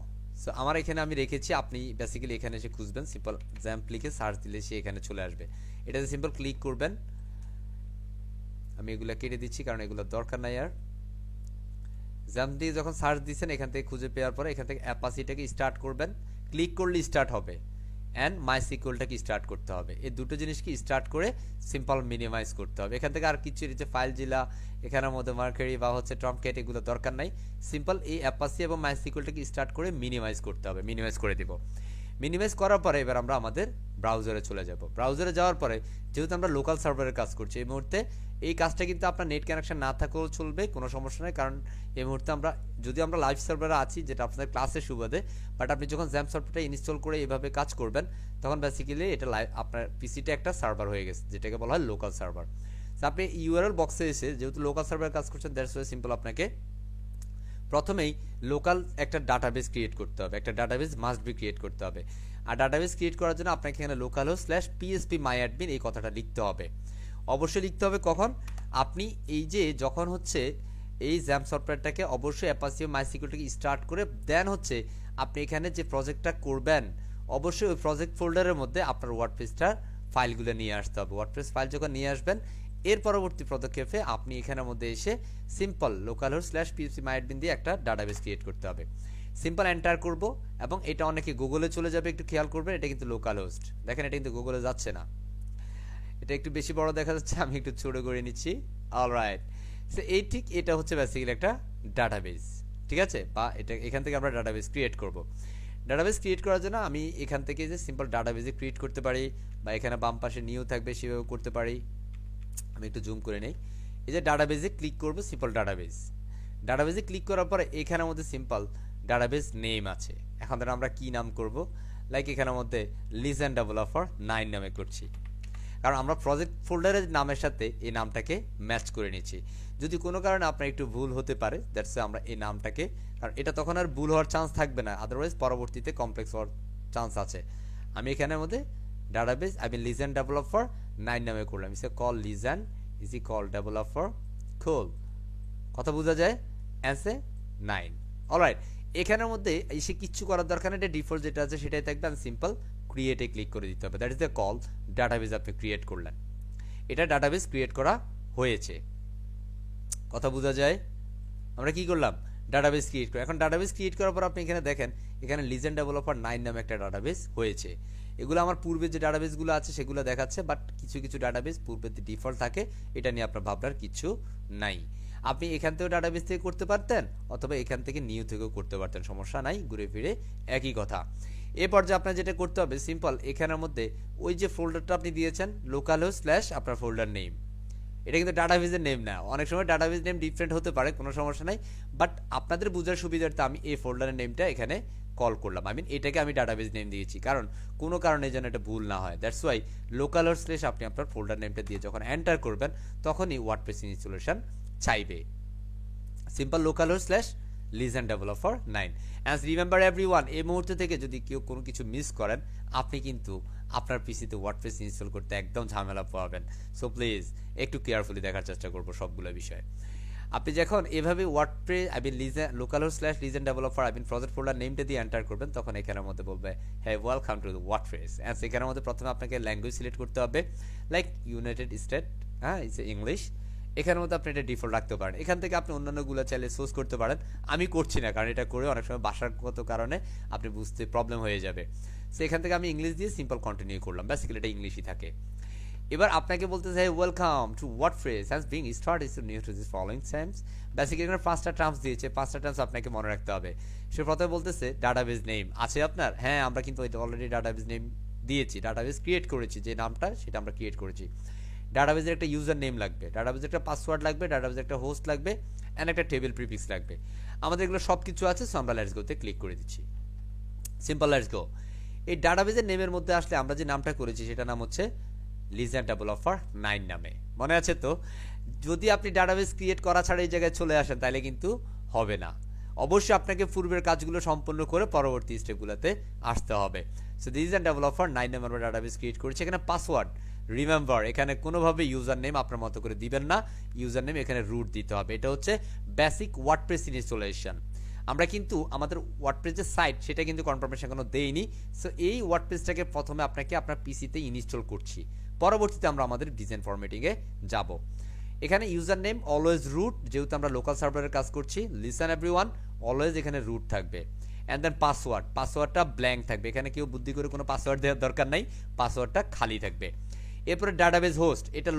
সো আমার এখানে আমি রেখেছি, আপনি বেসিক্যালি এখানে এসে খুঁজবেন, সিম্পল জ্যাম্প লিখে সার্চ দিলে সে এখানে চলে আসবে। এটাতে সিম্পল ক্লিক করবেন। আমি এগুলো কেটে দিচ্ছি কারণ এগুলো দরকার নাই আর। জ্যাম্প দিয়ে যখন সার্চ দিচ্ছেন এখান থেকে খুঁজে পাওয়ার পরে এখান থেকে অ্যাপাসিটাকে স্টার্ট করবেন। ক্লিক করলে স্টার্ট হবে, অ্যান্ড মাইসিকিউএলটাকে স্টার্ট করতে হবে। এই দুটো জিনিসকে স্টার্ট করে সিম্পল মিনিমাইজ করতে হবে। এখান থেকে আর কিছু যে ফাইল জিলা এখানের মধ্যে মার্কারি বা হচ্ছে ট্রাম্পকেট এগুলো দরকার নাই। সিম্পল এই অ্যাপাসি এবং মাইসিকিউএলটাকে স্টার্ট করে মিনিমাইজ করতে হবে। মিনিমাইজ করে দিব। মিনিমাইজ করার পরে এবার আমরা আমাদের ব্রাউজারে চলে যাব। ব্রাউজারে যাওয়ার পরে যেহেতু আমরা লোকাল সার্ভারের কাজ করছি এই মুহূর্তে, এই কাজটা কিন্তু আপনার নেট কানেকশন না থাকলেও চলবে, কোনো সমস্যা নেই। কারণ এই মুহূর্তে আমরা যদি আমরা লাইভ সার্ভারে আছি, যেটা আপনাদের ক্লাসের সুবাদে, বাট আপনি যখন জ্যাম্প সফটওয়্যারটা ইনস্টল করে এইভাবে কাজ করবেন তখন বেসিক্যালি এটা লাইভ আপনার পিসিটা একটা সার্ভার হয়ে গেছে, যেটাকে বলা হয় লোকাল সার্ভার। আপনি ইউআরএল বক্সে এসে যেহেতু লোকাল সার্ভারে কাজ করছেন, দ্যাটস ওয়াই সিম্পল আপনাকে প্রথমেই লোকাল একটা ডাটাবেস ক্রিয়েট করতে হবে। একটা ডাটাবেস মাস্ট বি ক্রিয়েট করতে হবে। আর ডাটাবেস ক্রিয়েট করার জন্য আপনাকে এখানে লোকাল হোস্ট /phpMyAdmin এই কথাটা লিখতে হবে। অবশ্যই লিখতে হবে কখন, আপনি এই যে যখন হচ্ছে এই জ্যাম্প সফটওয়্যারটাকে অবশ্যই অ্যাপাচি ও মাইসিকিউএলটাকে স্টার্ট করে দেন হচ্ছে আপনি এখানে যে প্রজেক্টটা করবেন অবশ্যই ওই প্রজেক্ট ফোল্ডারের মধ্যে আপনার ওয়ার্ডপ্রেসটার ফাইলগুলো নিয়ে আসতে হবে। ওয়ার্ডপ্রেস ফাইল যখন নিয়ে আসবেন এর পরবর্তী পদক্ষেপে আপনি এখানের মধ্যে এসে সিম্পল লোকাল হোস্ট /phpMyAdmin দিয়ে একটা ডাটাবেস ক্রিয়েট করতে হবে। সিম্পল এন্টার করব এবং এটা অনেকে গুগলে চলে যাবে, একটু খেয়াল করবেন। এটা কিন্তু লোকাল হোস্ট, দেখেন এটা কিন্তু গুগলে যাচ্ছে না, এটা একটু বেশি বড় দেখা যাচ্ছে, আমি একটু ছোট করে নিচ্ছি। অলরাইট, সো এই ঠিক এটা হচ্ছে বেসিক্যালি একটা ডাটাবেস, ঠিক আছে? বা এটা এখান থেকে আমরা ডাটাবেস ক্রিয়েট করব। ডাটাবেস ক্রিয়েট করার জন্য আমি এখান থেকে যে সিম্পল ডাটাবেসে ক্রিয়েট করতে পারি, বা এখানে বাম পাশে নিউ থাকবে সেভাবে করতে পারি। আমি একটু জুম করে নেই। এই যে ডাটাবেসে ক্লিক করব, সিম্পল ডাটাবেস। ডাটাবেসে ক্লিক করার পরে এখানের মধ্যে সিম্পল ডাটাবেস নেম আছে। এখন ধরে আমরা কি নাম করব, লাইক এখানের মধ্যে লিজেন্ড ডেভেলপার 9 নামে করছি, কারণ আমরা প্রজেক্ট ফোল্ডারের নামের সাথে এই নামটাকে ম্যাচ করে নিচ্ছি। যদি কোনো কারণে আপনার একটু ভুল হতে পারে, দ্যাটস আমরা এই নামটাকে, কারণ এটা তখন আর ভুল হওয়ার চান্স থাকবে না, আদারওয়াইজ পরবর্তীতে কমপ্লেক্স হওয়ার চান্স আছে। আমি এখানের মধ্যে ডাটাবেস আমি লিজেন্ড ডেভেলপার 9 নামে করলাম। ইসে call legend is E call developer খোল, কথা বোঝা যায়, অ্যান্সে 9। অলরাইট, এখানের মধ্যে এসে কিচ্ছু করার দরকার নেই, এটা ডিফল্ট যেটা আছে সেটাই থাকবে। আমি সিম্পল ক্রিয়েটে ক্লিক করে দিতে হবে। That is the call database আপনি ক্রিয়েট করলেন। এটা ডাটাবেস ক্রিয়েট করা হয়েছে, কথা বোঝা যায়? আমরা কি করলাম, ডাটাবেস ক্রিয়েট করে। এখন ডাটাবেস ক্রিয়েট করার পর আপনি এখানে দেখেন এখানে লিজেন্ড ডেভেলপার 9 নামে একটা ডাটাবেস হয়েছে। এগুলো আমার পূর্বে যে ডাটাবেসগুলো আছে সেগুলো দেখাচ্ছে, বাট কিছু কিছু ডাটাবেস পূর্বে ডিফল্ট থাকে, এটা নিয়ে আপনার ভাবনার কিছু নাই। আপনি এখান থেকেও ডাটাবেস থেকে করতে পারতেন, অথবা এখান থেকে নিউ থেকেও করতে পারতেন, সমস্যা নাই, ঘুরে ফিরে একই কথা। এ পর্যায়ে আপনার যেটা করতে হবে সিম্পল এখানের মধ্যে ওই যে ফোল্ডারটা আপনি দিয়েছেন লোকাল হোস্ট / আপনার ফোল্ডার নেম, এটা কিন্তু ডাটাবেজের নেম না। অনেক সময় ডাটাবেজ নেম ডিফারেন্ট হতে পারে, কোনো সমস্যা নাই, বাট আপনাদের বোঝার সুবিধার্থে আমি এই ফোল্ডারের নেমটা এখানে কল করলাম। আই মিন এটাকে আমি ডাটাবেজ নেম দিয়েছি, কারণ কোনো কারণে যেন এটা ভুল না হয়। That's why local host slash আপনি আপনার ফোল্ডার নেমটা দিয়ে যখন এন্টার করবেন তখনই ওয়ার্ডপ্রেস ইনস্টলেশন চাইবে। Simple local host slash legend developer 9। And remember everyone, এই মুহূর্তে থেকে যদি কেউ কোনো কিছু মিস করেন আপনি কিন্তু আপনার পিসিতে ওয়ার্ডপ্রেস ইনস্টল করতে একদম ঝামেলা পাবেন। সো প্লিজ একটু কেয়ারফুলি দেখার চেষ্টা করবো সবগুলো বিষয়। আপনি যখন এভাবে WordPress I mean local host slash legend developer I mean project folder নেমটা দিয়ে এন্টার করবেন তখন এখানের মধ্যে বলবে হ্যাঁ ওয়েলকাম টু ওয়ার্ডপ্রেস। অ্যান্ড এখানের মধ্যে প্রথমে আপনাকে ল্যাঙ্গুয়েজ সিলেক্ট করতে হবে, লাইক ইউনাইটেড স্টেট, হ্যাঁ ইটস ইংলিশ। এখানের মধ্যে আপনি এটা ডিফল্ট রাখতে পারেন। এখান থেকে আপনি অন্যান্যগুলো চাইলে সোর্স করতে পারেন, আমি করছি না কারণ এটা করে অনেক সময় ভাষাগত কারণে আপনি বুঝতে প্রবলেম হয়ে যাবে। সো এখান থেকে আমি ইংলিশ দিয়ে সিম্পল কন্টিনিউ করলাম, বেসিক্যালি এটা ইংলিশই থাকে। এবার আপনাকে বলতে চাই welcome to WordPress has being started is new to this following terms. Basically এখানে 5টা টার্মস দিয়েছে, 5টা টার্মস আপনাকে মনে রাখতে হবে। সে প্রথমে বলতেছে ডাটাবেজ নেম আছে আপনার, হ্যাঁ আমরা কিন্তু এটা অলরেডি ডাটাবেজ নেম দিয়েছি, ডাটাবেজ ক্রিয়েট করেছি, যে নামটা সেটা আমরা ক্রিয়েট করেছি। ডাটাবেজের একটা ইউজার নেম লাগবে, ডাটাবেজের একটা পাসওয়ার্ড লাগবে, ডাটাবেজের একটা হোস্ট লাগবে, অ্যান্ড একটা টেবিল প্রিফিক্স লাগবে। আমাদের এগুলো সব কিছু আছে, সো আমরা লেটস গোতে ক্লিক করে দিচ্ছি। Simple let's go. এই ডাটাবেজের নেমের মধ্যে আসলে আমরা যে নামটা করেছি সেটা নাম হচ্ছে লিজেন্ড ডেভেলপার 9 নামে, মনে আছে তো? যদি আপনি ডাটাবেজ ক্রিয়েট করা ছাড়া এই জায়গায় চলে আসেন তাহলে কিন্তু হবে না, অবশ্যই আপনাকে পূর্বের কাজগুলো সম্পন্ন করে পরবর্তী স্টেপগুলোতে আসতে হবে। সো লিজেন্ড ডেভেলপার 9 নামে আমরা ডাটাবেজ ক্রিয়েট করেছি। এখানে পাসওয়ার্ড রিমেম্বার, এখানে কোনোভাবে ইউজার নেম আপনার মতো করে দিবেন না, ইউজার নেম এখানে রুট দিতে হবে। এটা হচ্ছে বেসিক ওয়ার্ডপ্রেস ইনস্টলেশন। আমরা কিন্তু আমাদের ওয়ার্ডপ্রেস যে সাইট সেটা কিন্তু কনফার্মেশন কোনো দেইনি। সো এই ওয়ার্ডপ্রেসটাকে প্রথমে আপনাকে আপনার পিসিতে ইনস্টল করছি, পরবর্তীতে আমরা আমাদের ডিজাইন ফরম্যাটিংয়ে যাব। এখানে ইউজার নেম অলওয়েজ রুট, যেহেতু আমরা লোকাল সার্ভারের কাজ করছি। লিসেন এভরিওয়ান, অলওয়েজ এখানে রুট থাকবে। অ্যান্ড দেন পাসওয়ার্ড, পাসওয়ার্ডটা ব্ল্যাঙ্ক থাকবে, এখানে কেউ বুদ্ধি করে কোনো পাসওয়ার্ড দেওয়ার দরকার নাই, পাসওয়ার্ডটা খালি থাকবে। এরপরে ডাটাবেজ হোস্ট, এটা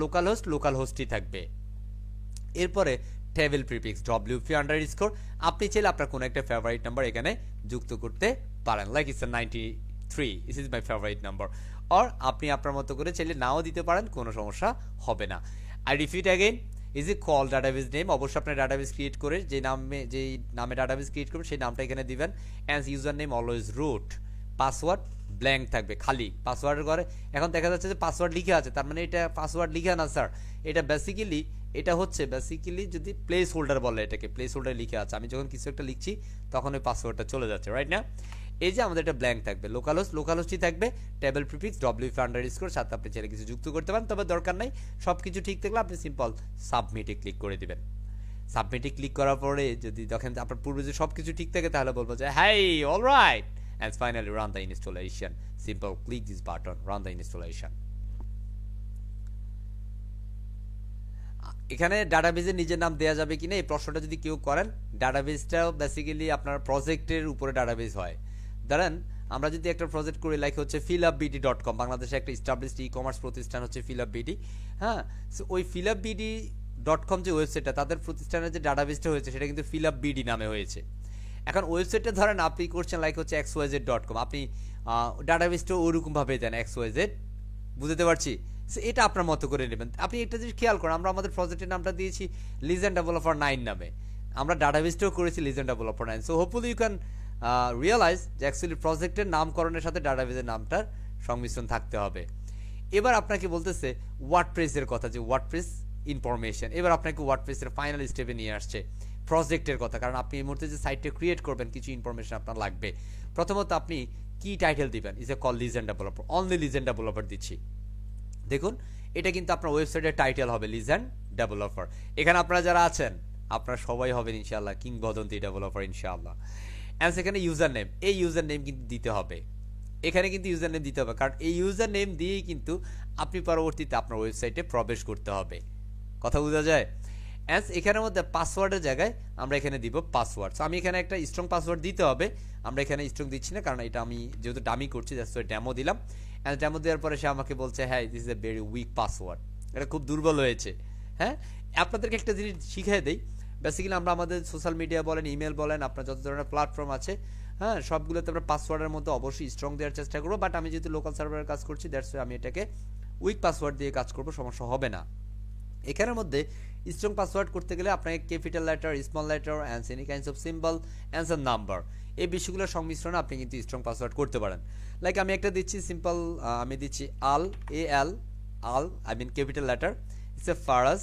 লোকাল হোস্টই থাকবে। এরপরে টেবিল প্রিফিক্স WP আন্ডারস্কোর, আপনি চাইলে আপনার কোনো একটা ফেভারিট নাম্বার এখানে যুক্ত করতে পারেন, like it's 93, this is my favourite number. Or আপনি আপনার মতো করে চাইলে নাও দিতে পারেন, কোনো সমস্যা হবে না। I repeat again, is a call database name, অবশ্যই আপনার ডাটাবেজ ক্রিয়েট করে যেই নামে ডাটাবেজ ক্রিয়েট করবেন সেই নামটা এখানে দিবেন। And user name always root, password blank থাকবে, খালি। পাসওয়ার্ডের ঘরে এখন দেখা যাচ্ছে যে পাসওয়ার্ড লিখে আছে, তার মানে এটা পাসওয়ার্ড লিখে না স্যার, এটা হচ্ছে বেসিক্যালি যদি প্লেস হোল্ডার বলে, এটাকে প্লেস হোল্ডার লিখে আছে, আমি যখন কিছু একটা লিখছি তখন ওই পাসওয়ার্ডটা চলে যাচ্ছে, রাইট না? এই যে আমাদের এটা ব্ল্যাঙ্ক থাকবে, লোকাল হোস্টই থাকবে, টেবিল প্রিফিক্স WP আন্ডারস্কোর, সাথে আপনি চাইলে কিছু যুক্ত করতে পারেন, তবে দরকার নাই। সব কিছু ঠিক থাকলে আপনি সিম্পল সাবমিটে ক্লিক করে দিবেন। সাবমিটে ক্লিক করার পরে যদি দেখেন আপনার পূর্বে যে সব কিছু ঠিক থাকে তাহলে বলবো যে hi alright, and finally run the installation. Simple, click this button, run the installation. এখানে ডাটাবেজের নিজের নাম দেওয়া যাবে কিনা এই প্রশ্নটা যদি কেউ করেন, ডাটাবেজটাও বেসিক্যালি আপনার প্রজেক্টের উপরে ডাটাবেজ হয়। ধরেন আমরা যদি একটা প্রজেক্ট করি, লাইক হচ্ছে fillupbd.com, বাংলাদেশে একটা এস্টাবলিশড ই-কমার্স প্রতিষ্ঠান হচ্ছে fillupbd, হ্যাঁ। সো ওই fillupbd.com যে ওয়েবসাইটটা, তাদের প্রতিষ্ঠানের যে ডাটাবেজটা হয়েছে সেটা কিন্তু fillupbd নামে হয়েছে। এখন ওয়েবসাইটে ধরেন আপনি করছেন লাইক হচ্ছে xyz.com, আপনি ডাটাবেসটা ওরকমভাবে দেন xyz, বুঝতে পারছি। এটা আপনার মতো করে নেবেন। আপনি একটা জিনিস খেয়াল করেন, আমরা আমাদের প্রজেক্টের নামটা দিয়েছি লিজেন্ড ডেভেলপার 9 নামে, আমরা ডাটাবেসটাও করেছি legend developer 9। So hopefully you can realise যে অ্যাকচুয়ালি প্রজেক্টের নামকরণের সাথে ডাটাবেসের নামটার সংমিশ্রণ থাকতে হবে। এবার আপনাকে বলতেছে ওয়ার্ডপ্রেসের কথা, যে ওয়ার্ডপ্রেস ইনফরমেশন, এবার আপনাকে ওয়ার্ডপ্রেসের ফাইনাল স্টেপে নিয়ে আসছে প্রজেক্টের কথা, কারণ আপনি এই মুহূর্তে যে সাইটটা ক্রিয়েট করবেন কিছু ইনফরমেশন আপনার লাগবে। প্রথমত আপনি কি টাইটেল দিবেন, is a call legend developer, only legend developer দিচ্ছি। দেখুন এটা কিন্তু আপনার ওয়েবসাইটের টাইটেল হবে লিজেন্ড ডেভেলপার। এখানে আপনারা যারা আছেন আপনারা সবাই হবেন ইনশাআল্লাহ কিংবদন্তি ডেভেলপার ইনশাআল্লাহ। অ্যান্ড সেখানে ইউজার নেম, এই ইউজার নেম কিন্তু দিতে হবে, এখানে কিন্তু ইউজার নেম দিতে হবে, কারণ এই ইউজার নেম দিয়েই কিন্তু আপনি পরবর্তীতে আপনার ওয়েবসাইটে প্রবেশ করতে হবে। কথা বোঝা যায়? অ্যান্ড এখানের মধ্যে পাসওয়ার্ডের জায়গায় আমরা এখানে দিব পাসওয়ার্ড। সো আমি এখানে একটা স্ট্রং পাসওয়ার্ড দিতে হবে, আমরা এখানে স্ট্রং দিচ্ছি না কারণ এটা আমি যেহেতু ডামি করছি, ডেমো দিলাম। অ্যান্ড ডেমো দেওয়ার পরে সে আমাকে বলছে হ্যাঁ this is a very weak password, এটা খুব দুর্বল হয়েছে। হ্যাঁ, আপনাদেরকে একটা জিনিস শিখিয়ে দেই, বেসিক্যালি আমরা আমাদের সোশ্যাল মিডিয়া বলেন, ইমেল বলেন, আপনার যত ধরনের প্ল্যাটফর্ম আছে, হ্যাঁ সবগুলোতে আমরা পাসওয়ার্ডের মধ্যে অবশ্যই স্ট্রং দেওয়ার চেষ্টা করবো। বাট আমি যেহেতু লোকাল সার্ভারের কাজ করছি, দ্যাটস ওয়াই আমি এটাকে উইক পাসওয়ার্ড দিয়ে কাজ করবো, সমস্যা হবে না। এখানের মধ্যে স্ট্রং পাসওয়ার্ড করতে গেলে আপনাকে capital letter, small letter and any kinds of symbol and some number, এই বিষয়গুলোর সংমিশ্রণে আপনি কিন্তু স্ট্রং পাসওয়ার্ড করতে পারেন। লাইক আমি একটা দিচ্ছি সিম্পল, আমি দিচ্ছি Al, AL, Al I mean capital letter, it's a Faraz,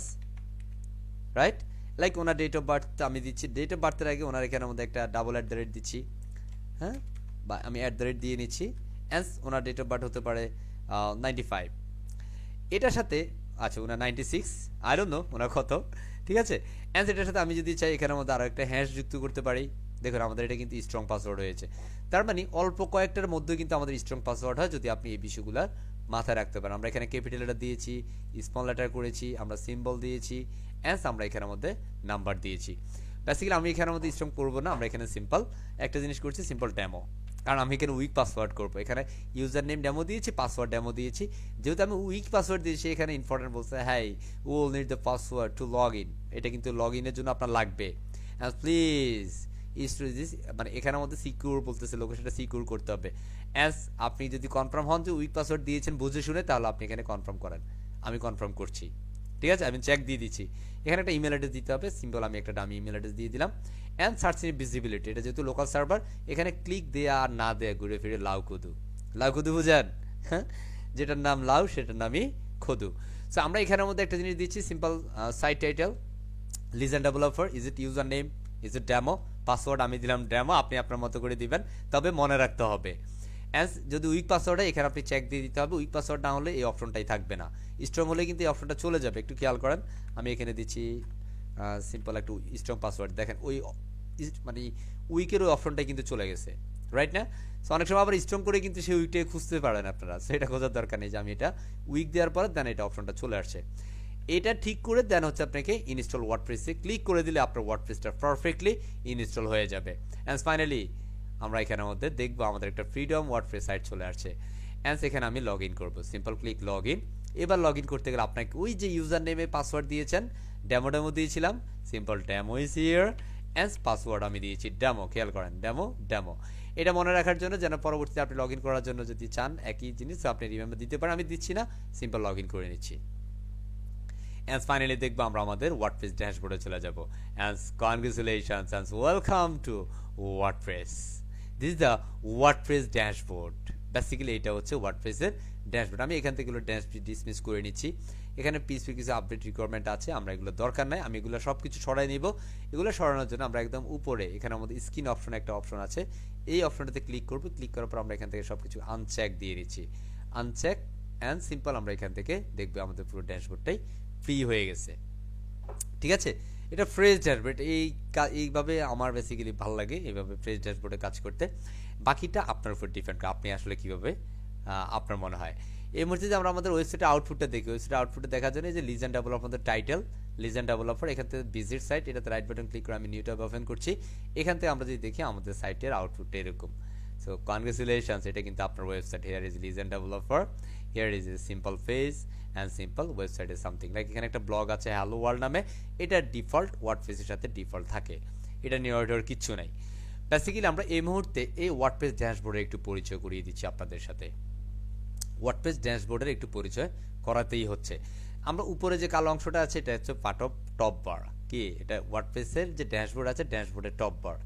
right? Like owner date of birth আমি দিচ্ছি, ডেট অফ বার্থের আগে ওনার এখানের মধ্যে একটা ডাবল @ দিচ্ছি, হ্যাঁ, বা আমি @ দিয়ে নিচ্ছি। অ্যান্স ওনার ডেট অফ বার্থ হতে পারে 95, এটার সাথে আচ্ছা ওনার 96, আই ডোন্ট নো ওনার কত, ঠিক আছে। অ্যান্স এটার সাথে আমি যদি চাই এখানের মধ্যে আরও একটা হ্যাশ যুক্ত করতে পারি, দেখুন আমাদের এটা কিন্তু স্ট্রং পাসওয়ার্ড হয়েছে। তার মানে অল্প কয়েকটার মধ্যে কিন্তু আমাদের স্ট্রং পাসওয়ার্ড হয় যদি আপনি এই বিষয়গুলো মাথায় রাখতে পারেন। আমরা এখানে ক্যাপিটাল লেটার দিয়েছি, স্মল লেটার করেছি, আমরা সিম্বল দিয়েছি, অ্যান্স আমরা এখানের মধ্যে নাম্বার দিয়েছি। বেসিক্যালি আমি এখানের মধ্যে স্ট্রং করবো না, আমরা এখানে সিম্পল একটা জিনিস করছি, সিম্পল ডেমো, কারণ আমি এখানে উইক পাসওয়ার্ড করবো। এখানে ইউজার নেম ডেমো দিয়েছি, পাসওয়ার্ড ডেমো দিয়েছি, যেহেতু আমি উইক পাসওয়ার্ড দিয়েছি এখানে ইম্পর্টেন্ট বলছে হ্যাঁ will need the password to log in, এটা কিন্তু লগ ইনের জন্য আপনার লাগবে। প্লিজ মানে এখানের মধ্যে সিকিউর বলতেছে, লোকেশনটা সিকিউর করতে হবে। অ্যাজ আপনি যদি কনফার্ম হন যে উইক পাসওয়ার্ড দিয়েছেন বুঝে শুনে, তাহলে আপনি এখানে কনফার্ম করেন, আমি কনফার্ম করছি, ঠিক আছে, আমি চেক দিয়ে দিচ্ছি। এখানে একটা ইমেল অ্যাড্রেস দিতে হবে, সিম্পল আমি একটা ডামি ইমেল অ্যাড্রেস দিয়ে দিলাম। অ্যান্ড সার্চ ইন ভিজিবিলিটি, এটা যেহেতু লোকাল সার্ভার, এখানে ক্লিক দেয়া আর না দেয়া ঘুরে ফিরে লাউ খুদু, লাউ খুদু বুঝেন, হ্যাঁ, যেটার নাম লাউ সেটার নামই খুদু। সো আমরা এখানের মধ্যে একটা জিনিস দিচ্ছি, simple site title, legend developer, is it user name, is it demo, password আমি দিলাম ডেমো, আপনি আপনার মতো করে দিবেন, তবে মনে রাখতে হবে অ্যাজ যদি উইক পাসওয়ার্ড হয় এখানে আপনি চেক দিয়ে দিতে হবে, উইক পাসওয়ার্ড না হলে এই অপশনটাই থাকবে না, স্ট্রং হলে কিন্তু এই অপশনটা চলে যাবে, একটু খেয়াল করেন। আমি এখানে দিচ্ছি সিম্পল একটু স্ট্রং পাসওয়ার্ড, দেখেন ওই মানে উইকের ওই অপশনটাই কিন্তু চলে গেছে, রাইট না? সো অনেক সময় আবার স্ট্রং করে কিন্তু সেই উইকটাকে খুঁজতে পারেন আপনারা, সেটা খোঁজার দরকার নেই যে আমি এটা উইক দেওয়ার পরে দেন এটা অপশনটা চলে আসছে। এটা ঠিক করে দেন হচ্ছে আপনাকে ইনস্টল ওয়ার্ডপ্রেসে ক্লিক করে দিলে আপনার ওয়ার্ডপ্রেসটা পারফেক্টলি ইনস্টল হয়ে যাবে। অ্যান্ড ফাইনালি আমরা এখানের মধ্যে দেখবো আমাদের একটা ফ্রিডম ওয়ার্ডপ্রেস সাইট চলে আসছে। অ্যান্ড এখানে আমি লগ ইন করবো, সিম্পল ক্লিক লগ ইন। এবার লগ ইন করতে গেলে আপনাকে ওই যে ইউজার নেমে পাসওয়ার্ড দিয়েছেন, ডেমো দিয়েছিলাম, simple demo is here, and password আমি দিয়েছি ডেমো, খেয়াল করেন ডেমো। এটা মনে রাখার জন্য যেন পরবর্তীতে আপনি লগ ইন করার জন্য যদি চান একই জিনিস আপনি রিমেম্বার দিতে পারেন, আমি দিচ্ছি না, সিম্পল লগ ইন করে নিচ্ছি। And finally দেখবো আমরা আমাদের ওয়ার্ডপ্রেস ড্যাশবোর্ডে চলে যাব। And congratulations and welcome to WordPress. This is the WordPress dashboard. Basically এটা হচ্ছে ওয়ার্ডপ্রেসের ড্যাশবোর্ড। আমি এখান থেকে এগুলো ডিসমিস করে নিচ্ছি। এখানে পিএইচপি কিছু আপডেট রিকোয়ারমেন্ট আছে, আমরা এগুলো দরকার নাই, আমি এগুলো সব কিছু সরাই নিব। এগুলো সরানোর জন্য আমরা একদম উপরে এখানে আমাদের স্ক্রিন অপশন একটা অপশন আছে, এই অপশনটাতে ক্লিক করব। ক্লিক করার পর আমরা এখান থেকে সব কিছু আনচেক দিয়ে দিচ্ছি, আনচেক অ্যান্ড সিম্পল। আমরা এখান থেকে দেখবো আমাদের পুরো ড্যাশবোর্ডটাই ফ্রি হয়ে গেছে, ঠিক আছে। এটা ফ্রেশ ড্যাশবোর্ড, এইভাবে আমার বেসিক্যালি ভালো লাগে, এইভাবে ফ্রেশ ড্যাশবোর্ডে কাজ করতে। বাকিটা আপনার উপর ডিপেন্ড করে, আপনি আসলে কীভাবে আপনার মনে হয়। এই মুহূর্তে যে আমরা আমাদের ওয়েবসাইটে আউটপুটটা দেখি, ওয়েবসাইটে আউটপুটে দেখার জন্য এই যে legend developer title, legend developer, এখান থেকে ভিজিট সাইট, এটাতে রাইট বাটন ক্লিক করে আমি নিউ ট্যাব ওপেন করছি। এখান থেকে আমরা যদি দেখি আমাদের সাইটের আউটপুটটা এরকম। সো কনগ্রেচুলেশনস, এটা কিন্তু আপনার website. Here is legend developer, here is a simple page and simple website is something like. এখানে একটা ব্লগ আছে হ্যালো ওয়ার্ল্ড নামে, এটা ডিফল্ট ওয়ার্ডপ্রেসের সাথে ডিফল্ট থাকে, এটা নিয়ে ওর কিচ্ছু নাই। বেসিক্যালি আমরা এই মুহূর্তে এই ওয়ার্ডপ্রেস ড্যাশবোর্ডের একটু পরিচয় করিয়ে দিচ্ছি আপনাদের সাথে। ওয়ার্ডপ্রেস ড্যাশবোর্ডের একটু পরিচয় করাতেই হচ্ছে। আমরা উপরে যে কালো অংশটা আছে এটা হচ্ছে পার্ট অফ টপ বার, কি এটা ওয়ার্ডপ্রেসের যে ড্যাশবোর্ড আছে, ড্যাশবোর্ডের টপ বার।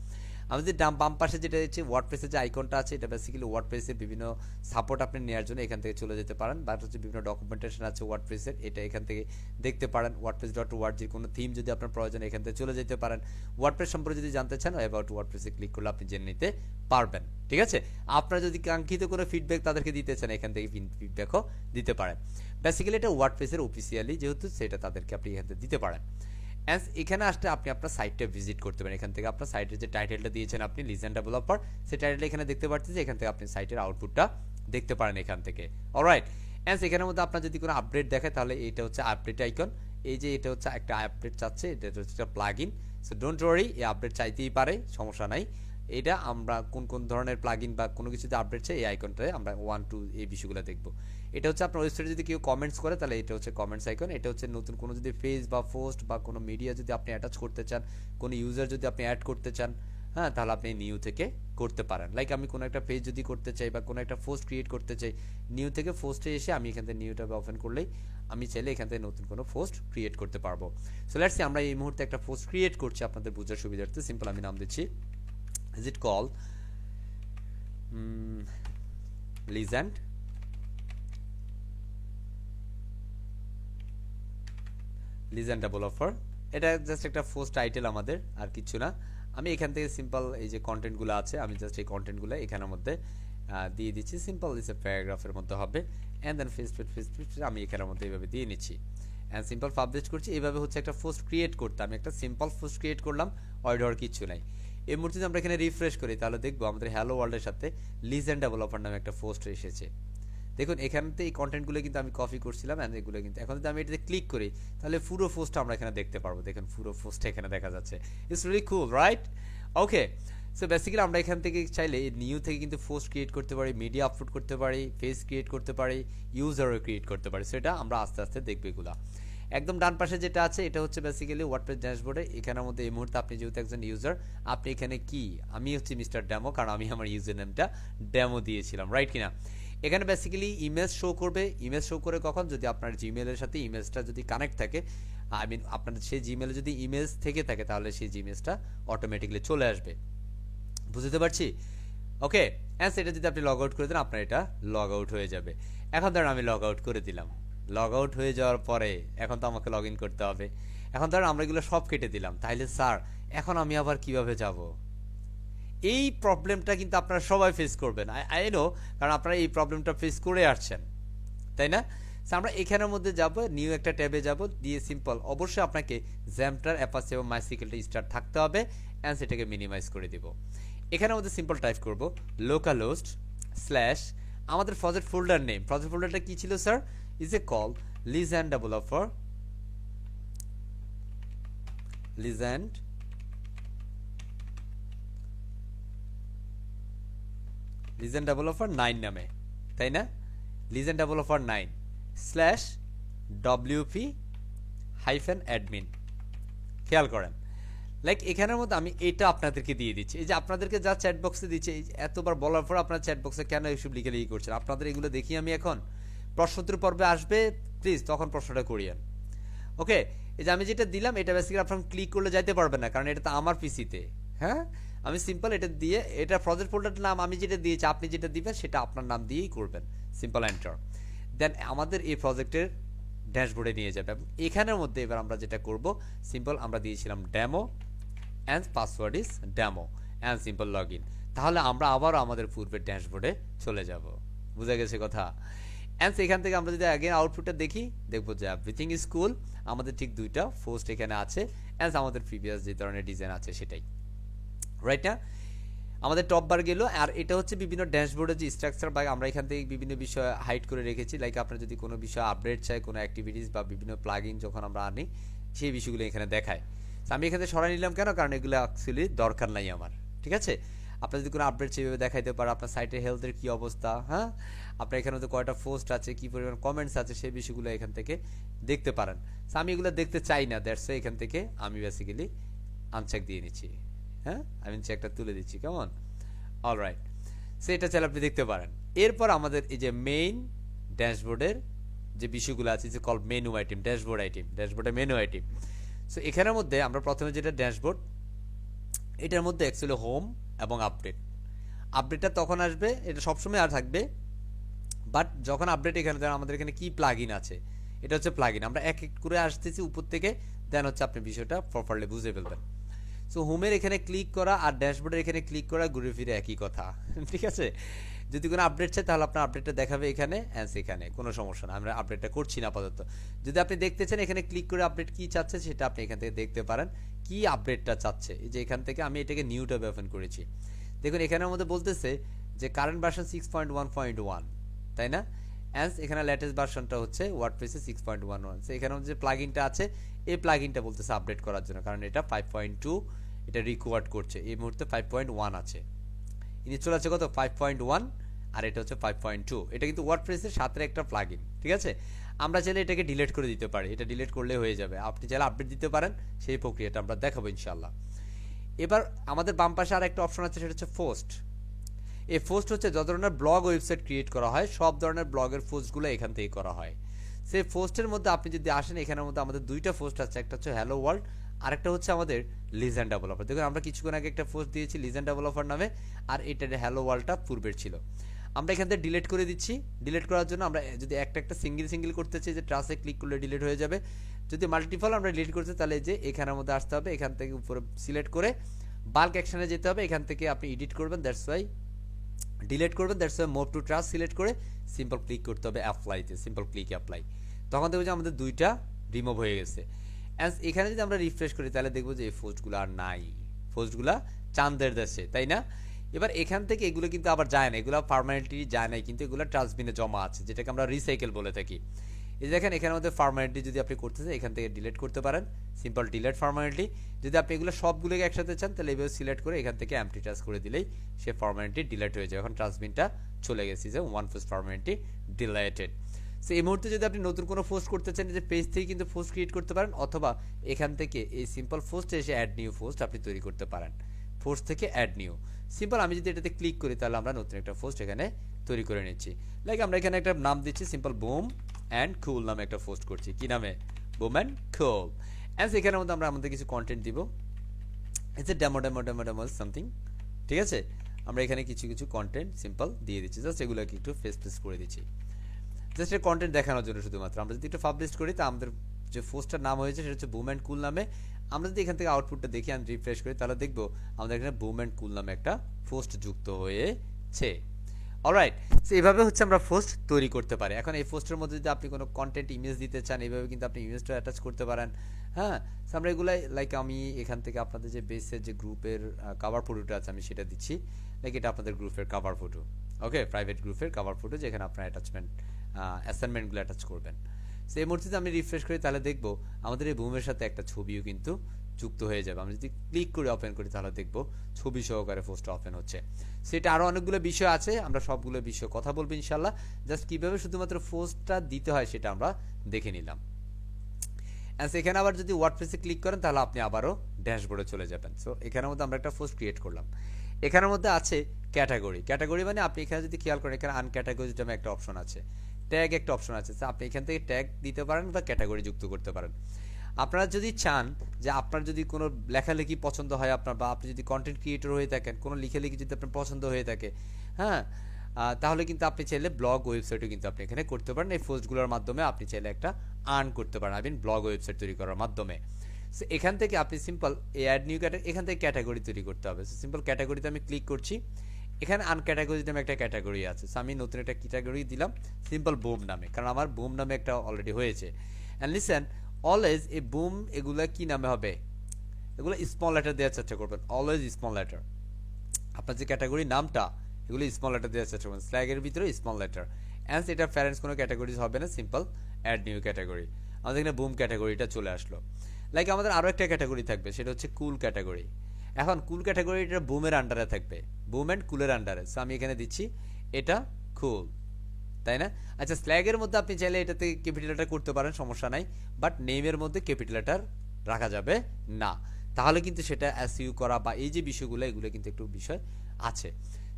আমাদের বাম পাশে যেটা হচ্ছে ওয়ার্ডপ্রেসের যে আইকনটা আছে, এটা বেসিক্যালি ওয়ার্ডপ্রেসের বিভিন্ন সাপোর্ট আপনি নেওয়ার জন্য এখান থেকে চলে যেতে পারেন, বা হচ্ছে বিভিন্ন ডকুমেন্টেশন আছে ওয়ার্ডপ্রেসের, এটা এখান থেকে দেখতে পারেন। ওয়ার্ডপ্রেস.org যে কোনো থিম যদি আপনার প্রয়োজন এখান থেকে চলে যেতে পারেন। ওয়ার্ডপ্রেস সম্পর্কে যদি জানতে চান অ্যাবাউট ওয়ার্ডপ্রেসে ক্লিক করলে আপনি জেনে নিতে পারবেন, ঠিক আছে। আপনারা যদি কাঙ্ক্ষিত কোনো ফিডব্যাক তাদেরকে দিতে চান এখান থেকে ফিডব্যাকও দিতে পারেন। বেসিক্যালি এটা ওয়ার্ডপ্রেসের অফিসিয়ালি যেহেতু, সেটা তাদেরকে আপনি এখান থেকে দিতে পারেন। অ্যান্ড এখানে আসলে আপনি আপনার সাইটটা ভিজিট করতে পারেন। এখান থেকে আপনার সাইটের যে টাইটেলটা দিয়েছেন আপনি লিজেন্ড ডেভেলপার, সেই টাইটেলটা এখানে দেখতে পাচ্ছেন, যে এখান থেকে আপনি সাইটের আউটপুটটা দেখতে পারেন এখান থেকে। অলরাইট, অ্যান্ড এখানের মধ্যে আপনার যদি কোনো আপডেট দেখায় তাহলে এটা হচ্ছে আপডেট আইকন। এই যে এটা হচ্ছে একটা আপডেট চাচ্ছে, এটা হচ্ছে একটা প্লাগ ইন। সো ডোন্ট ওয়ারি, এই আপডেট চাইতেই পারে, সমস্যা নাই। এটা আমরা কোন ধরনের প্লাগ ইন বা কোনো কিছুতে আপডেট চাই এই আইকনটায় আমরা 1 2 এই বিষয়গুলো দেখবো। এটা হচ্ছে আপনার ওয়েবসাইটে যদি কেউ কমেন্টস করে তাহলে এটা হচ্ছে কমেন্টস আইকন। এটা হচ্ছে নতুন কোনো যদি পেজ বা পোস্ট বা কোনো মিডিয়া যদি আপনি অ্যাটাচ করতে চান, কোনো ইউজার যদি আপনি অ্যাড করতে চান, হ্যাঁ, তাহলে আপনি নিউ থেকে করতে পারেন। লাইক আমি কোনো একটা পেজ যদি করতে চাই বা কোনো একটা পোস্ট ক্রিয়েট করতে চাই, নিউ থেকে পোস্টে এসে আমি এখান থেকে নিউ ট্যাব ওপেন করলেই আমি চাইলে এখান থেকে নতুন কোনো পোস্ট ক্রিয়েট করতে পারবো। সো লেটস সি আমরা এই মুহূর্তে একটা পোস্ট ক্রিয়েট করছি আপনাদের বোঝার সুবিধার্থে। সিম্পল আমি নাম দিচ্ছি is it call legend double offer. এটা জাস্ট একটা পোস্ট টাইটেল আমাদের, আর কিছু না। আমি এখান থেকে সিম্পল এই যে কন্টেন্টগুলো আছে আমি জাস্ট এই কন্টেন্টগুলো এখানের মধ্যে দিয়ে দিচ্ছি। সিম্পল ইজ এ প্যারাগ্রাফের মধ্যে হবে অ্যান্ড দেন ফেস আমি এখানের মধ্যে এইভাবে দিয়ে নিচ্ছি অ্যান্ড সিম্পল পাবলিশ করছি। এইভাবে হচ্ছে একটা পোস্ট ক্রিয়েট করতে আমি একটা সিম্পল পোস্ট ক্রিয়েট করলাম, ওয়ার্ড হওয়ার কিছু নাই। এই মুহূর্তে আমরা এখানে রিফ্রেশ করি তাহলে দেখবো আমাদের হ্যালো ওয়ার্ল্ডের সাথে লিজেন্ড ডেভেলপার নামে একটা পোস্ট এসেছে। দেখুন এখানতে এই কন্টেন্টগুলো কিন্তু আমি কপি করছিলাম অ্যান্ড এগুলো কিন্তু এখন যদি আমি এটাতে ক্লিক করি তাহলে পুরো পোস্টটা আমরা এখানে দেখতে পারবো। দেখুন পুরো পোস্টটা এখানে দেখা যাচ্ছে। It's really cool, right? Okay, so basically আমরা এখান থেকে চাইলে নিউ থেকে কিন্তু পোস্ট ক্রিয়েট করতে পারি, মিডিয়া আপলোড করতে পারি, পেজ ক্রিয়েট করতে পারি, ইউজারও ক্রিয়েট করতে পারি। সেটা আমরা আস্তে আস্তে দেখবো এগুলা। একদম ডান পাশে যেটা আছে এটা হচ্ছে বেসিক্যালি ওয়ার্ডপ্রেস ড্যাশবোর্ডে। এখানের মধ্যে এই মুহূর্তে আপনি যেহেতু একজন ইউজার, আপনি এখানে কি, আমি হচ্ছে মিস্টার ডেমো, কারণ আমি আমার ইউজার নেমটা ডেমো দিয়েছিলাম, রাইট কিনা? এখানে বেসিক্যালি ইমেজ শো করবে। ইমেজ শো করে কখন? যদি আপনার জিমেলের সাথে ইমেজটা যদি কানেক্ট থাকে, আই মিন আপনার সেই জিমেলে যদি ইমেজ থেকে থাকে তাহলে সেই জিমেজটা অটোমেটিকলি চলে আসবে। বুঝতে পারছি? ওকে, অ্যান্ড সেটা যদি আপনি লগ আউট করে দেন আপনার এটা লগ আউট হয়ে যাবে। এখন ধরেন আমি লগ আউট করে দিলাম। লগ আউট হয়ে যাওয়ার পরে এখন তো আমাকে লগ ইন করতে হবে। এখন ধরেন আমরা এগুলো সব কেটে দিলাম, তাইলে স্যার এখন আমি আবার কিভাবে যাব? এই প্রবলেমটা কিন্তু আপনারা সবাই ফেস করবেন, আই নো, কারণ আপনারা এই প্রবলেমটা ফেস করে আসছেন, তাই না? আমরা এখানের মধ্যে যাব, নিউ একটা ট্যাবে যাব, দিয়ে সিম্পল অবশ্যই আপনাকে জ্যাম্পটার, অ্যাপাচি এবং মাইসিকেলটা স্টার্ট থাকতে হবে অ্যান্ড সেটাকে মিনিমাইজ করে দিব। এখানের মধ্যে সিম্পল টাইপ করব লোকালহোস্ট স্ল্যাশ আমাদের প্রজেক্ট ফোল্ডার নেম। প্রজেক্ট ফোল্ডারটা কি ছিল sir? Is a call legend developer, legend developer 9 নামে, তাই না? Legend developer 9 slash WP hyphen admin. খেয়াল করেন, লাইক এখানের মধ্যে আমি এটা আপনাদেরকে দিয়ে দিচ্ছি। এই যে আপনাদেরকে যা চ্যাট বক্সে দিচ্ছে, এতবার বলার পর আপনার চ্যাট বক্সে কেন এইসব লিখে লিখে করছেন? আপনাদের এগুলো দেখি আমি এখন প্রশ্নোত্তর পর্বে আসবে, প্লিজ তখন প্রশ্নটা করিয়েন। ওকে, এই যে আমি যেটা দিলাম এটা বেসিক্যালি আপনার ক্লিক করলে যাইতে পারবেন না, কারণ এটা তো আমার পিসিতে। হ্যাঁ, আমি সিম্পল এটা দিয়ে, এটা প্রজেক্ট ফোল্ডারের নাম আমি যেটা দিয়েছি, আপনি যেটা দিবেন সেটা আপনার নাম দিয়েই করবেন। সিম্পল এন্টার, দেন আমাদের এই প্রজেক্টের ড্যাশবোর্ডে নিয়ে যাবে। এখানের মধ্যে এবার আমরা যেটা করব, সিম্পল আমরা দিয়েছিলাম demo and password is demo and simple log in. তাহলে আমরা আবারও আমাদের পূর্বের ড্যাশবোর্ডে চলে যাব। বুঝা গেছে কথা? অ্যান্ড এখান থেকে আমরা যদি আগে আউটপুটটা দেখি, দেখবো যে এভরিথিং ইজ কুল। আমাদের ঠিক দুইটা পোস্ট এখানে আছে অ্যান্ড আমাদের প্রিভিয়াস যে ধরনের ডিজাইন আছে সেটাই, রাইট না? আমাদের টপ বার গেল। আর এটা হচ্ছে বিভিন্ন ড্যাশবোর্ডের যে স্ট্রাকচার, বা আমরা এখান থেকে বিভিন্ন বিষয় হাইড করে রেখেছি। লাইক আপনার যদি কোনো বিষয় আপডেট চাই, কোনো অ্যাক্টিভিটিস বা বিভিন্ন প্লাগইন যখন আমরা আনি, সেই বিষয়গুলো এখানে দেখায়। আমি এখানে সরাই নিলাম কেন? কারণ এগুলো অ্যাকচুয়ালি দরকার নাই আমার, ঠিক আছে? আপনার যদি কোনো আপডেট সেভাবে দেখাইতে পারে, আপনার সাইটের হেলথের কি অবস্থা, হ্যাঁ, আপনার এখানে তো কয়টা পোস্ট আছে, কি পরিমাণ কমেন্টস আছে, সেই বিষয়গুলো এখান থেকে দেখতে পারেন। আমি এগুলো দেখতে চাই না, দ্যাটস এখান থেকে আমি বেসিক্যালি আনচেক দিয়ে নিচ্ছি। হ্যাঁ, আমি চেকটা তুলে দিচ্ছি, কেমন? অলরাইট, সো এটা চাইলে আপনি দেখতে পারেন। এরপর আমাদের এই যে মেইন ড্যাশবোর্ডের যে বিষয়গুলো আছে, যে call menu item, dashboard item, ড্যাশবোর্ডের মেনু আইটেম। সো এখানের মধ্যে আমরা প্রথমে যেটা ড্যাশবোর্ড, এটার মধ্যে অ্যাকচুয়ালি হোম এবং আপডেট। আপডেটটা তখন আসবে, এটা সবসময় আর থাকবে, বাট যখন আপডেট এখানে আমাদের এখানে কি প্লাগইন আছে, এটা হচ্ছে প্লাগইন। আমরা এক এক করে আসতেছি উপর থেকে, দেন হচ্ছে আপনি বিষয়টা প্রপারলি বুঝে ফেলবেন। সো হোমের এখানে ক্লিক করা আর ড্যাশবোর্ডের এখানে ক্লিক করা ঘুরে ফিরে একই কথা, ঠিক আছে? যদি কোনো আপডেট চাই তাহলে আপনার আপডেটটা দেখাবে এখানে অ্যান্ড সেখানে, কোনো সমস্যা না। আমরা আপডেটটা করছি না আপাতত। যদি আপনি দেখতে চান এখানে ক্লিক করে আপডেট কি চাচ্ছে সেটা আপনি এখান থেকে দেখতে পারেন, কি আপডেটটা চাচ্ছে। এই যে এখান থেকে আমি এটাকে নিউ ট্যাবে ওপেন করেছি। দেখুন এখানের মধ্যে বলতেছে যে কারেন্ট ভার্সন 6.1.1, তাই না? অ্যান্ড এখানে লেটেস্ট ভার্সনটা হচ্ছে ওয়ার্ডপ্রেসে 6.11। সো এখানে যে প্লাগইনটা আছে, এই প্লাগইনটা বলতেছে আপডেট করার জন্য, কারণ এটা 5.2 এটা রিকোয়ার্ড করছে। এই মুহূর্তে 5.1 আছে, ইনি চলে আছে কত 5.1, আর এটা হচ্ছে 5.2। এটা কিন্তু ওয়ার্ডপ্রেসের সাথে একটা প্লাগইন, ঠিক আছে? আমরা চাইলে এটাকে ডিলিট করে দিতে পারি, এটা ডিলিট করলে হয়ে যাবে। আপনি চাইলে আপডেট দিতে পারেন, সেই প্রক্রিয়াটা আমরা দেখাবো ইনশাআল্লাহ। এবার আমাদের বাম পাশে আর একটা অপশন আছে, সেটা হচ্ছে পোস্ট। এই পোস্ট হচ্ছে যত ধরনের ব্লগ ওয়েবসাইট ক্রিয়েট করা হয় সব ধরনের ব্লগের পোস্টগুলো এখান থেকে করা হয়। সেই পোস্টের মধ্যে আপনি যদি আসেন, এখানের মধ্যে আমাদের দুইটা পোস্ট আছে, একটা হচ্ছে হ্যালো ওয়ার্ল্ড, আরেকটা হচ্ছে আমাদের লিজেন্ড ডেভেলপার। দেখুন আমরা কিছুক্ষণ আগে একটা পোস্ট দিয়েছি লিজেন্ড ডেভেলপার নামে, আর এটা হ্যালো ওয়ার্ল্ডটা পূর্বের ছিল। আমরা এখান থেকে ডিলিট করে দিচ্ছি। ডিলিট করার জন্য আমরা যদি একটা সিঙ্গেল করতে চাই, যে ট্রাসে ক্লিক করলে ডিলিট হয়ে যাবে। যদি মাল্টিপল আমরা ডিলিট করতে তাহলে যে এখানের মধ্যে আসতে হবে, এখান থেকে উপরে সিলেক্ট করে বাল্ক অ্যাকশনে যেতে হবে, এখান থেকে আপনি এডিট করবেন, দ্যাটস ওয়াই ডিলিট করবেন, that's why move to trash select করে সিম্পল ক্লিক করতে হবে অ্যাপ্লাইতে, সিম্পল ক্লিক অ্যাপ্লাই। তখন দেখবো যে আমাদের দুইটা রিমুভ হয়ে গেছে। অ্যান্ড এখানে যদি আমরা রিফ্রেশ করি তাহলে দেখবো যে এই পোস্টগুলো আর নাই, পোস্টগুলো চাঁদের দেশে, তাই না? এবার এখান থেকে এগুলো কিন্তু আবার যায় না, এগুলো পার্মানেন্টলি যায় নাই, কিন্তু এগুলো ট্রাস্টবিনে জমা আছে, যেটাকে আমরা রিসাইকেল বলে থাকি। এই দেখেন এখানের মধ্যে পার্মানেন্টলি যদি আপনি করতে চান এখান থেকে ডিলিট করতে পারেন, সিম্পল ডিলিট পার্মানেন্টলি। যদি আপনি এগুলো সবগুলোকে একসাথে চান তাহলে এইভাবে সিলেক্ট করে এখান থেকে এমটি টাচ করে দিলেই সে পার্মানেন্টলি ডিলিট হয়ে যায়। এখন ট্রাস্টবিনটা চলে গেছে, যে one post permanently deleted. So এই মুহূর্তে যদি আপনি নতুন কোনো পোস্ট করতে চান, যে পেজ থেকে কিন্তু পোস্ট ক্রিয়েট করতে পারেন, অথবা এখান থেকে এই সিম্পল পোস্টে এসে অ্যাড নিউ পোস্ট আপনি তৈরি করতে পারেন। পোস্ট থেকে অ্যাড নিউ সিম্পল, আমি যদি এটাতে ক্লিক করি তাহলে আমরা নতুন একটা পোস্ট এখানে তৈরি করে নিচ্ছি। লাইক আমরা এখানে একটা নাম দিচ্ছি সিম্পল বুম অ্যান্ড কুল নামে একটা পোস্ট করছি। কি নামে? Broom and cool. অ্যান্ড এখানের মধ্যে আমরা আমাদের কিছু কন্টেন্ট দিব, ইটস এ ডেমো সামথিং, ঠিক আছে? আমরা এখানে কিছু কন্টেন্ট সিম্পল দিয়ে দিচ্ছি, জাস্ট এগুলোকে একটু ফেস করে দিচ্ছি, জাস্ট এর কন্টেন্ট দেখানোর জন্য শুধুমাত্র। আমরা যদি একটু পাবলিশ করি তা আমাদের যে পোস্টটার নাম হয়েছে সেটা হচ্ছে বুম অ্যান্ড কুল নামে। আমরা যদি এখান থেকে আউটপুটটা দেখি আমি রিফ্রেশ করি তাহলে দেখবো আমাদের এখানে বুম অ্যান্ড কুল নামে একটা পোস্ট যুক্ত হয়েছে। অলরাইট, সো এইভাবে হচ্ছে আমরা পোস্ট তৈরি করতে পারি। এখন এই পোস্টের মধ্যে যদি আপনি কোনো কন্টেন্ট ইমেজ দিতে চান, এইভাবে কিন্তু আপনি ইমেজটা অ্যাটাচ করতে পারেন। হ্যাঁ, সো আমরা এগুলাই লাইক আমি এখান থেকে আপনাদের যে বেসের যে গ্রুপের কভার ফটোটা আছে আমি সেটা দিচ্ছি। লাইক এটা আপনাদের গ্রুপের কভার ফটো, ওকে, প্রাইভেট গ্রুপের কভার ফটো, যেখানে আপনার অ্যাটাচমেন্ট অ্যাসাইনমেন্টগুলো অ্যাটাচ করবেন। সো এই মুহূর্তে আমি রিফ্রেশ করি তাহলে দেখবো আমাদের এই বুমের সাথে একটা ছবিও কিন্তু যুক্ত হয়ে যাবে। আমি যদি ক্লিক করে ওপেন করি তাহলে দেখবো ছবি সহকারে পোস্টটা ওপেন হচ্ছে। সেটা আরও অনেকগুলো বিষয় আছে, আমরা সবগুলো বিষয় কথা বলবো ইনশাল্লাহ। জাস্ট কীভাবে শুধুমাত্র পোস্টটা দিতে হয় সেটা আমরা দেখে নিলাম। অ্যান্ড এখানে আবার যদি ওয়ার্ডপ্রেসে ক্লিক করেন তাহলে আপনি আবারও ড্যাশবোর্ডে চলে যাবেন। সো এখানের মধ্যে আমরা একটা পোস্ট ক্রিয়েট করলাম। এখানের মধ্যে আছে ক্যাটাগরি মানে আপনি এখানে যদি খেয়াল করেন এখানে আনক্যাটাগরি নামে একটা অপশন আছে, ট্যাগ একটা অপশন আছে। আপনি এখান থেকে ট্যাগ দিতে পারেন বা ক্যাটাগরি যুক্ত করতে পারেন। আপনারা যদি চান যে আপনার যদি কোনো লেখালেখি পছন্দ হয় আপনার, বা আপনি যদি কন্টেন্ট ক্রিয়েটর হয়ে থাকেন, কোনো লেখালেখি যদি আপনার পছন্দ হয়ে থাকে, হ্যাঁ, তাহলে কিন্তু আপনি চাইলে ব্লগ ওয়েবসাইটও কিন্তু আপনি এখানে করতে পারেন। এই পোস্টগুলোর মাধ্যমে আপনি চাইলে একটা আর্ন করতে পারেন আই মিন ব্লগ ওয়েবসাইট তৈরি করার মাধ্যমে। সো এখান থেকে আপনি সিম্পল অ্যাড নিউ এখান থেকে ক্যাটাগরি তৈরি করতে হবে। সো সিম্পল ক্যাটাগরিতে আমি ক্লিক করছি, এখানে আনক্যাটাগরি নামে একটা ক্যাটাগরি আছে। সো আমি নতুন একটা ক্যাটাগরি দিলাম সিম্পল বুম নামে, কারণ আমার বুম নামে একটা অলরেডি হয়েছে। অ্যান্ড লিসেন, অলওয়েজ এই বুম এগুলা কি নামে হবে, এগুলো স্মল লেটার দেওয়ার চেষ্টা করবেন, অলওয়েজ স্মল লেটার। আপনার যে ক্যাটাগরি নামটা এগুলো স্মল লেটার দেওয়ার চেষ্টা করবেন, স্ল্যাগের ভিতরে স্মল লেটার। অ্যান্ড এটা প্যারেন্টস কোনো ক্যাটাগরি হবে না, সিম্পল অ্যাড নিউ ক্যাটাগরি। আমাদের এখানে বুম ক্যাটাগরিটা চলে আসলো। লাইক আমাদের আরও একটা ক্যাটাগরি থাকবে, সেটা হচ্ছে কুল ক্যাটাগরি। এখন কুল ক্যাটাগরিটা বুমের আন্ডারে থাকবে, বুম অ্যান্ড কুলের আন্ডারে। সো আমি এখানে দিচ্ছি এটা কুল, তাই না? আচ্ছা, স্ল্যাগের মধ্যে আপনি চাইলে এটাতে ক্যাপিটাল লেটার করতে পারেন, সমস্যা নাই, বাট নেমের মধ্যে ক্যাপিটাল লেটার রাখা যাবে না, তাহলে কিন্তু সেটা এসইউ করা বা এই যে বিষয়গুলো এগুলো কিন্তু একটু বিষয় আছে।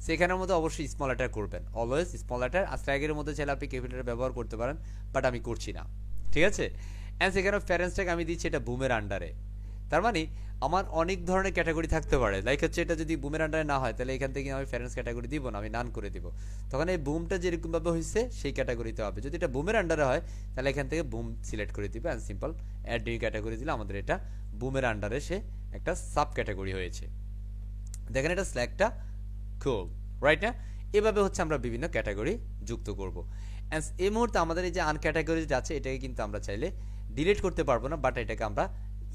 সেখানের মধ্যে অবশ্যই স্মল লেটার করবেন, অলওয়েজ স্মল লেটার। আর স্ল্যাগের মধ্যে চাইলে আপনি ক্যাপিটাল লেটার ব্যবহার করতে পারেন, বাট আমি করছি না, ঠিক আছে? অ্যান্ড সেখানে প্যারেন্টসটাকে আমি দিচ্ছি এটা বুমের আন্ডারে। তার মানে আমার অনেক ধরনের ক্যাটাগরি থাকতে পারে। লাইক হচ্ছে এটা যদি বুমের আন্ডারে না হয় তাহলে এখান থেকে আমি প্যারেন্টস ক্যাটাগরি দিব না, আমি নান করে দিব। তখন এই বুমটা যেরকমভাবে হয়েছে সেই ক্যাটাগরিতে হবে। যদি এটা বুমের আন্ডারে হয় তাহলে এখান থেকে বুম সিলেক্ট করে দিবে and simple add new category দিলে আমাদের এটা বুমের আন্ডারে সে একটা সাব ক্যাটাগরি হয়েছে। দেখেন এটা স্ল্যাগটা খুব রাইট না? এভাবে হচ্ছে আমরা বিভিন্ন ক্যাটাগরি যুক্ত করব। অ্যান্ড এই মুহূর্তে আমাদের এই যে আনক্যাটাগরি আছে এটাকে কিন্তু আমরা চাইলে ডিলিট করতে পারবো না, বাট এটাকে আমরা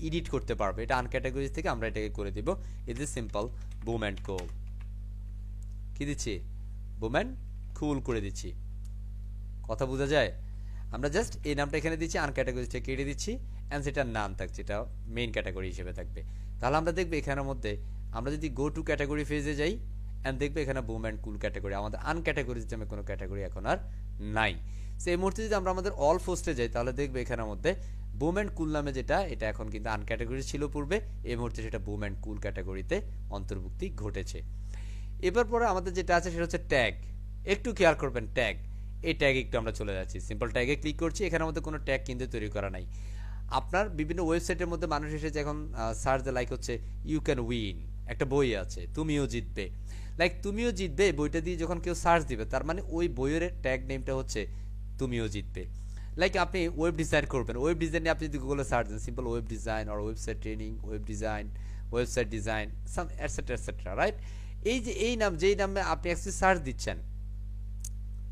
এডিট করতে পারবো। এটা আনক্যাটাগরি থেকে আমরা এটাকে করে দিব it is simple broom and কুল। কি দিচ্ছি? বুম অ্যান্ড কুল করে দিচ্ছি। কথা বোঝা যায়? আমরা জাস্ট এই নামটা এখানে দিচ্ছি, আনক্যাটাগরিটা কেটে দিচ্ছি, অ্যান্ড সেটার নাম থাকছে, এটা মেইন ক্যাটাগরি হিসেবে থাকবে। তাহলে আমরা দেখবো এখানের মধ্যে আমরা যদি গো টু ক্যাটাগরি ফেজে যাই অ্যান্ড দেখবে এখানে বুম অ্যান্ড কুল ক্যাটাগরি, আমাদের আনক্যাটাগরি সিস্টেমে কোনো ক্যাটাগরি এখন আর নাই। সো এই মুহূর্তে যদি আমরা আমাদের অল পোস্টে যাই তাহলে দেখবে এখানের মধ্যে বুম অ্যান্ড কুল নামে যেটা, এটা এখন কিন্তু আনক্যাটাগরি ছিল পূর্বে, এই মুহূর্তে সেটা বুম অ্যান্ড কুল ক্যাটাগরিতে অন্তর্ভুক্তি ঘটেছে। এবার পরে আমাদের যেটা আছে সেটা হচ্ছে ট্যাগ। একটু কেয়ার করবেন, ট্যাগ, এই ট্যাগ একটু আমরা চলে যাচ্ছি, সিম্পল ট্যাগে ক্লিক করছি। এখানে আমাদের কোনো ট্যাগ কিন্তু তৈরি করা নাই। আপনার বিভিন্ন ওয়েবসাইটের মধ্যে মানুষ এসেছে এখন সার্চ দে লাইক হচ্ছে ইউ ক্যান উইন, একটা বই আছে তুমিও জিতবে, লাইক তুমিও জিতবে বইটা দিয়ে যখন কেউ সার্চ দিবে তার মানে ওই বইয়ের ট্যাগ নেমটা হচ্ছে তুমিও জিতবে। লাইক আপনি ওয়েব ডিজাইন করবেন, ওয়েব ডিজাইনে আপনি যদি গুগলে সার্চ দেন সিম্পল ওয়েব ডিজাইন আর website training, web design, website design, some etcetera etcetera, right? এই যে এই নাম, যেই নামে আপনি অ্যাকচুয়ালি সার্চ দিচ্ছেন,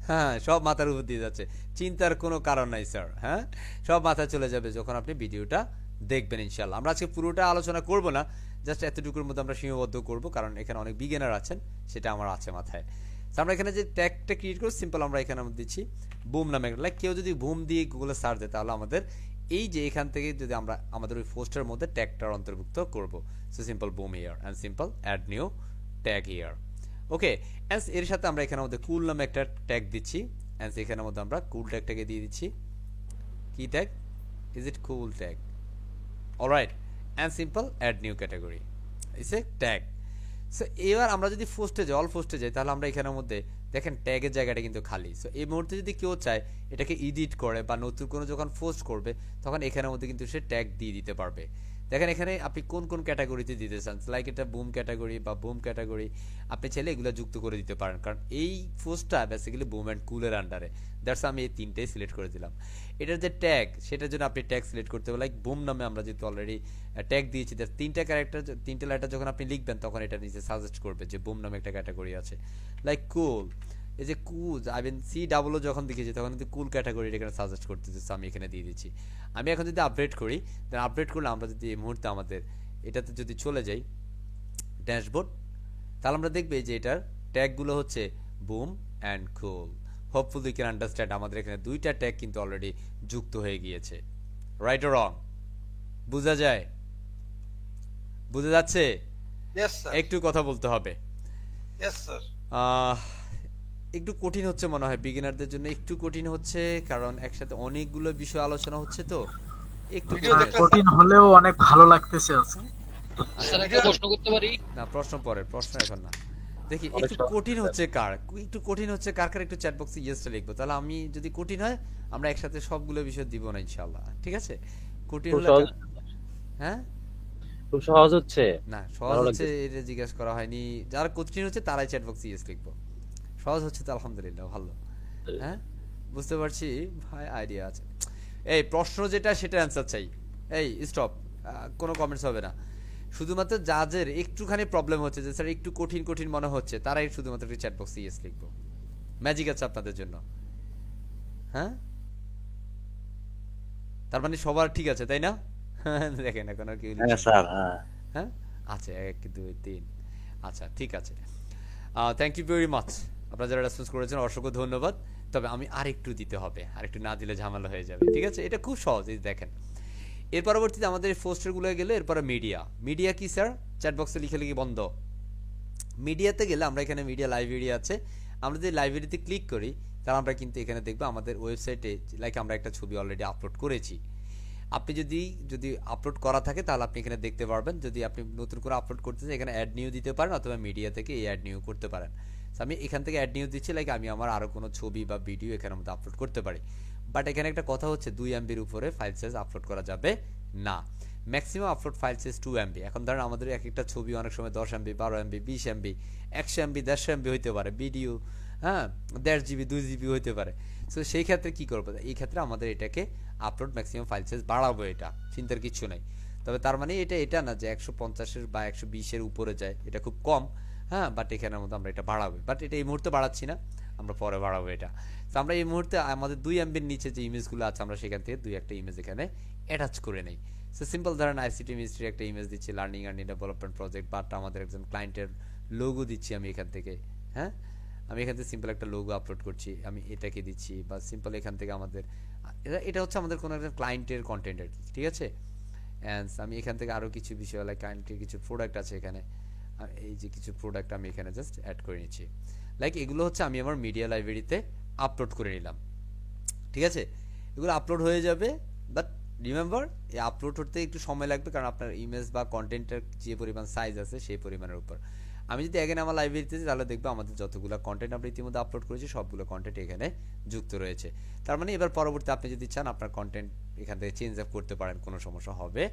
হ্যাঁ সব মাথার উপর দিয়ে যাচ্ছে, চিন্তার কোনো কারণ নাই স্যার। হ্যাঁ, সব মাথায় চলে যাবে যখন আপনি ভিডিওটা দেখবেন ইনশাল্লাহ। আমরা আজকে পুরোটা আলোচনা করব না, জাস্ট এতটুকুর মধ্যে আমরা সীমাবদ্ধ করব, কারণ এখানে অনেক বিগিনার আছেন, সেটা আমার আছে মাথায়। তো আমরা এখানে যে ট্যাগটা ক্রিয়েট করব সিম্পল আমরা এখানে দিচ্ছি বুম নামে। লাইক কেউ যদি বুম দিয়ে গুগলে সার্চ দেয় তাহলে আমাদের এই যে এখান থেকে যদি আমরা আমাদের ওই পোস্টের মধ্যে ট্যাগটার অন্তর্ভুক্ত করব। So simple boom here and simple add new tag here. Okay, and এর সাথে আমরা এখানে মধ্যে কুল নামে একটা ট্যাগ দিচ্ছি, অ্যান্ড এখানের মধ্যে আমরা কুল ট্যাগটাকে দিয়ে দিচ্ছি। কি tag? Is it cool tag? Alright, and simple add new category is a tag. So এবার আমরা যদি পোস্টে যাই, অল পোস্টে যাই, তাহলে আমরা এখানের মধ্যে দেখেন ট্যাগের জায়গাটা কিন্তু খালি। সো এই মুহূর্তে যদি কেউ চায় এটাকে এডিট করে বা নতুন কোনো যখন পোস্ট করবে তখন এখানের মধ্যে কিন্তু সে ট্যাগ দিয়ে দিতে পারবে। দেখেন এখানে আপনি কোন কোন ক্যাটাগরিতে দিতে চান, লাইক এটা বুম ক্যাটাগরি বা বুম ক্যাটাগরি, আপনি চাইলে এগুলো যুক্ত করে দিতে পারেন, কারণ এই পোস্টটা বেসিক্যালি বুম অ্যান্ড কুলের আন্ডারে। দ্যাটস আমি এই তিনটেই সিলেক্ট করে দিলাম। এটার যে ট্যাগ, সেটার জন্য আপনি ট্যাগ সিলেক্ট করতে হবে, লাইক বুম নামে আমরা যেহেতু অলরেডি ট্যাগ দিয়েছি, তিনটা ক্যারেক্টার, তিনটে লেটার যখন আপনি লিখবেন তখন এটা নিচে সাজেস্ট করবে যে বুম নামে একটা ক্যাটাগরি আছে। লাইক কুল, এই যে কুল আই মিন সি ডাবলও যখন দেখেছি তখন কিন্তু কুল ক্যাটাগরি এখানে সাজেস্ট করতেছে, আমি এখানে দিয়ে দিচ্ছি। আমি এখন যদি আপডেট করি, দেন আপডেট করলে আমরা যদি এই মুহূর্তে আমাদের এটাতে যদি চলে যাই ড্যাশবোর্ড, তাহলে আমরা দেখবে যে এটার ট্যাগগুলো হচ্ছে broom and cool. Hopefully can understand আমাদের এখানে দুইটা ট্যাগ কিন্তু অলরেডি যুক্ত হয়ে গিয়েছে। রাইট ও রং? বোঝা যায়? বুঝে যাচ্ছে? Yes, sir. একটু কথা বলতে হবে। Yes, sir. একটু কঠিন হচ্ছে মনে হয় বিগিনারদের জন্য, একটু কঠিন হচ্ছে, কারণ একসাথে অনেকগুলো বিষয় আলোচনা হচ্ছে, তো একটু কঠিন হলেও অনেক ভালো লাগতেছে আজকে। স্যার একটা প্রশ্ন করতে পারি? না, প্রশ্ন পরে, প্রশ্ন এখন না। দেখি একটু কঠিন হচ্ছে কার, একটু কঠিন হচ্ছে কার কার, একটু চ্যাট বক্সে ইয়েসটা লিখবো, তাহলে আমি যদি কঠিন হয় আমরা একসাথে সবগুলো বিষয় দিব না ইনশাআল্লাহ, ঠিক আছে? কঠিন হলে হ্যাঁ খুব সহজ হচ্ছে না, সহজ হচ্ছে এটা জিজ্ঞেস করা হয়নি, যারা কঠিন হচ্ছে তারাই চ্যাট বক্সে ইয়েস লিখবো, সহজ হচ্ছে তো আলহামদুলিল্লাহ ভালো। হ্যাঁ বুঝতে পারছি ভাই, আইডিয়া আছে। এই প্রশ্ন যেটা সেটা অ্যান্সার চাই। এই স্টপ, কোনো কমেন্টস হবে না। শুধুমাত্র যাদের একটুখানি প্রবলেম হচ্ছে যে স্যার একটু কঠিন কঠিন মনে হচ্ছে তারাই শুধুমাত্র একটু চ্যাট বক্সে ইয়েস লিখবো, ম্যাজিক আছে আপনাদের জন্য। হ্যাঁ তার মানে সবার ঠিক আছে তাই না? দেখেন এখন আর কি স্যার। হ্যাঁ আচ্ছা 1 2 3, আচ্ছা ঠিক আছে। থ্যাংক ইউ ভেরি মাচ, আপনারা যারা রেসপন্স করেছেন অসংখ্য ধন্যবাদ। তবে আমি আরেকটু দিতে হবে, আরেকটু না দিলে ঝামেলা হয়ে যাবে, ঠিক আছে? এটা খুব সহজ, এই দেখেন। এর পরবর্তীতে আমাদের পোস্টারগুলো গেলে এরপরে মিডিয়া। মিডিয়া কি স্যার? চ্যাট বক্সে লিখে লিখে বন্ধ। মিডিয়াতে গেলে আমরা এখানে মিডিয়া লাইব্রেরি আছে, আমরা যদি লাইব্রেরিতে ক্লিক করি তাহলে আমরা কিন্তু এখানে দেখবো আমাদের ওয়েবসাইটে লাইক আমরা একটা ছবি অলরেডি আপলোড করেছি। আপনি যদি আপলোড করা থাকে তাহলে আপনি এখানে দেখতে পারবেন, যদি আপনি নতুন করে আপলোড করতে চান এখানে অ্যাড নিউ দিতে পারেন, অথবা মিডিয়া থেকে এই অ্যাড নিউ করতে পারেন। আমি এখান থেকে অ্যাড নিউ দিচ্ছি, লাইক আমি আমার আরও কোনো ছবি বা ভিডিও এখানের মধ্যে আপলোড করতে পারি। বাট এখানে একটা কথা হচ্ছে 2 MBর উপরে ফাইল সাইজ আপলোড করা যাবে না, maximum upload file size 2 MB। এখন ধরেন আমাদের এক একটা ছবি অনেক সময় 10 MB 12 MB 20 MB 100 MB 150 MB হইতে পারে, ভিডিও হ্যাঁ 1.5 GB 2 GB হইতে পারে। সো সেই ক্ষেত্রে কি করবো, এই ক্ষেত্রে আমাদের এটাকে আপলোড ম্যাক্সিমাম ফাইল সাইজ বাড়াবো, এটা চিন্তার কিছু নাই। তবে তার মানে এটা না যে 150 বা 120 উপরে যায়, এটা খুব কম। হ্যাঁ বাট এখানের মধ্যে আমরা এটা বাড়াবো, বাট এটা এই মুহূর্তে বাড়াচ্ছি না, আমরা পরে বাড়াবো এটা। তো আমরা এই মুহূর্তে আমাদের 2 MBর নিচে যে ইমেজগুলো আছে আমরা সেখান থেকে 2-1টা ইমেজ এখানে অ্যাটাচ করে নেই। সো সিম্পল ধরেন ICT মিনিস্ট্রির একটা ইমেজ দিচ্ছি, learning and development project, but আমাদের একজন ক্লায়েন্টের লোগো দিচ্ছি আমি এখান থেকে। হ্যাঁ আমি এখান থেকে সিম্পল একটা লোগো আপলোড করছি, আমি এটাকে দিচ্ছি, বা সিম্পল এখান থেকে আমাদের এটা হচ্ছে আমাদের কোনো একজন ক্লায়েন্টের কন্টেন্ট আর কি, ঠিক আছে? অ্যান্ড আমি এখান থেকে আরও কিছু বিষয় লাইক ক্লায়েন্টের কিছু প্রোডাক্ট আছে এখানে, এই যে কিছু প্রোডাক্ট আমি এখানে জাস্ট অ্যাড করে নিচ্ছি। লাইক এগুলো হচ্ছে আমি আমার মিডিয়া লাইব্রেরিতে আপলোড করে নিলাম, ঠিক আছে? এগুলো আপলোড হয়ে যাবে, বাট রিমেম্বার এই আপলোড করতে একটু সময় লাগবে, কারণ আপনার ইমেজ বা কন্টেন্টের যে পরিমাণ সাইজ আছে সেই পরিমাণের উপর। আমি যদি এখানে আমার লাইব্রেরিতে যাই তাহলে দেখবো আমাদের যতগুলো কন্টেন্ট আমরা ইতিমধ্যে আপলোড করেছি সবগুলো কন্টেন্ট এখানে যুক্ত রয়েছে। তার মানে এবার পরবর্তী আপনি যদি চান আপনার কন্টেন্ট এখান থেকে চেঞ্জ আপ করতে পারেন, কোনো সমস্যা হবে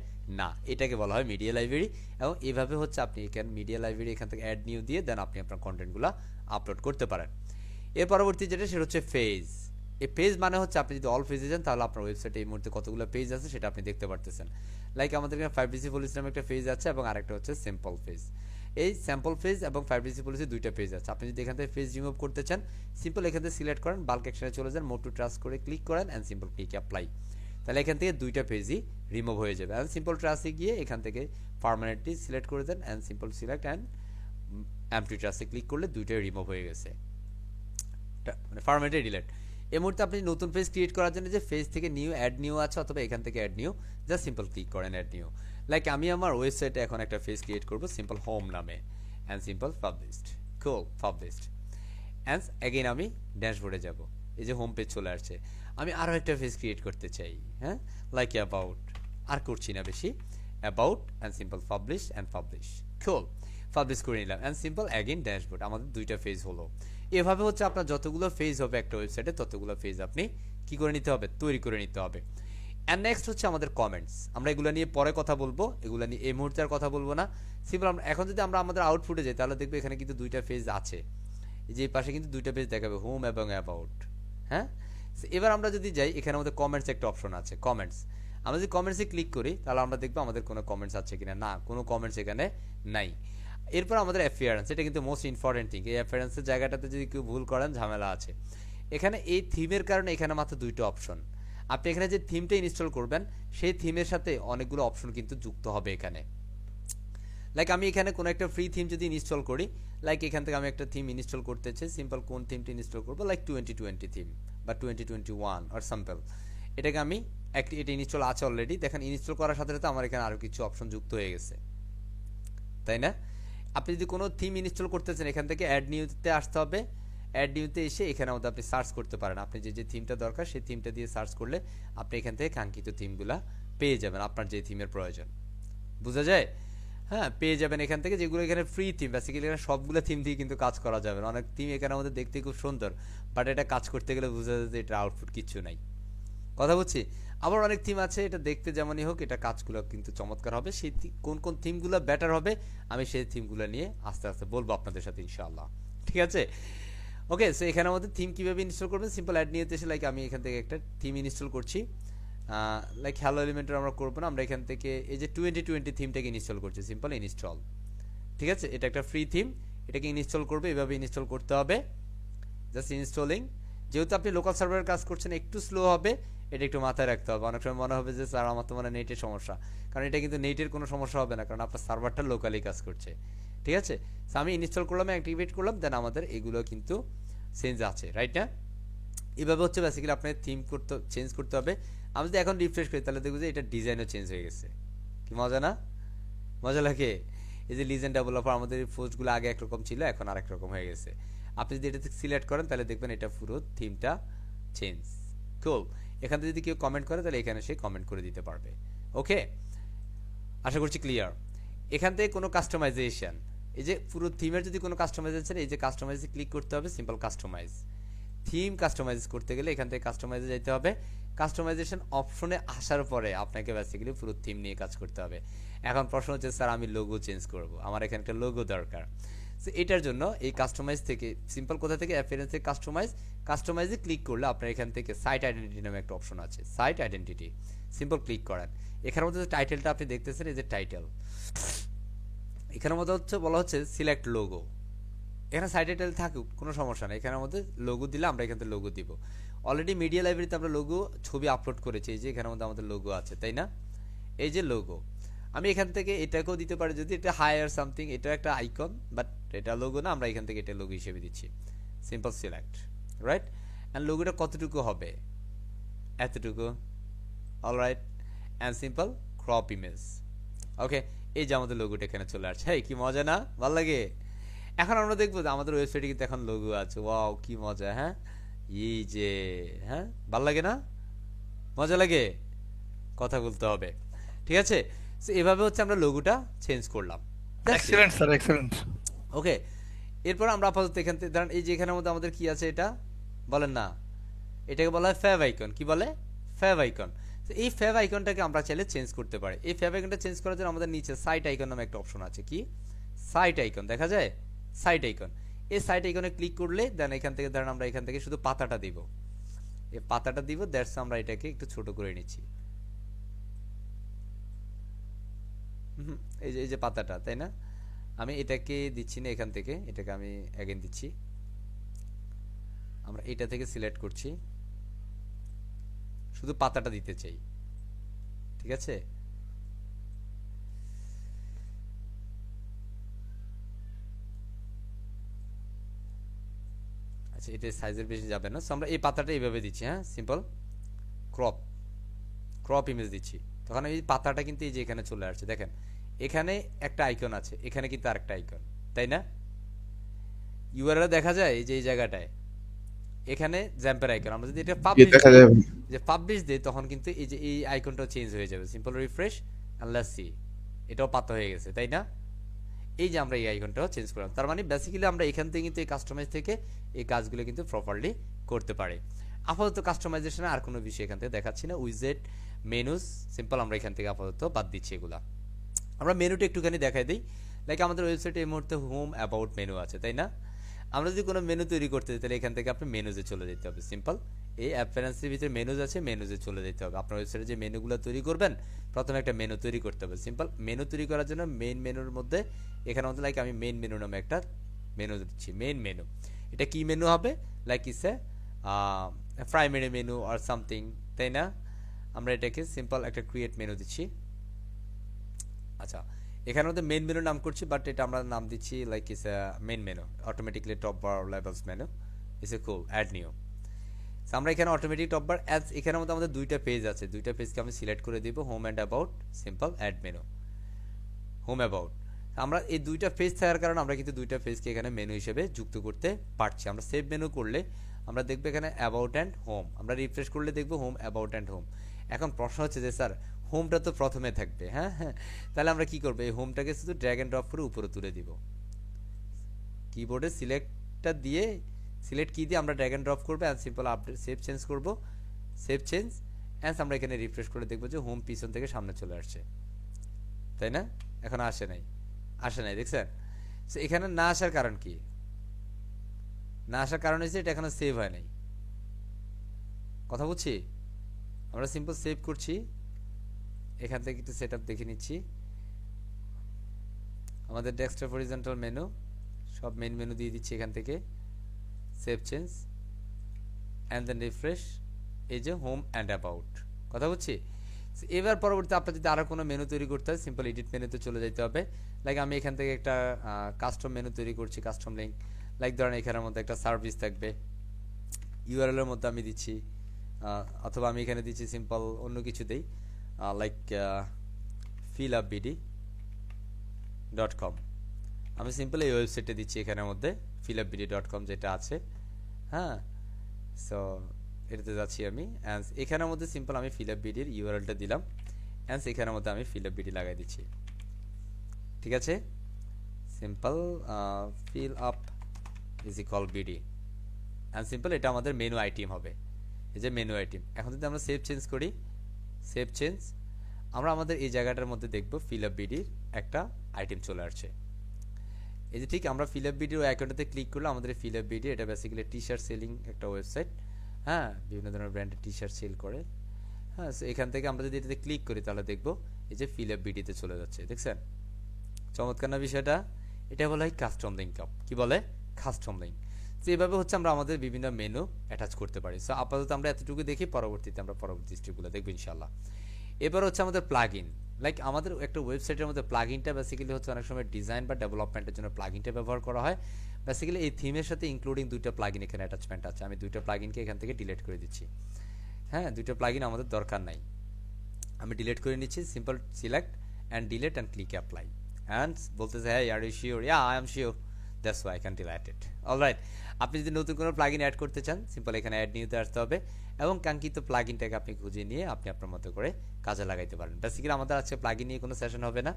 না। এটাকে বলা হয় মিডিয়া লাইব্রেরি, এবং এভাবে হচ্ছে আপনি এখানে মিডিয়া লাইব্রেরি এখান থেকে অ্যাড নিউ দিয়ে দেন আপনি আপনার কন্টেন্টগুলো আপলোড করতে পারেন। এর পরবর্তী যেটা সেটা হচ্ছে পেজ। এই পেজ মানে হচ্ছে আপনি যদি অল পেজে যান তাহলে আপনার ওয়েবসাইটে এই মুহূর্তে কতগুলো পেজ আছে সেটা আপনি দেখতে পারতেছেন। লাইক আমাদের এখানে 5DC পলিসি নামে একটা পেজ আছে এবং আরেকটা হচ্ছে সিম্পল পেজ। এই স্যাম্পল পেজ এবং 5DC পলিসি দুইটা পেজ আছে। আপনি যদি এখান থেকে পেজ রিমুভ করতে চান সিম্পল এখান থেকে সিলেক্ট করেন, বাল্ক অ্যাকশনে চলে যান, মোড টু ট্রাস্ট করে ক্লিক করেন অ্যান্ড সিম্পল ক্লিক অ্যাপ্লাই। তাহলে এখান থেকে দুইটা পেজই রিমুভ হয়ে যাবে। অ্যান্ড সিম্পল ট্রাস্টে গিয়ে এখান থেকে পার্মানেন্টলি সিলেক্ট করে দেন and simple select and empty ট্রাস্টে ক্লিক করলে দুইটাই রিমুভ হয়ে গেছে, মানে পার্মানেন্টলি ডিলিট। এই মুহূর্তে আপনি নতুন পেজ ক্রিয়েট করার জন্য যে পেজ থেকে নিউ অ্যাড নিউ আছে অথবা এখান থেকে add new, just simple click করেন অ্যাড নিউ। লাইক আমি আমার ওয়েবসাইটে এখন একটা পেজ ক্রিয়েট করব সিম্পল হোম নামে and simple published, cool published. And again আমি ড্যাশবোর্ডে যাব, এই যে হোম পেজ চলে আসছে। আমি আরও একটা পেজ ক্রিয়েট করতে চাই, হ্যাঁ, লাইক অ্যাবাউট, আর করছি না বেশি, about and simple publish and publish, cool publish করে নিলাম অ্যান্ড সিম্পল অ্যাগেন ড্যাশবোর্ড। আমাদের দুইটা পেজ হলো। এভাবে হচ্ছে আপনার যতগুলো পেজ হবে একটা ওয়েবসাইটে ততগুলো পেজ আপনি কি করে নিতে হবে, তৈরি করে নিতে হবে। অ্যান্ড নেক্সট হচ্ছে আমাদের কমেন্টস। আমরা এগুলো নিয়ে পরে কথা বলবো, এগুলো নিয়ে এই মুহূর্তে আর কথা বলবো না। সিম্পল আমরা এখন যদি আমরা আমাদের আউটপুটে যাই তাহলে দেখবো এখানে কিন্তু দুইটা পেজ আছে, এই যে এই পাশে কিন্তু দুইটা পেজ দেখাবে, হোম এবং অ্যাবাউট। হ্যাঁ, এবার আমরা যদি যাই এখানে আমাদের কমেন্টস একটা অপশন আছে, কমেন্টস। আমরা যদি কমেন্টসে ক্লিক করি তাহলে আমরা দেখবো আমাদের কোনো কমেন্টস আছে কিনা, না কোনো কমেন্টস এখানে নাই। এরপর আমাদের অ্যাপিয়ারেন্স, এটা কিন্তু মোস্ট ইম্পর্টেন্ট থিং। এই অ্যাপিয়ারেন্সের জায়গাটাতে যদি কেউ ভুল করেন ঝামেলা আছে। এখানে এই থিমের কারণে এখানে মাত্র দুইটা অপশন। আপনি এখানে যে থিমটা ইনস্টল করবেন সেই থিমের সাথে অনেকগুলো অপশন কিন্তু যুক্ত হবে এখানে। লাইক আমি এখানে কোনো একটা ফ্রি থিম যদি ইনস্টল করি, লাইক এখান থেকে আমি একটা থিম ইনস্টল করতে চাই, সিম্পল কোন থিমটা ইনস্টল করবো, লাইক 2020 থিম বা 2021 আর সিম্পল। এটাকে আমি এটা ইনস্টল আছে অলরেডি, দেখেন ইনস্টল করার সাথে সাথে আমার এখানে আরও কিছু অপশন যুক্ত হয়ে গেছে, তাই না? আপনি যদি কোনো থিম ইনস্টল করতে চান এখান থেকে অ্যাড নিউতে আসতে হবে। অ্যাড নিউতে এসে এখানে মধ্যে আপনি সার্চ করতে পারেন, আপনি যে থিমটা দরকার সেই থিমটা দিয়ে সার্চ করলে আপনি এখান থেকে কাঙ্ক্ষিত থিমগুলা পেয়ে যাবেন, আপনার যে থিমের প্রয়োজন। বোঝা যায়? হ্যাঁ, পেয়ে যাবেন এখান থেকে, যেগুলো এখানে ফ্রি থিম। বেসিক্যালি এখানে সবগুলো থিম দিয়ে কিন্তু কাজ করা যাবে না। অনেক থিম এখানে আমাদের দেখতে খুব সুন্দর, বাট এটা কাজ করতে গেলে বোঝা যায় যে এটা আউটপুট কিচ্ছু নাই। কথা বলছি। আবার অনেক থিম আছে এটা দেখতে যেমনই হোক এটা কাজগুলো কিন্তু চমৎকার হবে। সেই কোন কোন থিমগুলো বেটার হবে আমি সেই থিমগুলো নিয়ে আস্তে আস্তে বলবো আপনাদের সাথে ইনশাআল্লাহ, ঠিক আছে? ওকে, সো এখানে আমাদের থিম কীভাবে ইনস্টল করবেন, সিম্পল অ্যাড নিয়ে এসে লাইক আমি এখান থেকে একটা থিম ইনস্টল করছি, লাইক হ্যালো এলিমেন্টের আমরা করবো না, আমরা এখান থেকে এই যে 2020 থিমটাকে ইনস্টল করছি, সিম্পল ইনস্টল, ঠিক আছে? এটা একটা ফ্রি থিম, এটাকে ইনস্টল করবে, এভাবে ইনস্টল করতে হবে, জাস্ট ইনস্টলিং। যেহেতু আপনি লোকাল সার্ভারের কাজ করছেন একটু স্লো হবে, এটা একটু মাথায় রাখতে হবে। অনেক সময় মনে হবে যে স্যার আমার তো মানে নেটের সমস্যা, কারণ এটা কিন্তু নেটের কোনো সমস্যা হবে না, কারণ আপনার সার্ভারটা লোকালি কাজ করছে, ঠিক আছে? সো আমি ইনস্টল করলাম, অ্যাক্টিভেট করলাম, দেন আমাদের এগুলো কিন্তু চেঞ্জ আছে, রাইট না? এভাবে হচ্ছে বেসিক্যালি আপনার থিম চেঞ্জ করতে হবে। আমি যদি এখন রিফ্রেশ করি তাহলে দেখবো যে এটা ডিজাইনও চেঞ্জ হয়ে গেছে। কি মজা না? মজা লাগে? এই যে লিজেন্ড ডেভেলপার আমাদের পোস্টগুলো আগে একরকম ছিল, এখন আরেক রকম হয়ে গেছে। আপনি যদি এটাতে সিলেক্ট করেন তাহলে দেখবেন এটা পুরো থিমটা চেঞ্জ। কুল। এখান থেকে যদি কেউ কমেন্ট করে তাহলে এখানে সে কমেন্ট করে দিতে পারবে। ওকে, আশা করছি ক্লিয়ার। এখান থেকে কোনো কাস্টমাইজেশন, এই যে পুরো থিমের যদি কোনো কাস্টমাইজেশন, এই যে কাস্টমাইজে ক্লিক করতে হবে, সিম্পল কাস্টমাইজ। থিম কাস্টমাইজ করতে গেলে এখান থেকে কাস্টমাইজে যেতে হবে। কাস্টমাইজেশন অপশনে আসার পরে আপনাকে বেসিক্যালি পুরো থিম নিয়ে কাজ করতে হবে। এখন প্রশ্ন হচ্ছে স্যার আমি লোগো চেঞ্জ করব, আমার এখানে একটা লোগো দরকার। সো এটার জন্য এই কাস্টমাইজ থেকে সিম্পল কোথা থেকে অ্যাপিয়ারেন্স থেকে কাস্টমাইজে ক্লিক করলে আপনার এখান থেকে সাইট আইডেন্টিটি নামে একটা অপশন আছে, সাইট আইডেন্টিটি, সিম্পল ক্লিক করেন। এখানের মধ্যে যে টাইটেলটা আপনি দেখতেছেন এই যে টাইটেল, এখানের মধ্যে হচ্ছে বলা হচ্ছে সিলেক্ট লোগো। এখানে সাইড টাইটেল থাকুক কোনো সমস্যা নেই, এখানের মধ্যে লোগো দিলে আমরা এখান থেকে লোগো দিব। অলরেডি মিডিয়া লাইব্রেরিতে আমরা লোগো ছবি আপলোড করেছি, এই যে এখানের মধ্যে আমাদের লোগো আছে, তাই না? এই যে লোগো, আমি এখান থেকে এটাকেও দিতে পারি যদি এটা হায়ার সামথিং, এটা একটা আইকন, বাট এটা লোগো না, আমরা এখান থেকে এটা লোগো হিসেবে দিচ্ছি। Simple select, right? অ্যান্ড লোগোটা কতটুকু হবে? এতটুকু, alright. And simple crop image. Okay, এই যে আমাদের লোগোটা এখানে চলে আসছে। হ্যাঁ, কি মজা না? ভালো লাগে? এখন আমরা দেখবো যে আমাদের ওয়েবসাইটে কিন্তু এখন লোগো আছে। ওয়াও, কি মজা! হ্যাঁ, এই যে, হ্যাঁ, ভালো লাগে না? মজা লাগে? কথা বলতে হবে, ঠিক আছে? সো এভাবে হচ্ছে আমরা লোগোটা চেঞ্জ করলাম। Excellent sir, excellent. ওকে, এরপর আমরা আপাতত এখান থেকে ধরেন এই যে এখানের মধ্যে আমাদের কি আছে এটা বলেন না, এটাকে বলা হয় ফ্যাভ আইকন। কি বলে? Fab icon. এই ফ্যাভ আইকনটাকে আমরা চাইলে চেঞ্জ করতে পারি। এই ফ্যাভ আইকনটা চেঞ্জ করার জন্য আমাদের নিচে সাইট আইকন নামে একটা অপশন আছে। কি? সাইট আইকন দেখা যায়? Site icon. এই সাইট আইকনে ক্লিক করলে দেন এখান থেকে ধরেন আমরা এখান থেকে শুধু পাতাটা দিব, এই পাতাটা দিব। দ্যাটস আমরা এটাকে একটু ছোট করে নিচ্ছি। এই যে পাতাটা, তাই না? আমি এটাকে দিচ্ছি না এখান থেকে, এটাকে আমি অ্যাগেন দিচ্ছি। আমরা এটা থেকে সিলেক্ট করছি, শুধু পাতাটা দিতে চাই, ঠিক আছে? আচ্ছা, এটা সাইজের বেশি যাবে না, সো আমরা এই পাতাটা এইভাবে দিচ্ছি। হ্যাঁ, সিম্পল ক্রপ ইমেজ দিচ্ছি। তখন এই পাতাটা কিন্তু এই যে এখানে চলে আসছে, দেখেন এখানে একটা আইকন আছে, এখানে কিন্তু আরেকটা আইকন, তাই না? ইউআরএল দেখা যায় এই যে এই জায়গাটায়, এখানে জ্যাম্পের আইকন। আমরা যদি এটা পাবলিশ দেই তখন কিন্তু এই যে এই আইকনটাও চেঞ্জ হয়ে যাবে। Simple refresh and let's see, এটাও পাতা হয়ে গেছে, তাই না? এই যে আমরা এই আইকনটাও চেঞ্জ করলাম, তার মানে বেসিক্যালি আমরা এখান থেকে কিন্তু এই কাস্টমাইজ থেকে এই কাজগুলো কিন্তু প্রপারলি করতে পারি। আপাতত কাস্টমাইজেশনে আর কোনো বিষয় এখান থেকে দেখাচ্ছি না। উইজেট, মেনুস, সিম্পল আমরা এখান থেকে আপাতত বাদ দিচ্ছি এগুলা। আমরা মেনুটা একটুখানি দেখাই দিই। লাইক আমাদের ওয়েবসাইটে এই মুহূর্তে হোম অ্যাবাউট মেনু আছে, তাই না? আমরা যদি কোনো মেনু তৈরি করতে চাই তাহলে এখান থেকে আপনি মেনুজে চলে যেতে হবে। সিম্পল, এই অ্যাপিয়ারেন্সের ভিতরে মেনুজ আছে, মেনুজে চলে যেতে হবে। আপনার ওয়েবসাইটে যে মেনুগুলো তৈরি করবেন প্রথমে একটা মেনু তৈরি করতে হবে। সিম্পল, মেনু তৈরি করার জন্য মেইন মেনুর মধ্যে এখানে মধ্যে লাইক আমি মেইন মেনু নামে একটা মেনু দিচ্ছি। মেইন মেনু, এটা কি মেনু হবে? Like is a primary menu or something, তাই না? আমরা এটাকে সিম্পল একটা ক্রিয়েট মেনু দিচ্ছি। আচ্ছা, এখানে মধ্যে মেইন মেনু নাম করছি, বাট এটা আমরা নাম দিচ্ছি like is a main menu, automatically top bar levels menu is a cool add new. আমরা এখানে অটোমেটিক টপ বার অ্যাডস, এখানে মধ্যে আমাদের দুইটা পেজ আছে, দুইটা পেজকে আমি সিলেক্ট করে দিব, home and about. Simple add menu, home about. আমরা এই দুইটা পেজ থাকার কারণে আমরা কিন্তু দুইটা পেজকে এখানে মেনু হিসেবে যুক্ত করতে পারছি। আমরা সেভ মেনু করলে আমরা দেখবো এখানে অ্যাবাউট অ্যান্ড হোম, আমরা রিফ্রেশ করলে দেখবো হোম, অ্যাবাউট অ্যান্ড হোম। এখন প্রশ্ন হচ্ছে যে স্যার হোমটা তো প্রথমে থাকবে, হ্যাঁ হ্যাঁ, তাহলে আমরা কি করবো? এই হোমটাকে শুধু ড্র্যাগ অ্যান্ড ড্রপ করে উপরে তুলে দিব। কিবোর্ডে সিলেক্টটা দিয়ে, সিলেক্ট কি দিয়ে আমরা ড্র্যাগ অ্যান্ড ড্রপ করবো, and simple update save change করবো, সেভ চেঞ্জ অ্যান্ড আমরা এখানে রিফ্রেশ করে দেখবো যে হোম পিছন থেকে সামনে চলে আসছে, তাই না? এখন আসে নাই, দেখছেন? এখানে না আসার কারণ কি? না আসার কারণ হচ্ছে এটা এখানে সেভ হয় নাই। কথা বুঝছি? আমরা সিম্পল সেভ করছি, এখান থেকে একটু সেটআপ দেখে নিচ্ছি। আমাদের ডেস্কটপ হরিজন্টাল মেনু, সব মেইন মেনু দিয়ে দিচ্ছি এখান থেকে, save change and then refresh, এই যে হোম অ্যান্ড অ্যাবাউট। কথা বুঝছি? এবার পরবর্তী আপনার যদি আরো কোনো মেনু তৈরি করতে হয় সিম্পল এডিট মেনুতে চলে যেতে হবে। লাইক আমি এখান থেকে একটা কাস্টম মেনু তৈরি করছি, কাস্টম লিঙ্ক। লাইক ধরেন এখানের মধ্যে একটা সার্ভিস থাকবে, ইউআরএল এর মধ্যে আমি দিচ্ছি, অথবা আমি এখানে দিচ্ছি সিম্পল অন্য কিছু দেই, লাইক fillupbd.com। আমি সিম্পল এই ওয়েবসাইটে দিচ্ছি এখানের মধ্যে fillupbd.com যেটা আছে। হ্যাঁ, সো এটাতে যাচ্ছি আমি, অ্যান্ড এখানের মধ্যে সিম্পল আমি fillupbd-র ইউআরএলটা দিলাম, অ্যান্ড এখানের মধ্যে আমি fillupbd লাগাই দিচ্ছি। ঠিক আছে, সিম্পল fillup=bd, অ্যান্ড সিম্পল এটা আমাদের মেনু আইটেম হবে। এই যে মেনু আইটেম, এখন যদি আমরা সেভ চেঞ্জ করি, সেভ চেঞ্জ, আমরা আমাদের এই জায়গাটার মধ্যে দেখব fillupbd-র একটা আইটেম চলে আসছে। এই যে ঠিক আমরা fillupbd-র আইকনটাতে ক্লিক করলে আমাদের fillupbd, এটা বেসিক্যালি টি শার্ট সেলিং একটা ওয়েবসাইট। হ্যাঁ, বিভিন্ন ধরনের ব্র্যান্ডের টি শার্ট সেল করে। হ্যাঁ, সো এখান থেকে আমরা যদি এটাতে ক্লিক করি তাহলে দেখবো এই যে fillupbd-তে চলে যাচ্ছে। দেখছেন চমৎকার না বিষয়টা? এটা বলা হয় কাস্টম লিঙ্ক আপ। কি বলে? Custom link. তো এইভাবে হচ্ছে আমরা আমাদের বিভিন্ন মেনু অ্যাটাচ করতে পারি। সো আপাতত আমরা এতটুকু দেখি, পরবর্তীতে আমরা পরবর্তী স্টেপগুলো দেখবো ইনশাআল্লাহ। এবার হচ্ছে আমাদের প্লাগইন। লাইক আমাদের একটা ওয়েবসাইটের মধ্যে প্লাগইনটা বেসিক্যালি হচ্ছে অনেক সময় ডিজাইন বা ডেভেলপমেন্টের জন্য প্লাগইনটা ব্যবহার করা হয়। বেসিক্যালি এই থিমের সাথে ইনক্লুডিং দুইটা প্লাগইন এখানে অ্যাটাচমেন্ট আছে। আমি দুইটা প্লাগইনকে এখান থেকে ডিলিট করে দিচ্ছি। হ্যাঁ, দুইটা প্লাগইন আমাদের দরকার নাই, আমি ডিলিট করে নিচ্ছি। Simple select and delete and click apply, and বলতেছে হ্যাঁ are you sure? Yeah I am sure. That's why I can delete it. Alright, আপনি যদি নতুন কোনো প্লাগইন অ্যাড করতে চান, সিম্পল এখানে অ্যাড নিউতে আসতে হবে এবং কাঙ্ক্ষিত প্লাগইনটাকে আপনি খুঁজে নিয়ে আপনি আপনার মতো করে কাজে লাগাইতে পারেন। বেসিক্যালি আমাদের আজকে প্লাগইন নিয়ে কোনো সেশন হবে না,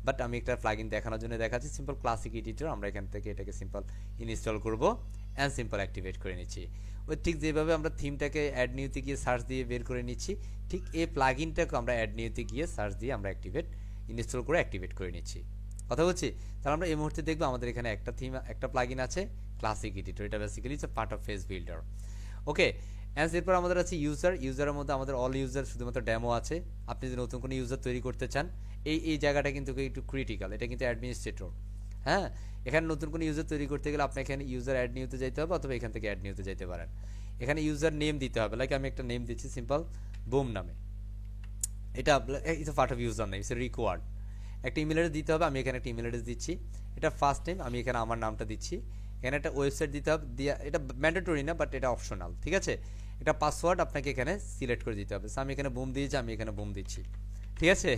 বাট আমি একটা প্লাগইন দেখানোর জন্য দেখাচ্ছি। সিম্পল ক্লাসিক এডিটর, আমরা এখান থেকে এটাকে সিম্পল ইনস্টল করব অ্যান্ড সিম্পল অ্যাক্টিভেট করে নিচ্ছি। ওই ঠিক যেভাবে আমরা থিমটাকে অ্যাড নিউতে গিয়ে সার্চ দিয়ে বের করে নিচ্ছি, ঠিক এই প্লাগইনটাকে আমরা অ্যাড নিউতে গিয়ে সার্চ দিয়ে আমরা ইনস্টল করে অ্যাক্টিভেট করে নিচ্ছি। কথা বলছি, তাহলে আমরা এই মুহূর্তে দেখবো আমাদের এখানে একটা থিম, একটা প্লাগইন আছে ক্লাসিক এডিটর। এটা basically it's part of face builder. Okay, and এরপর আমাদের আছে ইউজারের মধ্যে আমাদের অল ইউজার শুধুমাত্র ডেমো আছে। আপনি যদি নতুন কোনো ইউজার তৈরি করতে চান, এই জায়গাটা কিন্তু একটু ক্রিটিক্যাল, এটা কিন্তু অ্যাডমিনিস্ট্রেটর। হ্যাঁ, এখানে নতুন কোনো ইউজার তৈরি করতে গেলে আপনি এখানে ইউজার অ্যাড নিউতে যেতে হবে অথবা এখান থেকে অ্যাড নিউতে যেতে পারেন। এখানে ইউজার নেম দিতে হবে, লাইক আমি একটা নেম দিচ্ছি সিম্পল বুম নামে। এটা it's part of user name, it's required. একটা ইমেল অ্যাড্রেস দিতে হবে, আমি এখানে একটা ইমেল অ্যাড্রেস দিচ্ছি। এটা ফার্স্ট নেম, আমি এখানে আমার নামটা দিচ্ছি। এখানে একটা ওয়েবসাইট দিতে হবে, এটা ম্যান্ডেটরি না বাট এটা অপশনাল, ঠিক আছে। একটা পাসওয়ার্ড আপনাকে এখানে সিলেক্ট করে দিতে হবে। আমি এখানে বুম দিয়েছি, আমি এখানে বুম দিচ্ছি, ঠিক আছে।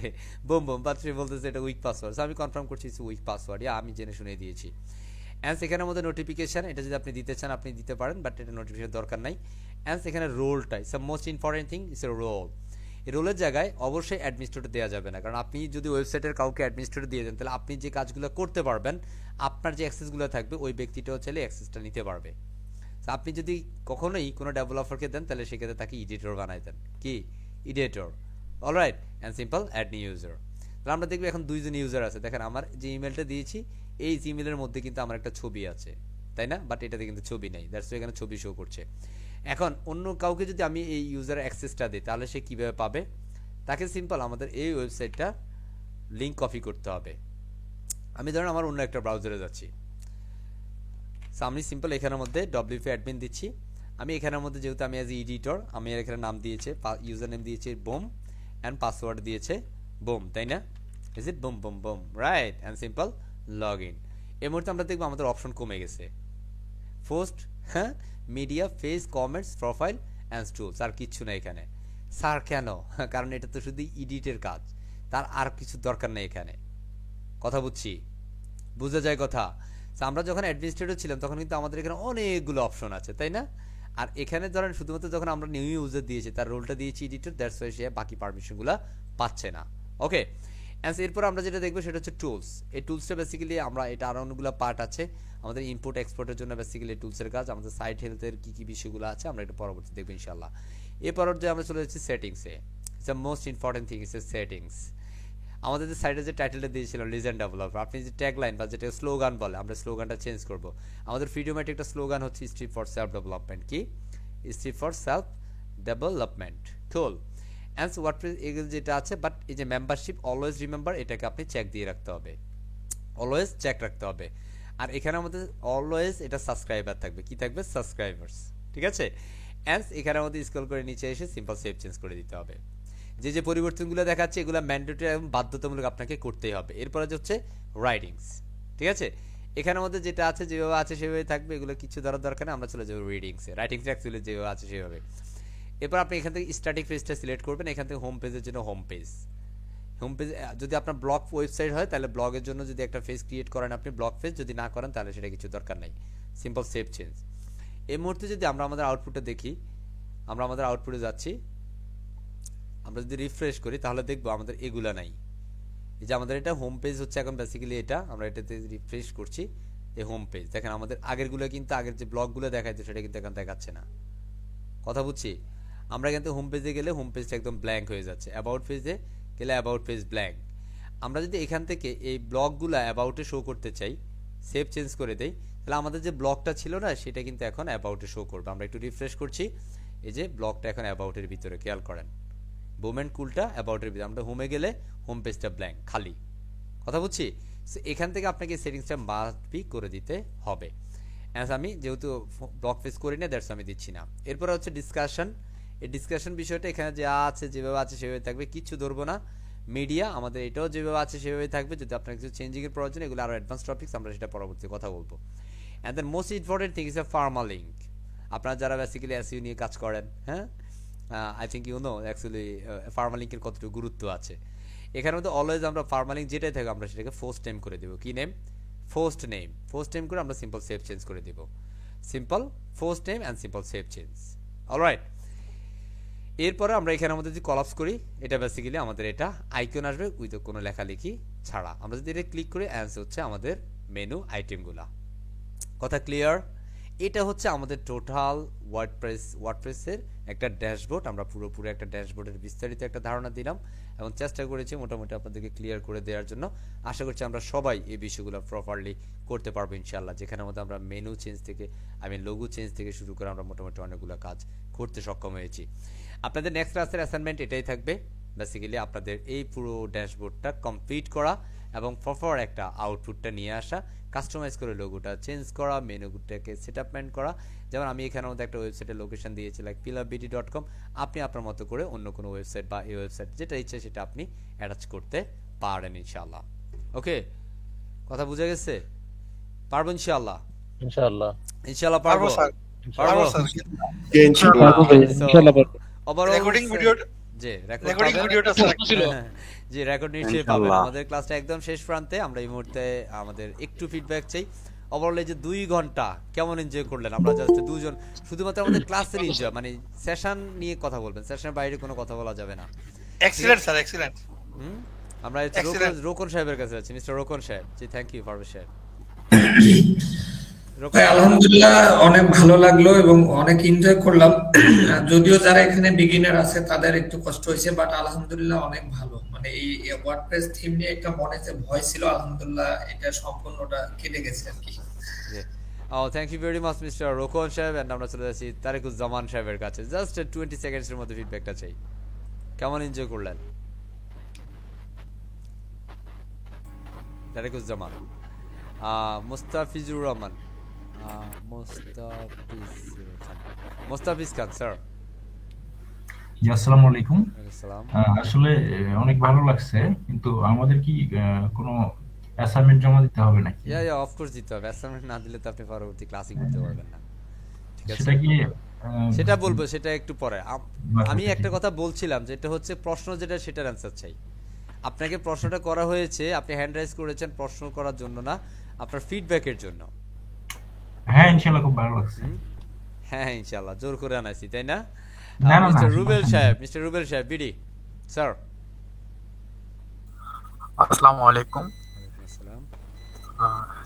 বুম বাট সে বলতেছে এটা উইক পাসওয়ার্ড, আমি কনফার্ম করছি উইক পাসওয়ার্ড, আমি জেনে শুনে দিয়েছি। অ্যান্ড এখানের মধ্যে নোটিফিকেশান, এটা যদি আপনি দিতে চান আপনি দিতে পারেন, বাট এটা নোটিফিকেশন দরকার নাই। অ্যান্ড এখানে রোলটা it's most important thing, it's a role. এই রোলের জায়গায় অবশ্যই অ্যাডমিনিস্ট্রেটর দেওয়া যাবে না, কারণ আপনি যদি ওয়েবসাইটের কাউকে অ্যাডমিনিস্ট্রেটর দিয়ে দেন তাহলে আপনি যে কাজগুলো করতে পারবেন, আপনার যে অ্যাক্সেসগুলো থাকবে ওই ব্যক্তিটাও চাইলে অ্যাক্সেসটা নিতে পারবে। আপনি যদি কখনোই কোনো ডেভেলপারকে দেন তাহলে সেক্ষেত্রে তাকে এডিটর বানাই দেন, কি editor. Alright, and simple add new user. তাহলে আমরা দেখবো এখন দুইজন ইউজার আছে। দেখেন আমার যে ইমেলটা দিয়েছি এই ইমেলের মধ্যে কিন্তু আমার একটা ছবি আছে, তাই না? বাট এটাতে কিন্তু ছবি নেই, দ্যাটস এখানে ছবি শো করছে। এখন অন্য কাউকে যদি আমি এই ইউজার অ্যাক্সেসটা দিই তাহলে সে কীভাবে পাবে? তাকে সিম্পল আমাদের এই ওয়েবসাইটটা লিঙ্ক কপি করতে হবে। আমি ধরেন আমার অন্য একটা ব্রাউজারে যাচ্ছি, আমি সিম্পল এখানের মধ্যে ডব্লিউপি অ্যাডমিন দিচ্ছি। আমি এখানের মধ্যে যেহেতু আমি অ্যাজ এডিটর, আমি এখানে নাম দিয়েছে, ইউজার নেম দিয়েছে বুম অ্যান্ড পাসওয়ার্ড দিয়েছে বুম, তাই না? Is it boom boom boom, right. And simple log in. এই মুহূর্তে আমরা দেখবো আমাদের অপশন কমে গেছে। পোস্ট, হ্যাঁ, media, face, comments, profile and tools, আর কিচ্ছু না এখানে। স্যার কেন? কারণ এটা তো শুধু এডিটের কাজ, তার আর কিছু দরকার নেই এখানে। কথা বুঝছি, বুঝা যায় কথা। আমরা যখন অ্যাডমিনিস্ট্রেটর ছিলাম তখন কিন্তু আমাদের এখানে অনেকগুলো অপশন আছে, তাই না? আর এখানে ধরেন শুধুমাত্র যখন আমরা নিউ ইউজার দিয়েছি, তার রোলটা দিয়েছি এডিটর, দ্যাটস ওয়াই সে বাকি পারমিশনগুলো পাচ্ছে না। ওকে, এরপর আমরা যেটা দেখবো সেটা হচ্ছে টুলস। এই টুলসটা বেসিক্যালি আমরা, এটা আরো অনেকগুলো পার্ট আছে আমাদের ইম্পোর্ট এক্সপোর্টের জন্য। বেসিক্যালি টুলসের কাজ, আমাদের সাইট হেলথের কি কি বিষয়গুলো আছে আমরা এটা পরবর্তী দেখবো ইনশাল্লাহ। এরপর যে আমরা চলে যাচ্ছি সেটিংসে। It's the most important thing, it's settings. আমাদের যে সাইডে যে টাইটেলটা দিয়েছিলাম লিজেন্ড ডেভেলপার, আপনি যে ট্যাগলাইন বা যেটা স্লোগান বলে, আমরা স্লোগানটা চেঞ্জ করব। আমাদের ফ্রিডোমেটিক একটা স্লোগান হচ্ছে স্ট্রিপ ফর সেলফ ডেভেলপমেন্ট। কি? Strip for self development. Cool. And WordPress এগুলো যেটা আছে, বাট এই যে মেম্বারশিপ অলওয়েজ রিমেম্বার, এটাকে আপনি চেক দিয়ে রাখতে হবে, অলওয়েজ চেক রাখতে হবে। আর এখানে আমাদের অলওয়েজ এটা সাবস্ক্রাইবার থাকবে, কি থাকবে? সাবস্ক্রাইবার্স, ঠিক আছে। অ্যান্ড এখানে আমাদের স্ক্রল করে নিচে এসে সিম্পল সেভ চেঞ্জ করে দিতে হবে। যে যে পরিবর্তনগুলো দেখাচ্ছে এগুলো ম্যান্ডেটরি এবং বাধ্যতামূলক আপনাকে করতেই হবে। এরপরে হচ্ছে রাইটিংস, ঠিক আছে। এখানের মধ্যে যেটা আছে যেভাবে আছে সেভাবে থাকবে, এগুলো কিছু ধরার দরকার নেই। আমরা চলে যাবো রিডিংসে। রাইটিংসে অ্যাকচুয়ালি যেভাবে আছে সেভাবে। এরপর আপনি এখান থেকে স্ট্যাটিক পেজটা সিলেক্ট করবেন, এখান থেকে হোম পেজের জন্য হোম পেজ। হোম পেজ যদি আপনার ব্লগ ওয়েবসাইট হয় তাহলে ব্লগের জন্য যদি একটা পেজ ক্রিয়েট করেন আপনি, ব্লগ পেজ। যদি না করেন তাহলে সেটা কিছু দরকার নেই, সিম্পল সেভ চেঞ্জ। এই মুহূর্তে যদি আমরা আমাদের আউটপুটে দেখি, আমরা আমাদের আউটপুটে যাচ্ছি, আমরা যদি রিফ্রেশ করি তাহলে দেখবো আমাদের এগুলা নাই। এই যে আমাদের এটা হোম পেজ হচ্ছে এখন বেসিক্যালি, এটা আমরা এটাতে রিফ্রেশ করছি, এই হোম পেজ। দেখেন আমাদের আগেরগুলো কিন্তু, আগের যে ব্লগগুলো দেখাইতো সেটা কিন্তু এখন দেখাচ্ছে না। কথা বুঝছি? আমরা কিন্তু হোম পেজে গেলে হোম পেজটা একদম ব্ল্যাঙ্ক হয়ে যাচ্ছে, অ্যাবাউট পেজে গেলে অ্যাবাউট পেজ ব্ল্যাঙ্ক। আমরা যদি এখান থেকে এই ব্লগগুলো অ্যাবাউটে শো করতে চাই, সেভ চেঞ্জ করে দেই, তাহলে আমাদের যে ব্লগটা ছিল না সেটা কিন্তু এখন অ্যাবাউটে শো করবে। আমরা একটু রিফ্রেশ করছি, এই যে ব্লগটা এখন অ্যাবাউটের ভিতরে, খেয়াল করেন বুমেন্ট কুলটা অ্যাবাউটের ভিতরে। আমরা হোমে গেলে হোম পেজটা ব্ল্যাঙ্ক, খালি। কথা বুঝছি? সো এখান থেকে আপনাকে সেটিংসটা মাস্ট বি করে দিতে হবে। অ্যাজ আমি যেহেতু ব্লগ পেজ করি না, দ্যাটস আমি দিচ্ছি না। এরপর হচ্ছে ডিসকাশন। এই ডিসকাশন বিষয়টা এখানে যা আছে যেভাবে আছে সেভাবে থাকবে, কিচ্ছু ধরবো না। মিডিয়া আমাদের এটাও যেভাবে আছে সেভাবে থাকবে। যদি আপনার কিছু চেঞ্জিংয়ের প্রয়োজন, এগুলো আরও অ্যাডভান্স টপিক্স, আমরা সেটা পরবর্তী কথা বলবো। And then most important thing is a permalink. আপনারা যারা বেসিক্যালি এসইও নিয়ে কাজ করেন, হ্যাঁ, I think you know actually ফার্মার লিঙ্কের কতটুকু গুরুত্ব আছে। এখানে মধ্যে অলওয়েজ আমরা ফার্মার লিঙ্ক যেটাই থাকে আমরা সেটাকে ফার্স্ট নেম করে দেবো। কি নেম? ফার্স্ট নেম করে আমরা সিম্পল সেভ চেঞ্জ করে দিব, simple first name and simple save change. Alright, এরপরে আমরা এখানে আমাদের যদি কলাপস করি, এটা বেসিক্যালি আমাদের এটা আইকন আসবে উইথ কোনো লেখালেখি ছাড়া। আমরা যদি এটা ক্লিক করি, অ্যান্সার হচ্ছে আমাদের মেনু আইটেমগুলা। কথা ক্লিয়ার? এটা হচ্ছে আমাদের টোটাল ওয়ার্ডপ্রেসের একটা ড্যাশবোর্ড। আমরা পুরোপুরি একটা ড্যাশবোর্ডের বিস্তারিত একটা ধারণা দিলাম এবং চেষ্টা করেছি মোটামুটি আপনাদেরকে ক্লিয়ার করে দেওয়ার জন্য। আশা করছি আমরা সবাই এই বিষয়গুলো প্রপারলি করতে পারবো ইনশাআল্লাহ, যেখানে মধ্যে আমরা মেনু চেঞ্জ থেকে লোগো চেঞ্জ থেকে শুরু করে আমরা মোটামুটি অনেকগুলো কাজ করতে সক্ষম হয়েছি। আপনাদের নেক্সট ক্লাসের অ্যাসাইনমেন্ট এটাই থাকবে, বেসিক্যালি আপনাদের এই পুরো ড্যাশবোর্ডটা কমপ্লিট করা এবং প্রপার একটা আউটপুটটা নিয়ে আসা, কাস্টমাইজ করে লোগোটা চেঞ্জ করা, মেনুটাকে সেটআপমেন্ট করা। যেমন আমি এখানে মধ্যে একটা ওয়েবসাইটের লোকেশন দিয়েছি লাইক pillarbt.com। আপনি আপনার মতো করে অন্য কোনো ওয়েবসাইট বা এই ওয়েবসাইট যেটা ইচ্ছে সেটা আপনি অ্যাটাচ করতে পারেন ইনশাআল্লাহ। ওকে, কথা বুঝে গেছে? পারবো ইনশাআল্লাহ? ইনশাআল্লাহ ইনশাআল্লাহ পারবো, পারবো স্যার। ইনশাআল্লাহ পারবো। রেকর্ডিং ভিডিও জি রেকর্ডিং ভিডিওটা স্যার ছিল। জি রেকর্ড নিশ্চয়ই পাবেন। আমাদের ক্লাসটা একদম শেষ প্রান্তে, আমরা এই মুহূর্তে আমাদের একটু ফিডব্যাক চাই। ওভারঅল এই যে 2 ঘন্টা কেমন এনজয় করলেন? আমরা জাস্ট দুজন শুধুমাত্র আমাদের ক্লাসের এনজয়, মানে সেশন নিয়ে কথা বলবেন, সেশনের বাইরে কোনো কথা বলা যাবে না। Excellent sir, excellent. আমরা রোকন সাহেবের কাছে আছি, মিস্টার রোকন সাহেব। জি থ্যাংক ইউ পারভেজ সাহেব। ভাই আলহামদুলিল্লাহ অনেক ভালো লাগলো এবং অনেক এনজয় করলাম। যদিও যারা এখানে বিগিনার আছে তাদের একটু কষ্ট হয়েছে, বাট আলহামদুলিল্লাহ অনেক ভালো। মানে এই ওয়ার্ডপ্রেস থিম নিয়ে একটা মনে যে ভয় ছিল, আলহামদুলিল্লাহ এটা সম্পূর্ণটা কেটে গেছে আর কি। Thank you very much mister Rokon সাহেব। এন্ড আমরা চলে যাচ্ছি তারেকুজ্জামান সাহেবের কাছে। জাস্ট 20 সেকেন্ডসের মধ্যে ফিডব্যাকটা চাই, কেমন এনজয় করলেন তারেকুজ্জামান? মুস্তাফিজুর রহমান, মুস্তাফিজ খান স্যার। জি আসসালামু আলাইকুম। আসসালাম। আসলে অনেক ভালো লাগছে, কিন্তু আমাদের কি কোনো অ্যাসাইনমেন্ট জমা দিতে হবে নাকি? ইয়া অফ কোর্স দিতে হবে। অ্যাসাইনমেন্ট না দিলে তো আপনি পরবর্তী ক্লাসই করতে পারবেন না। ঠিক আছে, সেটা কি সেটা বলবো, সেটা একটু পরে। আমি একটা কথা বলছিলাম, যেটা হচ্ছে প্রশ্ন যেটা সেটার অ্যানসার চাই। আপনাকে প্রশ্নটা করা হয়েছে, আপনি হ্যান্ড রাইজ করেছেন প্রশ্ন করার জন্য না, আপনার ফিডব্যাকের জন্য। হ্যাঁ ইনশাআল্লাহ খুব ভালো লাগছে। হ্যাঁ ইনশাআল্লাহ জোর করে আনাইছি, তাই না? না না মিস্টার রুবেল সাহেব বিডি স্যার। আসসালামু আলাইকুম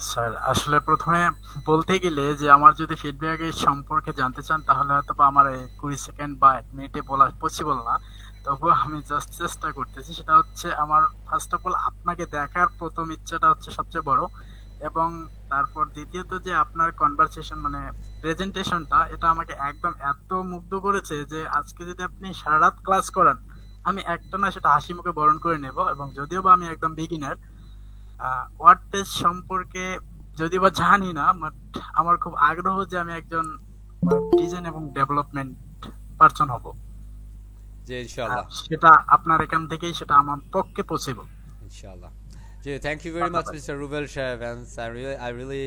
স্যার। আসলে প্রথমে বলতে গেলে যে আমার যদি ফিডব্যাকের সম্পর্কে জানতে চান তাহলে হয়তো আমার 20 সেকেন্ড বা 1 মিনিটে বলা পসিবল না, তবুও আমি জাস্ট চেষ্টা করতেছি। সেটা হচ্ছে আমার ফার্স্ট অফ অল আপনাকে দেখার প্রথম ইচ্ছাটা হচ্ছে সবচেয়ে বড়, এবং তারপর দ্বিতীয়ত যে আপনার কনভারসেশন মানে প্রেজেন্টেশনটা, এটা আমাকে একদম এত মুগ্ধ করেছে যে আজকে যদি আপনি সারা রাত ক্লাস করান আমি একটা না সেটা হাসি মুখে বরণ করে নেব। এবং যদিও বা আমি একদম বিগিনার, ওয়ার্ডপ্রেস সম্পর্কে যদিও বা জানি না, বাট আমার খুব আগ্রহ যে আমি একজন ডিজাইন এবং ডেভেলপমেন্ট পারসন হব। জি ইনশাআল্লাহ সেটা আপনার এখান থেকেই সেটা আমার পক্ষে পসিবল ইনশাআল্লাহ। জি thank you very much Mr. Rubel Shahab, and I really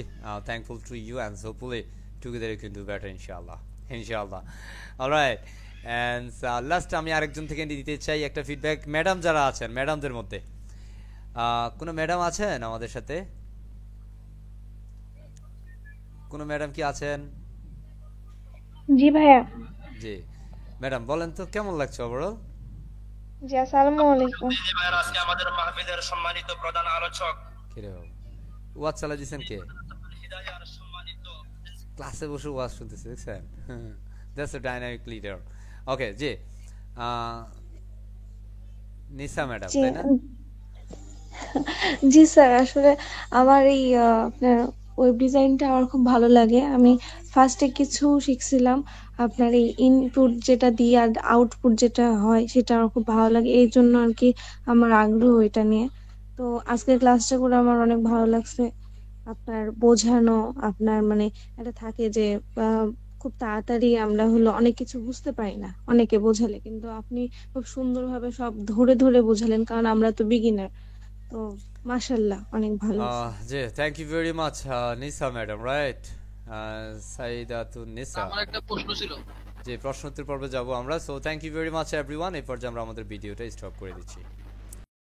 thankful to you, and hopefully together you can do better inshallah. All right, and last আমি আরেকজন থেকে দিতে চাই একটা ফিডব্যাক। ম্যাডাম যারা আছেন, ম্যাডামদের মধ্যে কোন ম্যাডাম আছেন আমাদের সাথে? কোন ম্যাডাম কি আছেন? জি ভাইয়া। জি ম্যাডাম বলেন তো কেমন লাগছে ওভারঅল? জি আসসালামু আলাইকুম। আজকে আমাদের মাহফিলের সম্মানিত প্রধান আলোচক কি রে ওয়াজ চালা দিছেন কে? ক্লাসে বসে ওয়াজ শুনতেছে, দেখছেন? That's a dynamic leader. Okay জি নিসা ম্যাডাম, তাই না? জি স্যার, আসলে আমার এই আপনার ওয়েব ডিজাইনটা আমার খুব ভালো লাগে। আমি ফার্স্টে কিছু শিখছিলাম, আপনার এই ইনপুট যেটা দিয়ে আর আউটপুট যেটা হয় সেটা আমার খুব ভালো লাগে, এই জন্য আর কি আমার আগ্রহ এটা নিয়ে। তো আজকের ক্লাসটা করে আমার অনেক ভালো লাগছে। আপনার বোঝানো, আপনার মানে এটা থাকে যে খুব তাড়াতাড়ি আমরা হলো অনেক কিছু বুঝতে পারি না অনেকে বোঝালে, কিন্তু আপনি খুব সুন্দরভাবে সব ধরে ধরে বোঝালেন, কারণ আমরা তো বিগিনার। তো মাশাআল্লাহ অনেক ভালো। জি thank you very much Nisa madam, right? সাইদাতুন নিসা। আমার একটা প্রশ্ন ছিল। জি প্রশ্নোত্তর পর্বে যাব আমরা। So thank you very much everyone. এই পর্যায়ে আমরা আমাদের ভিডিওটা স্টপ করে দিচ্ছি।